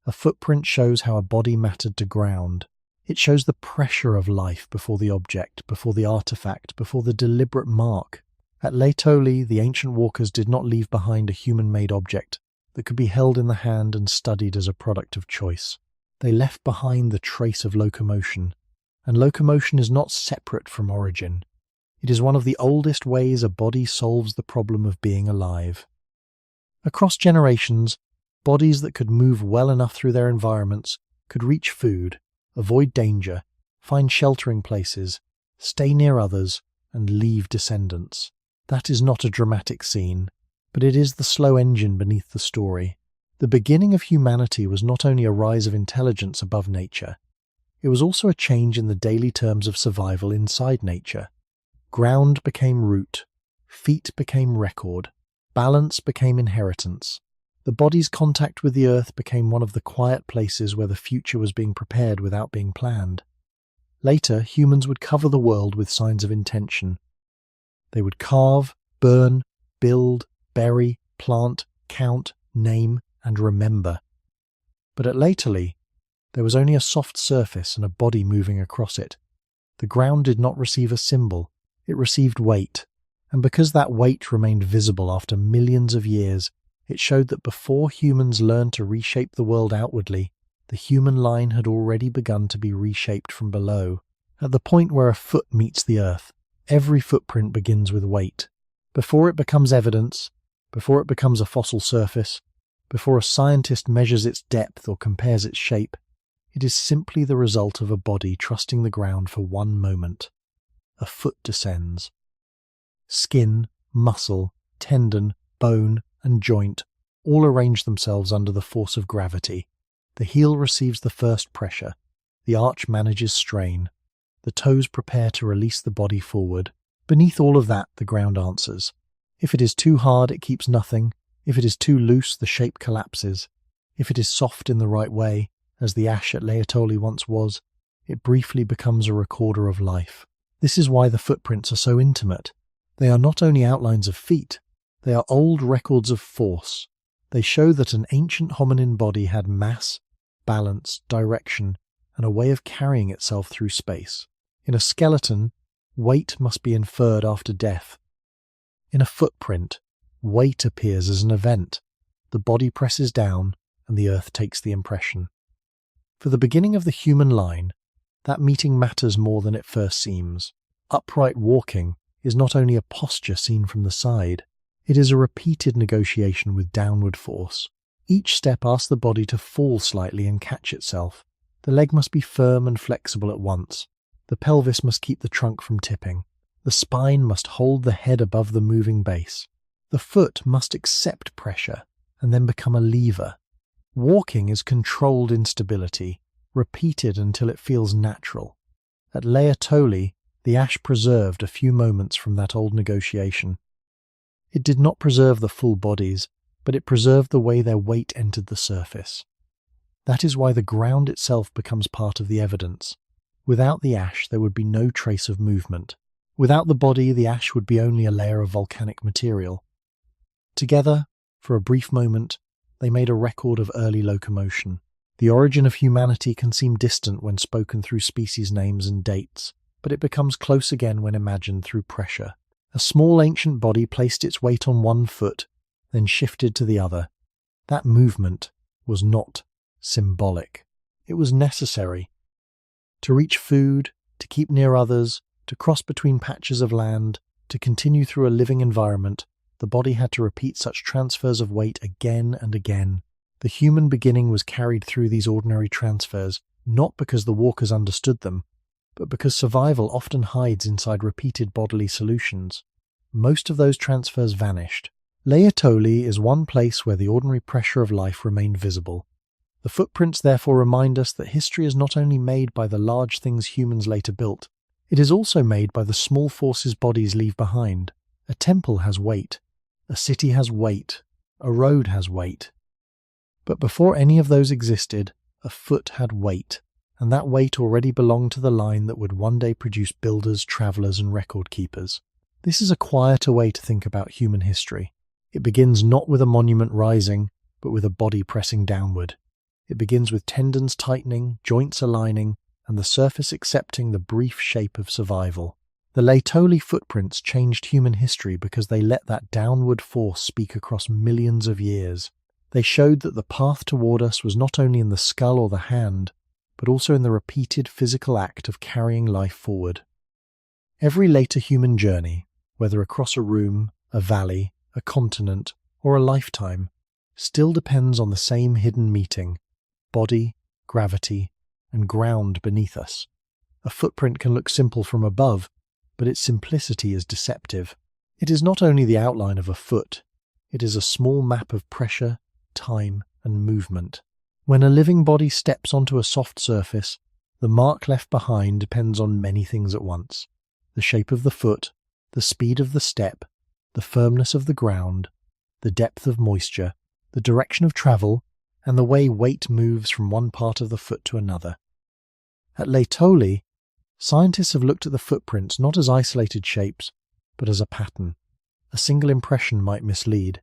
A footprint shows how a body mattered to ground. It shows the pressure of life before the object, before the artifact, before the deliberate mark. At Laetoli, the ancient walkers did not leave behind a human-made object that could be held in the hand and studied as a product of choice. They left behind the trace of locomotion, and locomotion is not separate from origin. It is one of the oldest ways a body solves the problem of being alive. Across generations, bodies that could move well enough through their environments could reach food, avoid danger, find sheltering places, stay near others, and leave descendants. That is not a dramatic scene, but it is the slow engine beneath the story. The beginning of humanity was not only a rise of intelligence above nature, it was also a change in the daily terms of survival inside nature. Ground became root, feet became record, balance became inheritance. The body's contact with the earth became one of the quiet places where the future was being prepared without being planned. Later, humans would cover the world with signs of intention. They would carve, burn, build, bury, plant, count, name, and remember. But at Laetoli, there was only a soft surface and a body moving across it. The ground did not receive a symbol, it received weight, and because that weight remained visible after millions of years, it showed that before humans learned to reshape the world outwardly, the human line had already begun to be reshaped from below. At the point where a foot meets the earth, every footprint begins with weight. Before it becomes evidence, before it becomes a fossil surface, before a scientist measures its depth or compares its shape, it is simply the result of a body trusting the ground for one moment. A foot descends. Skin, muscle, tendon, bone, and joint all arrange themselves under the force of gravity. The heel receives the first pressure. The arch manages strain. The toes prepare to release the body forward. Beneath all of that, the ground answers. If it is too hard, it keeps nothing. If it is too loose, the shape collapses. If it is soft in the right way, as the ash at Laetoli once was, it briefly becomes a recorder of life. This is why the footprints are so intimate. They are not only outlines of feet, they are old records of force. They show that an ancient hominin body had mass, balance, direction, and a way of carrying itself through space. In a skeleton, weight must be inferred after death. In a footprint, weight appears as an event. The body presses down, and the earth takes the impression. For the beginning of the human line, that meeting matters more than it first seems. Upright walking is not only a posture seen from the side, it is a repeated negotiation with downward force. Each step asks the body to fall slightly and catch itself. The leg must be firm and flexible at once. The pelvis must keep the trunk from tipping. The spine must hold the head above the moving base. The foot must accept pressure and then become a lever. Walking is controlled instability, repeated until it feels natural. At Laetoli, the ash preserved a few moments from that old negotiation. It did not preserve the full bodies, but it preserved the way their weight entered the surface. That is why the ground itself becomes part of the evidence. Without the ash, there would be no trace of movement. Without the body, the ash would be only a layer of volcanic material. Together, for a brief moment, they made a record of early locomotion. The origin of humanity can seem distant when spoken through species names and dates, but it becomes close again when imagined through pressure. A small ancient body placed its weight on one foot, then shifted to the other. That movement was not symbolic. It was necessary. To reach food, to keep near others, to cross between patches of land, to continue through a living environment, the body had to repeat such transfers of weight again and again. The human beginning was carried through these ordinary transfers, not because the walkers understood them, but because survival often hides inside repeated bodily solutions. Most of those transfers vanished. Laetoli is one place where the ordinary pressure of life remained visible. The footprints therefore remind us that history is not only made by the large things humans later built, it is also made by the small forces bodies leave behind. A temple has weight. A city has weight. A road has weight. But before any of those existed, a foot had weight, and that weight already belonged to the line that would one day produce builders, travellers, and record keepers. This is a quieter way to think about human history. It begins not with a monument rising, but with a body pressing downward. It begins with tendons tightening, joints aligning, and the surface accepting the brief shape of survival. The Laetoli footprints changed human history because they let that downward force speak across millions of years. They showed that the path toward us was not only in the skull or the hand, but also in the repeated physical act of carrying life forward. Every later human journey, whether across a room, a valley, a continent, or a lifetime, still depends on the same hidden meeting: body, gravity, and ground beneath us. A footprint can look simple from above, but its simplicity is deceptive. It is not only the outline of a foot, it is a small map of pressure, time, and movement. When a living body steps onto a soft surface, the mark left behind depends on many things at once: the shape of the foot, the speed of the step, the firmness of the ground, the depth of moisture, the direction of travel, and the way weight moves from one part of the foot to another. At Laetoli, scientists have looked at the footprints not as isolated shapes, but as a pattern. A single impression might mislead.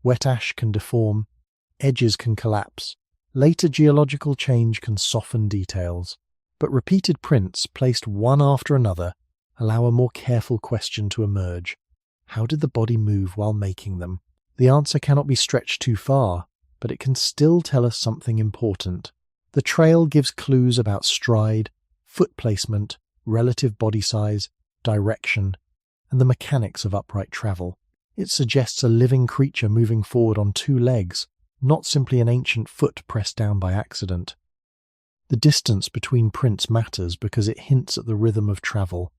Wet ash can deform, edges can collapse, later geological change can soften details. But repeated prints, placed one after another, allow a more careful question to emerge. How did the body move while making them? The answer cannot be stretched too far, but it can still tell us something important. The trail gives clues about stride, foot placement, relative body size, direction, and the mechanics of upright travel. It suggests a living creature moving forward on two legs, not simply an ancient foot pressed down by accident. The distance between prints matters because it hints at the rhythm of travel.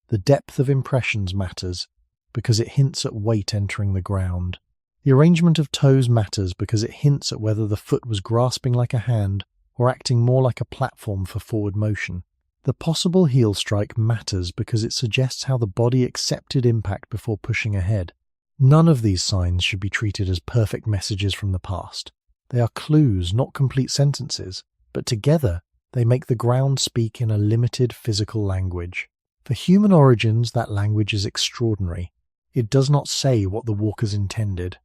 The depth of impressions matters because it hints at weight entering the ground. The arrangement of toes matters because it hints at whether the foot was grasping like a hand or acting more like a platform for forward motion. The possible heel strike matters because it suggests how the body accepted impact before pushing ahead. None of these signs should be treated as perfect messages from the past. They are clues, not complete sentences, but together they make the ground speak in a limited physical language. For human origins, that language is extraordinary. It does not say what the walkers intended.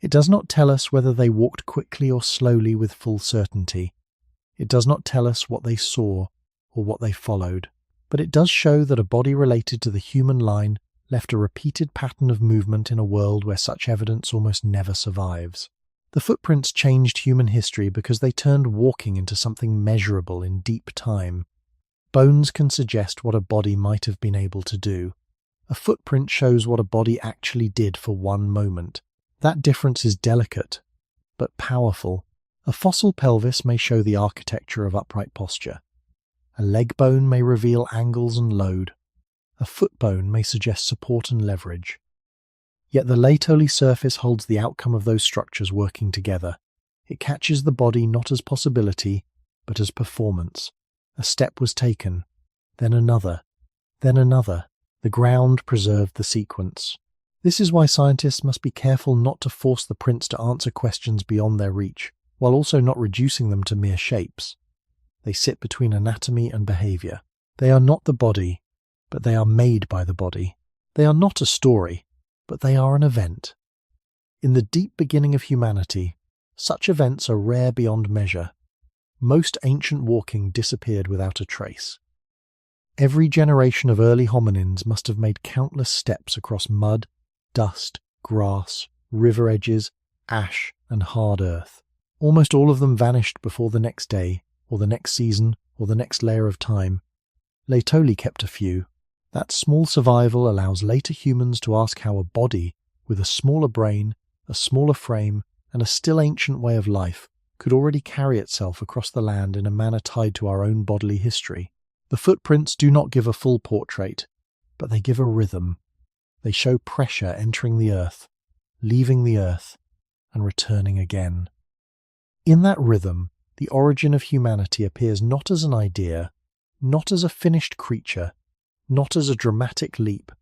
It does not tell us whether they walked quickly or slowly with full certainty. It does not tell us what they saw or what they followed. But it does show that a body related to the human line left a repeated pattern of movement in a world where such evidence almost never survives. The footprints changed human history because they turned walking into something measurable in deep time. Bones can suggest what a body might have been able to do. A footprint shows what a body actually did for one moment. That difference is delicate, but powerful. A fossil pelvis may show the architecture of upright posture. A leg bone may reveal angles and load. A foot bone may suggest support and leverage. Yet the Laetoli surface holds the outcome of those structures working together. It catches the body not as possibility, but as performance. A step was taken, then another, then another. The ground preserved the sequence. This is why scientists must be careful not to force the prints to answer questions beyond their reach, while also not reducing them to mere shapes. They sit between anatomy and behavior. They are not the body, but they are made by the body. They are not a story, but they are an event. In the deep beginning of humanity, such events are rare beyond measure. Most ancient walking disappeared without a trace. Every generation of early hominins must have made countless steps across mud, dust, grass, river edges, ash, and hard earth. Almost all of them vanished before the next day, or the next season, or the next layer of time. Laetoli kept a few. That small survival allows later humans to ask how a body, with a smaller brain, a smaller frame, and a still ancient way of life, could already carry itself across the land in a manner tied to our own bodily history. The footprints do not give a full portrait, but they give a rhythm. They show pressure entering the earth, leaving the earth, and returning again. In that rhythm, the origin of humanity appears not as an idea, not as a finished creature, not as a dramatic leap,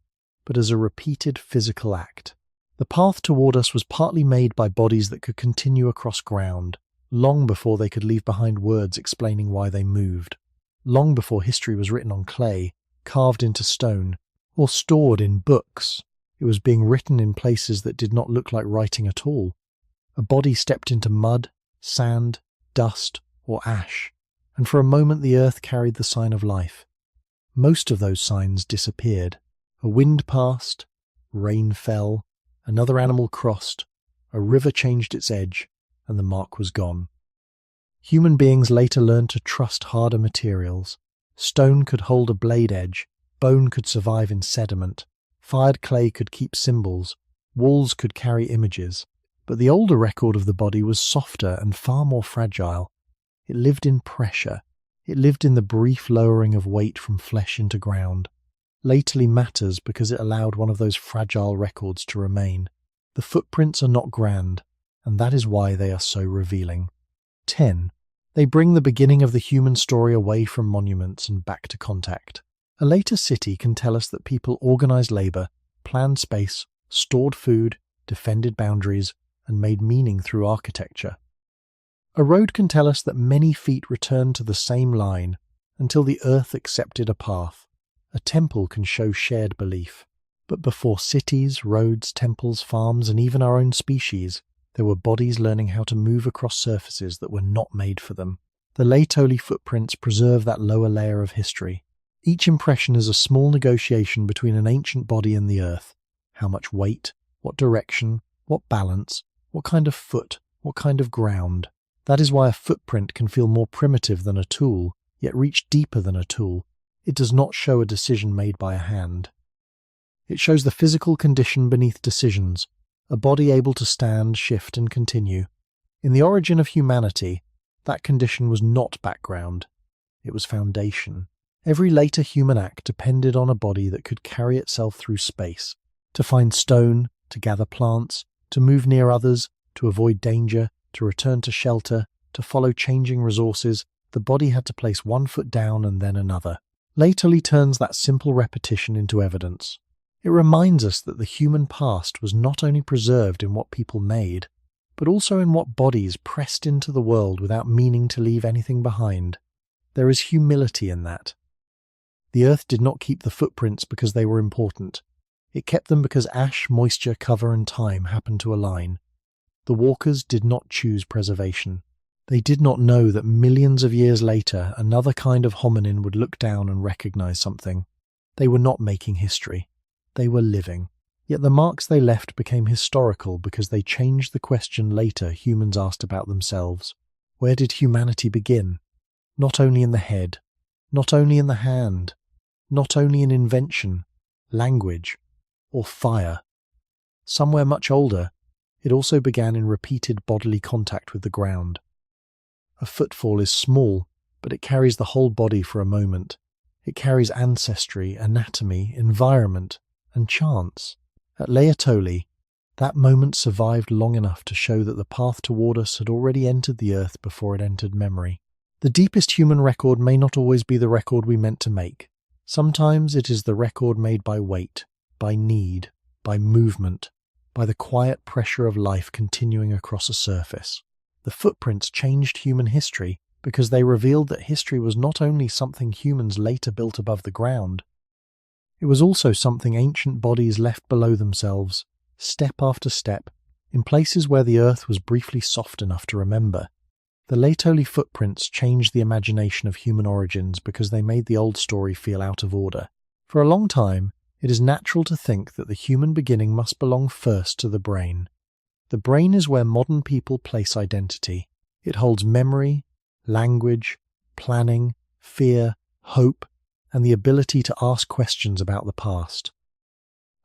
but as a repeated physical act. The path toward us was partly made by bodies that could continue across ground, long before they could leave behind words explaining why they moved, long before history was written on clay, carved into stone, or stored in books. It was being written in places that did not look like writing at all. A body stepped into mud, sand, dust, or ash, and for a moment the earth carried the sign of life. Most of those signs disappeared. A wind passed, rain fell, another animal crossed, a river changed its edge, and the mark was gone. Human beings later learned to trust harder materials. Stone could hold a blade edge, bone could survive in sediment, fired clay could keep symbols, walls could carry images. But the older record of the body was softer and far more fragile. It lived in pressure. It lived in the brief lowering of weight from flesh into ground. Laetoli matters because it allowed one of those fragile records to remain. The footprints are not grand, and that is why they are so revealing. 10. They bring the beginning of the human story away from monuments and back to contact. A later city can tell us that people organized labor, planned space, stored food, defended boundaries, and made meaning through architecture. A road can tell us that many feet returned to the same line until the earth accepted a path. A temple can show shared belief. But before cities, roads, temples, farms, and even our own species, there were bodies learning how to move across surfaces that were not made for them. The Laetoli footprints preserve that lower layer of history. Each impression is a small negotiation between an ancient body and the earth. How much weight, what direction, what balance, what kind of foot, what kind of ground. That is why a footprint can feel more primitive than a tool, yet reach deeper than a tool. It does not show a decision made by a hand. It shows the physical condition beneath decisions, a body able to stand, shift, and continue. In the origin of humanity, that condition was not background. It was foundation. Every later human act depended on a body that could carry itself through space, to find stone, to gather plants, To move near others, to avoid danger, to return to shelter, to follow changing resources, the body had to place one foot down and then another. Laetoli turns that simple repetition into evidence. It reminds us that the human past was not only preserved in what people made, but also in what bodies pressed into the world without meaning to leave anything behind. There is humility in that. The earth did not keep the footprints because they were important. It kept them because ash, moisture, cover, and time happened to align. The walkers did not choose preservation. They did not know that millions of years later another kind of hominin would look down and recognize something. They were not making history. They were living. Yet the marks they left became historical because they changed the question later humans asked about themselves. Where did humanity begin? Not only in the head, not only in the hand, not only in invention, language, or fire. Somewhere much older, it also began in repeated bodily contact with the ground. A footfall is small, but it carries the whole body for a moment. It carries ancestry, anatomy, environment, and chance. At Laetoli, that moment survived long enough to show that the path toward us had already entered the earth before it entered memory. The deepest human record may not always be the record we meant to make. Sometimes it is the record made by weight, by need, by movement, by the quiet pressure of life continuing across a surface. The footprints changed human history because they revealed that history was not only something humans later built above the ground, it was also something ancient bodies left below themselves, step after step, in places where the earth was briefly soft enough to remember. The Laetoli footprints changed the imagination of human origins because they made the old story feel out of order. For a long time, it is natural to think that the human beginning must belong first to the brain. The brain is where modern people place identity. It holds memory, language, planning, fear, hope, and the ability to ask questions about the past.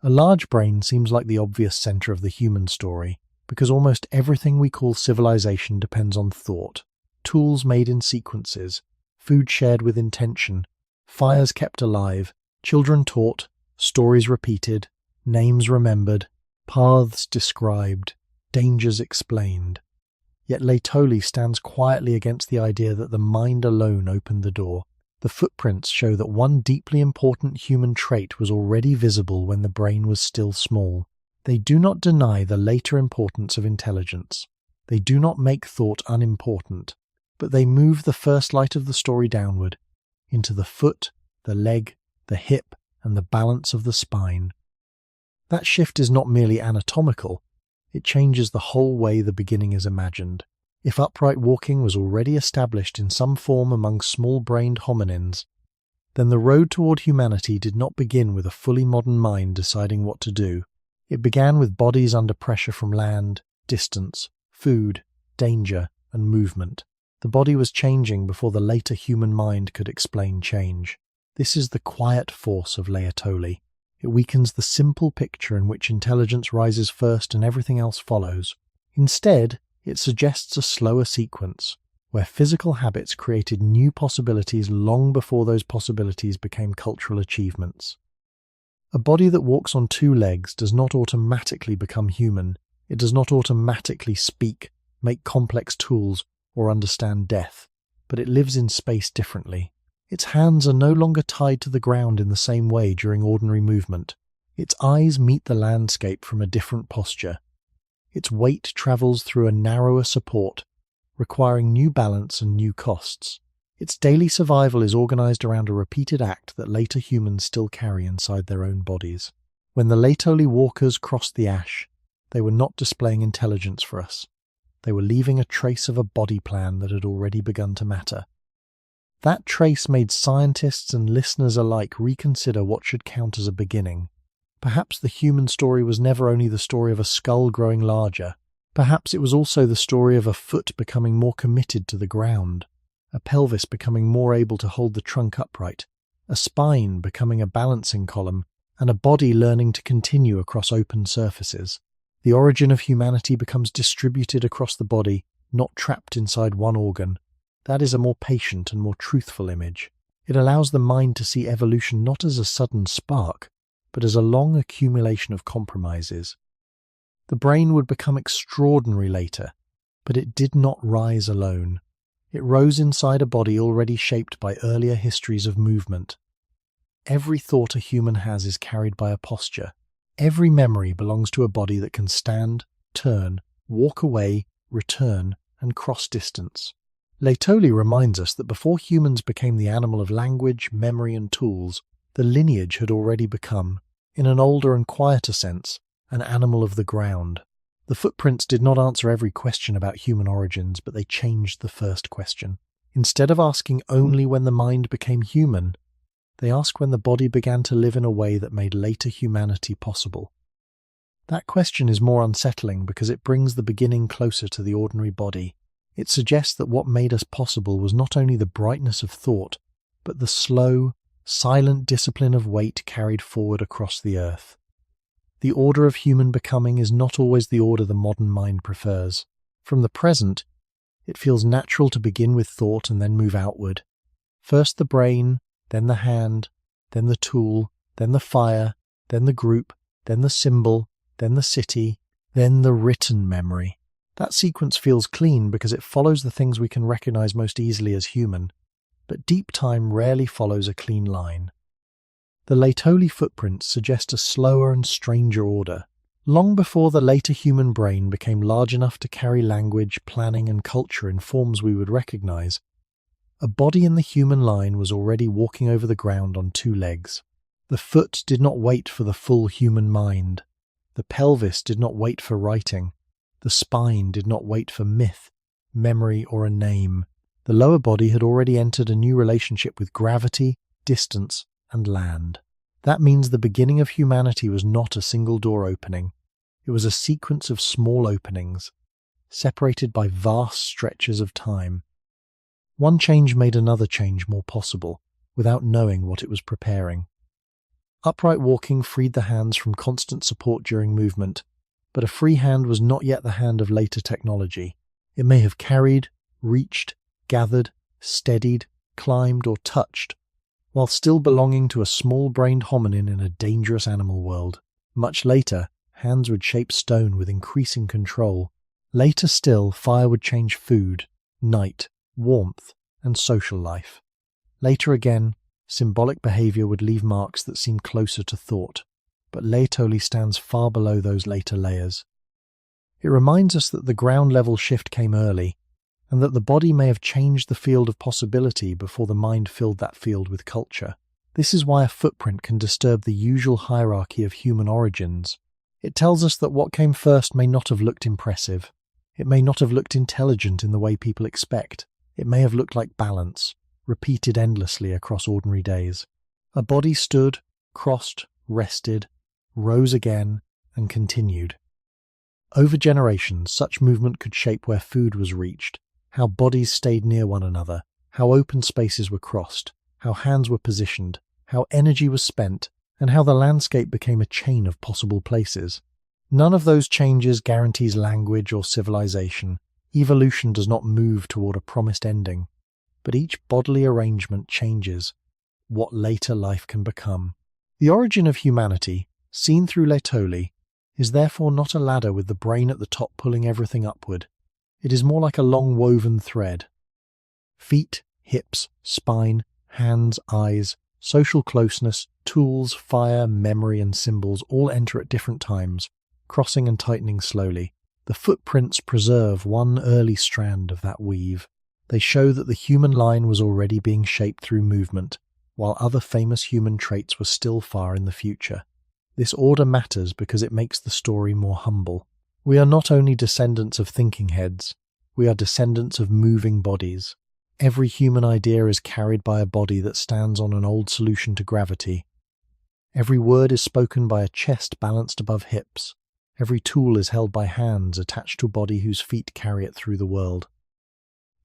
A large brain seems like the obvious center of the human story, because almost everything we call civilization depends on thought. Tools made in sequences, food shared with intention, fires kept alive, children taught, stories repeated, names remembered, paths described, dangers explained. Yet Laetoli stands quietly against the idea that the mind alone opened the door. The footprints show that one deeply important human trait was already visible when the brain was still small. They do not deny the later importance of intelligence. They do not make thought unimportant, but they move the first light of the story downward, into the foot, the leg, the hip, and the balance of the spine. That shift is not merely anatomical, it changes the whole way the beginning is imagined. If upright walking was already established in some form among small-brained hominins, then the road toward humanity did not begin with a fully modern mind deciding what to do. It began with bodies under pressure from land, distance, food, danger, and movement. The body was changing before the later human mind could explain change. This is the quiet force of Laetoli. It weakens the simple picture in which intelligence rises first and everything else follows. Instead, it suggests a slower sequence, where physical habits created new possibilities long before those possibilities became cultural achievements. A body that walks on two legs does not automatically become human. It does not automatically speak, make complex tools, or understand death, but it lives in space differently. Its hands are no longer tied to the ground in the same way during ordinary movement. Its eyes meet the landscape from a different posture. Its weight travels through a narrower support, requiring new balance and new costs. Its daily survival is organized around a repeated act that later humans still carry inside their own bodies. When the Laetoli walkers crossed the ash, they were not displaying intelligence for us. They were leaving a trace of a body plan that had already begun to matter. That trace made scientists and listeners alike reconsider what should count as a beginning. Perhaps the human story was never only the story of a skull growing larger. Perhaps it was also the story of a foot becoming more committed to the ground, a pelvis becoming more able to hold the trunk upright, a spine becoming a balancing column, and a body learning to continue across open surfaces. The origin of humanity becomes distributed across the body, not trapped inside one organ. That is a more patient and more truthful image. It allows the mind to see evolution not as a sudden spark, but as a long accumulation of compromises. The brain would become extraordinary later, but it did not rise alone. It rose inside a body already shaped by earlier histories of movement. Every thought a human has is carried by a posture. Every memory belongs to a body that can stand, turn, walk away, return, and cross distance. Laetoli reminds us that before humans became the animal of language, memory, and tools, the lineage had already become, in an older and quieter sense, an animal of the ground. The footprints did not answer every question about human origins, but they changed the first question. Instead of asking only when the mind became human, they ask when the body began to live in a way that made later humanity possible. That question is more unsettling because it brings the beginning closer to the ordinary body. It suggests that what made us possible was not only the brightness of thought, but the slow, silent discipline of weight carried forward across the earth. The order of human becoming is not always the order the modern mind prefers. From the present, it feels natural to begin with thought and then move outward. First the brain, then the hand, then the tool, then the fire, then the group, then the symbol, then the city, then the written memory. That sequence feels clean because it follows the things we can recognize most easily as human, but deep time rarely follows a clean line. The Laetoli footprints suggest a slower and stranger order. Long before the later human brain became large enough to carry language, planning, and culture in forms we would recognize, a body in the human line was already walking over the ground on two legs. The foot did not wait for the full human mind. The pelvis did not wait for writing. The spine did not wait for myth, memory, or a name. The lower body had already entered a new relationship with gravity, distance, and land. That means the beginning of humanity was not a single door opening. It was a sequence of small openings, separated by vast stretches of time. One change made another change more possible, without knowing what it was preparing. Upright walking freed the hands from constant support during movement, but a free hand was not yet the hand of later technology. It may have carried, reached, gathered, steadied, climbed, or touched, while still belonging to a small-brained hominin in a dangerous animal world. Much later, hands would shape stone with increasing control. Later still, fire would change food, night, warmth, and social life. Later again, symbolic behavior would leave marks that seem closer to thought, but Laetoli stands far below those later layers. It reminds us that the ground-level shift came early, and that the body may have changed the field of possibility before the mind filled that field with culture. This is why a footprint can disturb the usual hierarchy of human origins. It tells us that what came first may not have looked impressive. It may not have looked intelligent in the way people expect. It may have looked like balance, repeated endlessly across ordinary days. A body stood, crossed, rested, rose again, and continued. Over generations, such movement could shape where food was reached, how bodies stayed near one another, how open spaces were crossed, how hands were positioned, how energy was spent, and how the landscape became a chain of possible places. None of those changes guarantees language or civilization. Evolution does not move toward a promised ending, but each bodily arrangement changes what later life can become. The origin of humanity, seen through Laetoli, is therefore not a ladder with the brain at the top pulling everything upward. It is more like a long woven thread. Feet, hips, spine, hands, eyes, social closeness, tools, fire, memory, and symbols all enter at different times, crossing and tightening slowly. The footprints preserve one early strand of that weave. They show that the human line was already being shaped through movement, while other famous human traits were still far in the future. This order matters because it makes the story more humble. We are not only descendants of thinking heads, we are descendants of moving bodies. Every human idea is carried by a body that stands on an old solution to gravity. Every word is spoken by a chest balanced above hips. Every tool is held by hands attached to a body whose feet carry it through the world.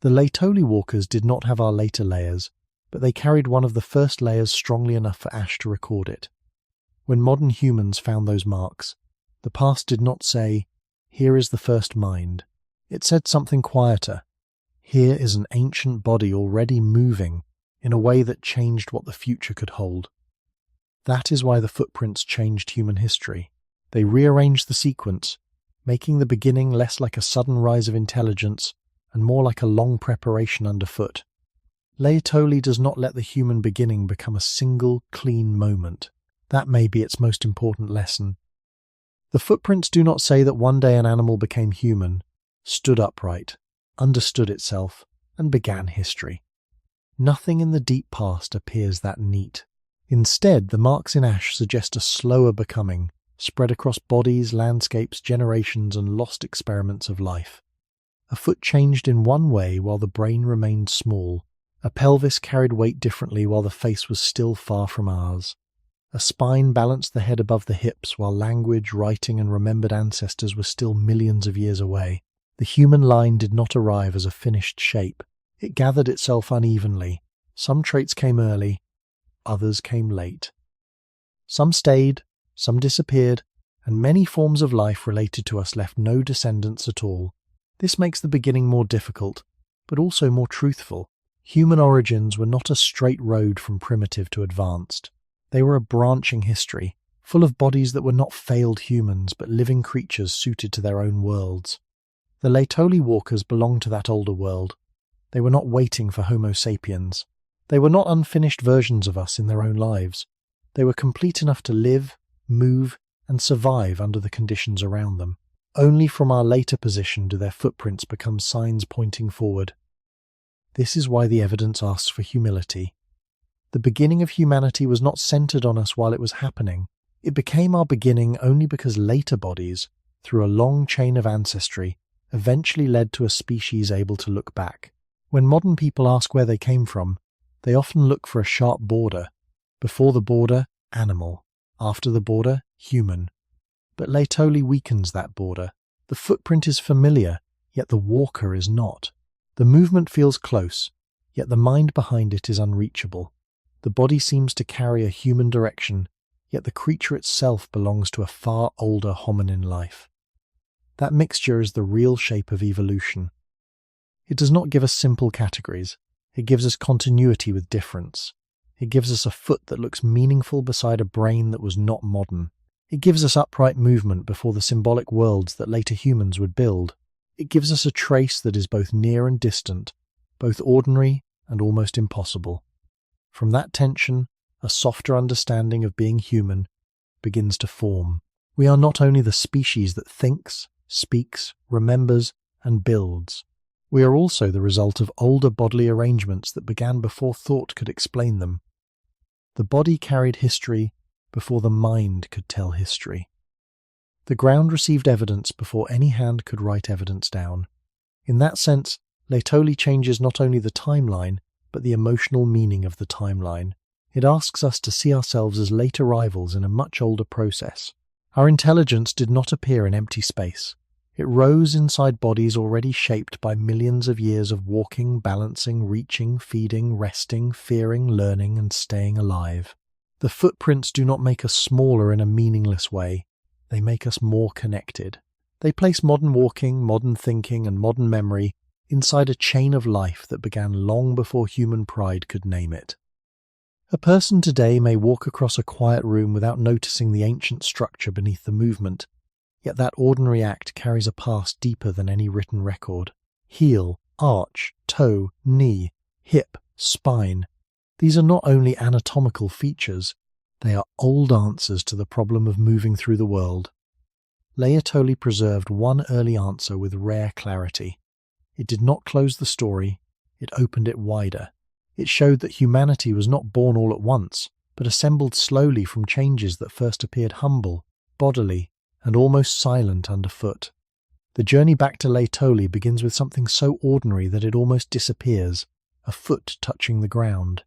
The Laetoli walkers did not have our later layers, but they carried one of the first layers strongly enough for ash to record it. When modern humans found those marks, the past did not say, "Here is the first mind." It said something quieter. Here is an ancient body already moving in a way that changed what the future could hold. That is why the footprints changed human history. They rearranged the sequence, making the beginning less like a sudden rise of intelligence and more like a long preparation underfoot. Laetoli does not let the human beginning become a single, clean moment. That may be its most important lesson. The footprints do not say that one day an animal became human, stood upright, understood itself, and began history. Nothing in the deep past appears that neat. Instead, the marks in ash suggest a slower becoming, spread across bodies, landscapes, generations, and lost experiments of life. A foot changed in one way while the brain remained small. A pelvis carried weight differently while the face was still far from ours. A spine balanced the head above the hips while language, writing, and remembered ancestors were still millions of years away. The human line did not arrive as a finished shape. It gathered itself unevenly. Some traits came early, others came late. Some stayed, some disappeared, and many forms of life related to us left no descendants at all. This makes the beginning more difficult, but also more truthful. Human origins were not a straight road from primitive to advanced. They were a branching history, full of bodies that were not failed humans, but living creatures suited to their own worlds. The Laetoli walkers belonged to that older world. They were not waiting for Homo sapiens. They were not unfinished versions of us in their own lives. They were complete enough to live, move, and survive under the conditions around them. Only from our later position do their footprints become signs pointing forward. This is why the evidence asks for humility. The beginning of humanity was not centered on us while it was happening. It became our beginning only because later bodies, through a long chain of ancestry, eventually led to a species able to look back. When modern people ask where they came from, they often look for a sharp border. Before the border, animal. After the border, human. But Laetoli weakens that border. The footprint is familiar, yet the walker is not. The movement feels close, yet the mind behind it is unreachable. The body seems to carry a human direction, yet the creature itself belongs to a far older hominin life. That mixture is the real shape of evolution. It does not give us simple categories. It gives us continuity with difference. It gives us a foot that looks meaningful beside a brain that was not modern. It gives us upright movement before the symbolic worlds that later humans would build. It gives us a trace that is both near and distant, both ordinary and almost impossible. From that tension, a softer understanding of being human begins to form. We are not only the species that thinks, speaks, remembers, and builds. We are also the result of older bodily arrangements that began before thought could explain them. The body carried history before the mind could tell history. The ground received evidence before any hand could write evidence down. In that sense, Laetoli changes not only the timeline, but the emotional meaning of the timeline. It asks us to see ourselves as late arrivals in a much older process. Our intelligence did not appear in empty space. It rose inside bodies already shaped by millions of years of walking, balancing, reaching, feeding, resting, fearing, learning, and staying alive. The footprints do not make us smaller in a meaningless way. They make us more connected. They place modern walking, modern thinking, and modern memory inside a chain of life that began long before human pride could name it. A person today may walk across a quiet room without noticing the ancient structure beneath the movement, yet that ordinary act carries a past deeper than any written record. Heel, arch, toe, knee, hip, spine. These are not only anatomical features, they are old answers to the problem of moving through the world. Laetoli preserved one early answer with rare clarity. It did not close the story, it opened it wider. It showed that humanity was not born all at once, but assembled slowly from changes that first appeared humble, bodily, and almost silent underfoot. The journey back to Laetoli begins with something so ordinary that it almost disappears, a foot touching the ground.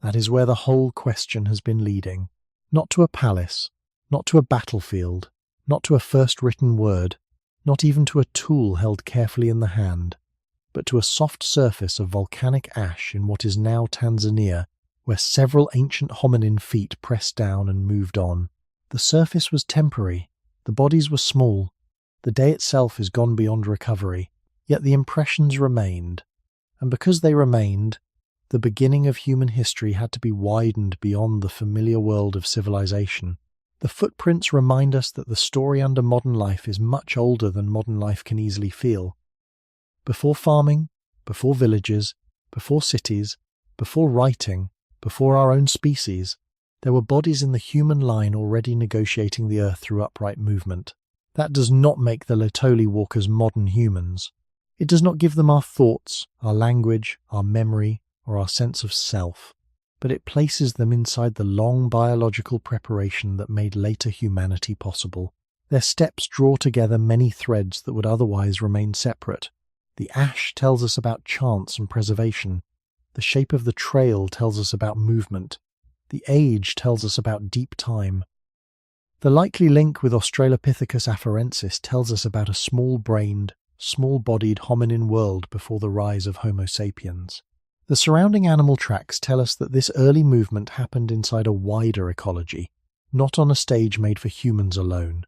That is where the whole question has been leading. Not to a palace, not to a battlefield, not to a first written word, not even to a tool held carefully in the hand, but to a soft surface of volcanic ash in what is now Tanzania, where several ancient hominin feet pressed down and moved on. The surface was temporary, the bodies were small, the day itself is gone beyond recovery, yet the impressions remained, and because they remained, the beginning of human history had to be widened beyond the familiar world of civilization. The footprints remind us that the story under modern life is much older than modern life can easily feel. Before farming, before villages, before cities, before writing, before our own species, there were bodies in the human line already negotiating the earth through upright movement. That does not make the Laetoli walkers modern humans. It does not give them our thoughts, our language, our memory, or our sense of self, but it places them inside the long biological preparation that made later humanity possible. Their steps draw together many threads that would otherwise remain separate. The ash tells us about chance and preservation. The shape of the trail tells us about movement. The age tells us about deep time. The likely link with Australopithecus afarensis tells us about a small-brained, small-bodied hominin world before the rise of Homo sapiens. The surrounding animal tracks tell us that this early movement happened inside a wider ecology, not on a stage made for humans alone.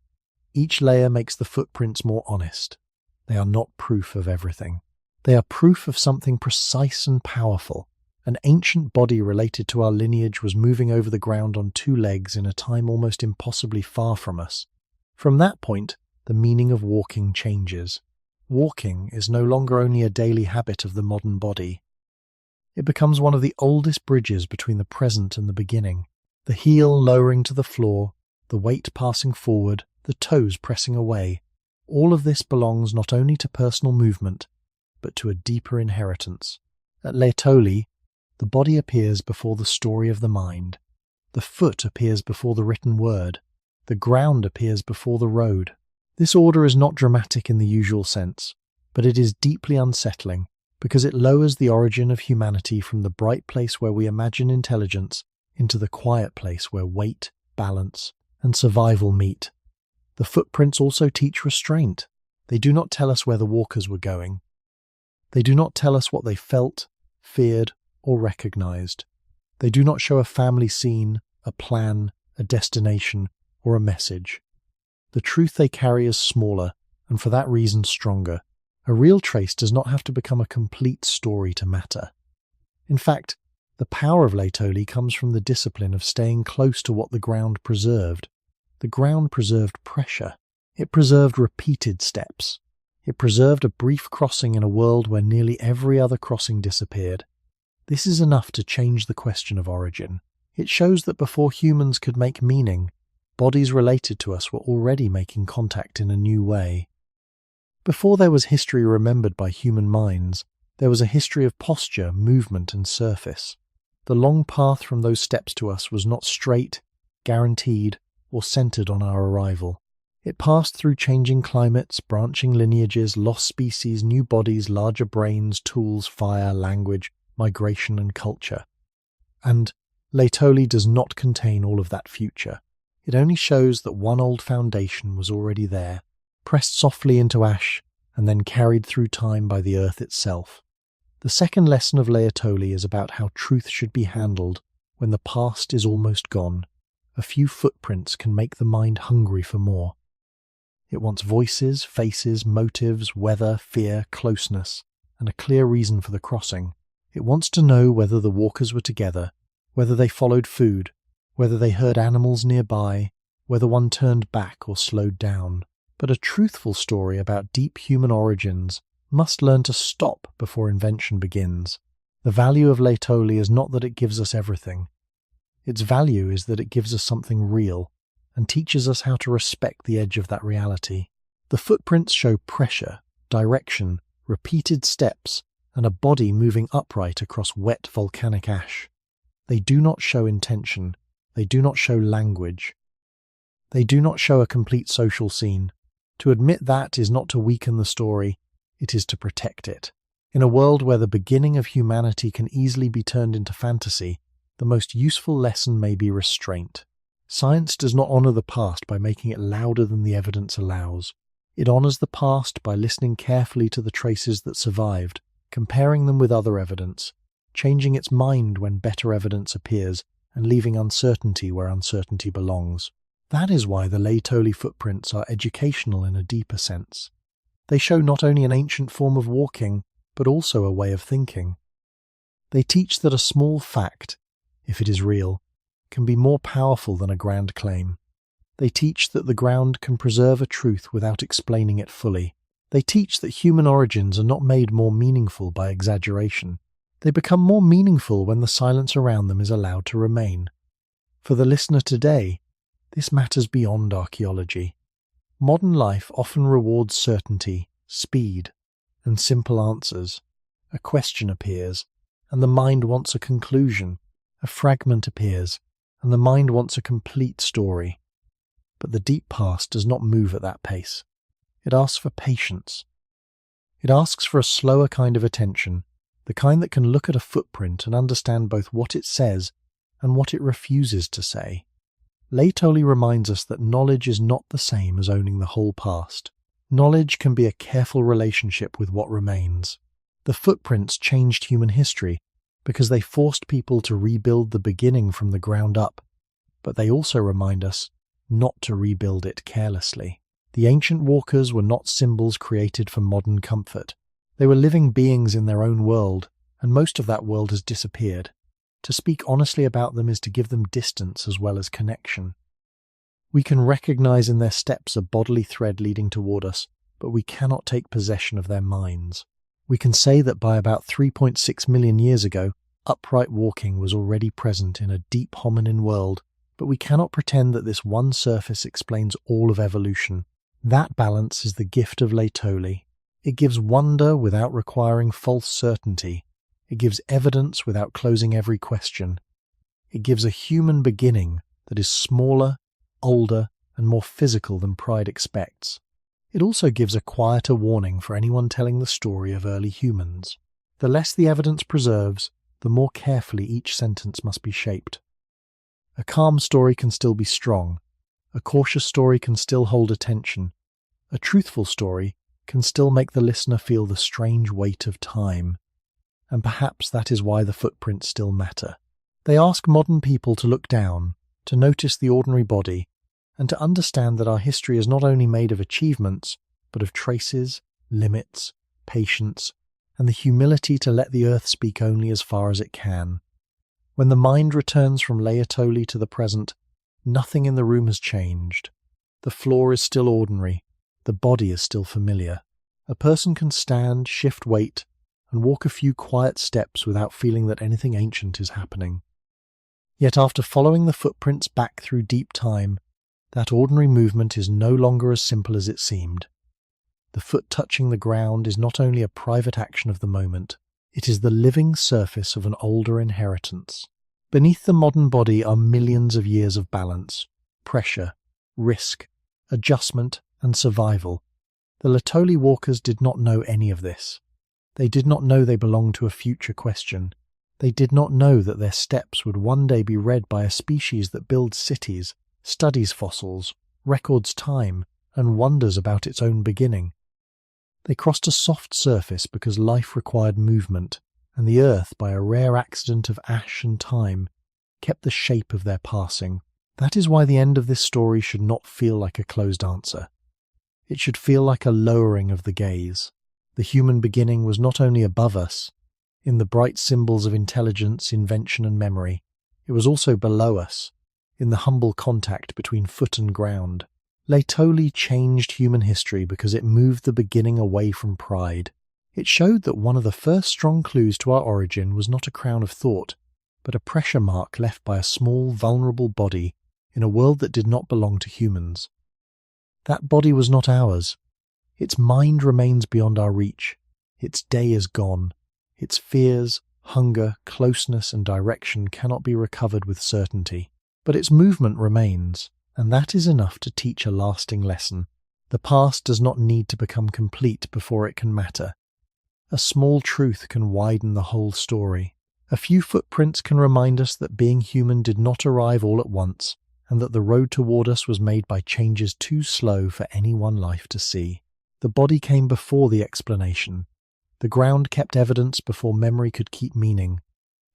Each layer makes the footprints more honest. They are not proof of everything. They are proof of something precise and powerful. An ancient body related to our lineage was moving over the ground on two legs in a time almost impossibly far from us. From that point, the meaning of walking changes. Walking is no longer only a daily habit of the modern body. It becomes one of the oldest bridges between the present and the beginning. The heel lowering to the floor, the weight passing forward, the toes pressing away. All of this belongs not only to personal movement, but to a deeper inheritance. At Laetoli, the body appears before the story of the mind. The foot appears before the written word. The ground appears before the road. This order is not dramatic in the usual sense, but it is deeply unsettling because it lowers the origin of humanity from the bright place where we imagine intelligence into the quiet place where weight, balance, and survival meet. The footprints also teach restraint. They do not tell us where the walkers were going. They do not tell us what they felt, feared, or recognized. They do not show a family scene, a plan, a destination, or a message. The truth they carry is smaller, and for that reason stronger. A real trace does not have to become a complete story to matter. In fact, the power of Laetoli comes from the discipline of staying close to what the ground preserved. The ground preserved pressure. It preserved repeated steps. It preserved a brief crossing in a world where nearly every other crossing disappeared. This is enough to change the question of origin. It shows that before humans could make meaning, bodies related to us were already making contact in a new way. Before there was history remembered by human minds, there was a history of posture, movement, and surface. The long path from those steps to us was not straight, guaranteed, or centered on our arrival. It passed through changing climates, branching lineages, lost species, new bodies, larger brains, tools, fire, language, migration, and culture. And Laetoli does not contain all of that future. It only shows that one old foundation was already there, pressed softly into ash, and then carried through time by the earth itself. The second lesson of Laetoli is about how truth should be handled when the past is almost gone. A few footprints can make the mind hungry for more. It wants voices, faces, motives, weather, fear, closeness, and a clear reason for the crossing. It wants to know whether the walkers were together, whether they followed food, whether they heard animals nearby, whether one turned back or slowed down. But a truthful story about deep human origins must learn to stop before invention begins. The value of Laetoli is not that it gives us everything. Its value is that it gives us something real and teaches us how to respect the edge of that reality. The footprints show pressure, direction, repeated steps, and a body moving upright across wet volcanic ash. They do not show intention. They do not show language. They do not show a complete social scene. To admit that is not to weaken the story, it is to protect it. In a world where the beginning of humanity can easily be turned into fantasy, the most useful lesson may be restraint. Science does not honor the past by making it louder than the evidence allows. It honors the past by listening carefully to the traces that survived, comparing them with other evidence, changing its mind when better evidence appears, and leaving uncertainty where uncertainty belongs. That is why the Laetoli footprints are educational in a deeper sense. They show not only an ancient form of walking, but also a way of thinking. They teach that a small fact, if it is real, can be more powerful than a grand claim. They teach that the ground can preserve a truth without explaining it fully. They teach that human origins are not made more meaningful by exaggeration. They become more meaningful when the silence around them is allowed to remain. For the listener today, this matters beyond archaeology. Modern life often rewards certainty, speed, and simple answers. A question appears, and the mind wants a conclusion. A fragment appears, and the mind wants a complete story. But the deep past does not move at that pace. It asks for patience. It asks for a slower kind of attention, the kind that can look at a footprint and understand both what it says and what it refuses to say. Laetoli reminds us that knowledge is not the same as owning the whole past. Knowledge can be a careful relationship with what remains. The footprints changed human history because they forced people to rebuild the beginning from the ground up, but they also remind us not to rebuild it carelessly. The ancient walkers were not symbols created for modern comfort. They were living beings in their own world, and most of that world has disappeared. To speak honestly about them is to give them distance as well as connection. We can recognize in their steps a bodily thread leading toward us, but we cannot take possession of their minds. We can say that by about 3.6 million years ago, upright walking was already present in a deep hominin world, but we cannot pretend that this one surface explains all of evolution. That balance is the gift of Laetoli. It gives wonder without requiring false certainty. It gives evidence without closing every question. It gives a human beginning that is smaller, older, and more physical than pride expects. It also gives a quieter warning for anyone telling the story of early humans. The less the evidence preserves, the more carefully each sentence must be shaped. A calm story can still be strong. A cautious story can still hold attention. A truthful story can still make the listener feel the strange weight of time. And perhaps that is why the footprints still matter. They ask modern people to look down, to notice the ordinary body, and to understand that our history is not only made of achievements, but of traces, limits, patience, and the humility to let the earth speak only as far as it can. When the mind returns from Laetoli to the present, nothing in the room has changed. The floor is still ordinary. The body is still familiar. A person can stand, shift weight, and walk a few quiet steps without feeling that anything ancient is happening. Yet after following the footprints back through deep time, that ordinary movement is no longer as simple as it seemed. The foot touching the ground is not only a private action of the moment, it is the living surface of an older inheritance. Beneath the modern body are millions of years of balance, pressure, risk, adjustment, and survival. The Laetoli walkers did not know any of this. They did not know they belonged to a future question. They did not know that their steps would one day be read by a species that builds cities, studies fossils, records time, and wonders about its own beginning. They crossed a soft surface because life required movement, and the earth, by a rare accident of ash and time, kept the shape of their passing. That is why the end of this story should not feel like a closed answer. It should feel like a lowering of the gaze. The human beginning was not only above us, in the bright symbols of intelligence, invention, and memory, it was also below us, in the humble contact between foot and ground. Laetoli changed human history because it moved the beginning away from pride. It showed that one of the first strong clues to our origin was not a crown of thought, but a pressure mark left by a small, vulnerable body in a world that did not belong to humans. That body was not ours. Its mind remains beyond our reach. Its day is gone. Its fears, hunger, closeness, and direction cannot be recovered with certainty. But its movement remains, and that is enough to teach a lasting lesson. The past does not need to become complete before it can matter. A small truth can widen the whole story. A few footprints can remind us that being human did not arrive all at once, and that the road toward us was made by changes too slow for any one life to see. The body came before the explanation. The ground kept evidence before memory could keep meaning.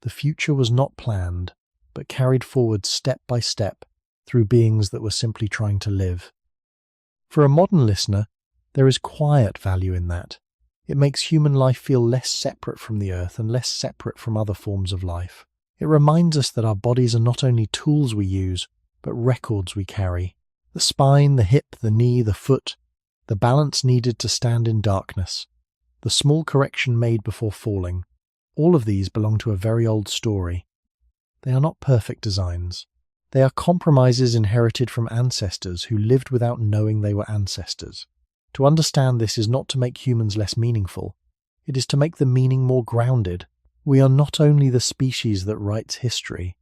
The future was not planned, but carried forward step by step through beings that were simply trying to live. For a modern listener, there is quiet value in that. It makes human life feel less separate from the earth and less separate from other forms of life. It reminds us that our bodies are not only tools we use, but records we carry. The spine, the hip, the knee, the foot, the balance needed to stand in darkness, the small correction made before falling, all of these belong to a very old story. They are not perfect designs. They are compromises inherited from ancestors who lived without knowing they were ancestors. To understand this is not to make humans less meaningful. It is to make the meaning more grounded. We are not only the species that writes history.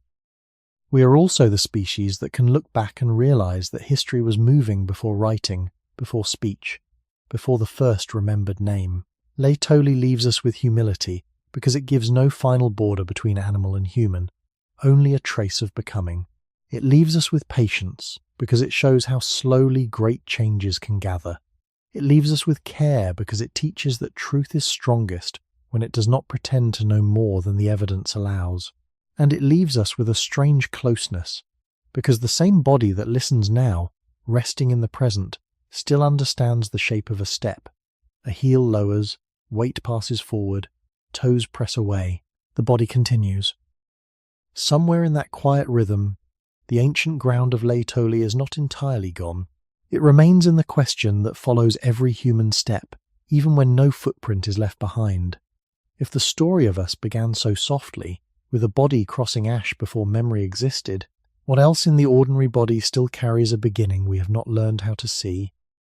We are also the species that can look back and realize that history was moving before writing, before speech, before the first remembered name. Laetoli leaves us with humility because it gives no final border between animal and human, only a trace of becoming. It leaves us with patience because it shows how slowly great changes can gather. It leaves us with care because it teaches that truth is strongest when it does not pretend to know more than the evidence allows. And it leaves us with a strange closeness because the same body that listens now, resting in the present, still understands the shape of a step. A heel lowers, weight passes forward, toes press away. The body continues. Somewhere in that quiet rhythm, the ancient ground of Laetoli is not entirely gone. It remains in the question that follows every human step, even when no footprint is left behind. If the story of us began so softly, with a body crossing ash before memory existed, what else in the ordinary body still carries a beginning we have not learned how to see?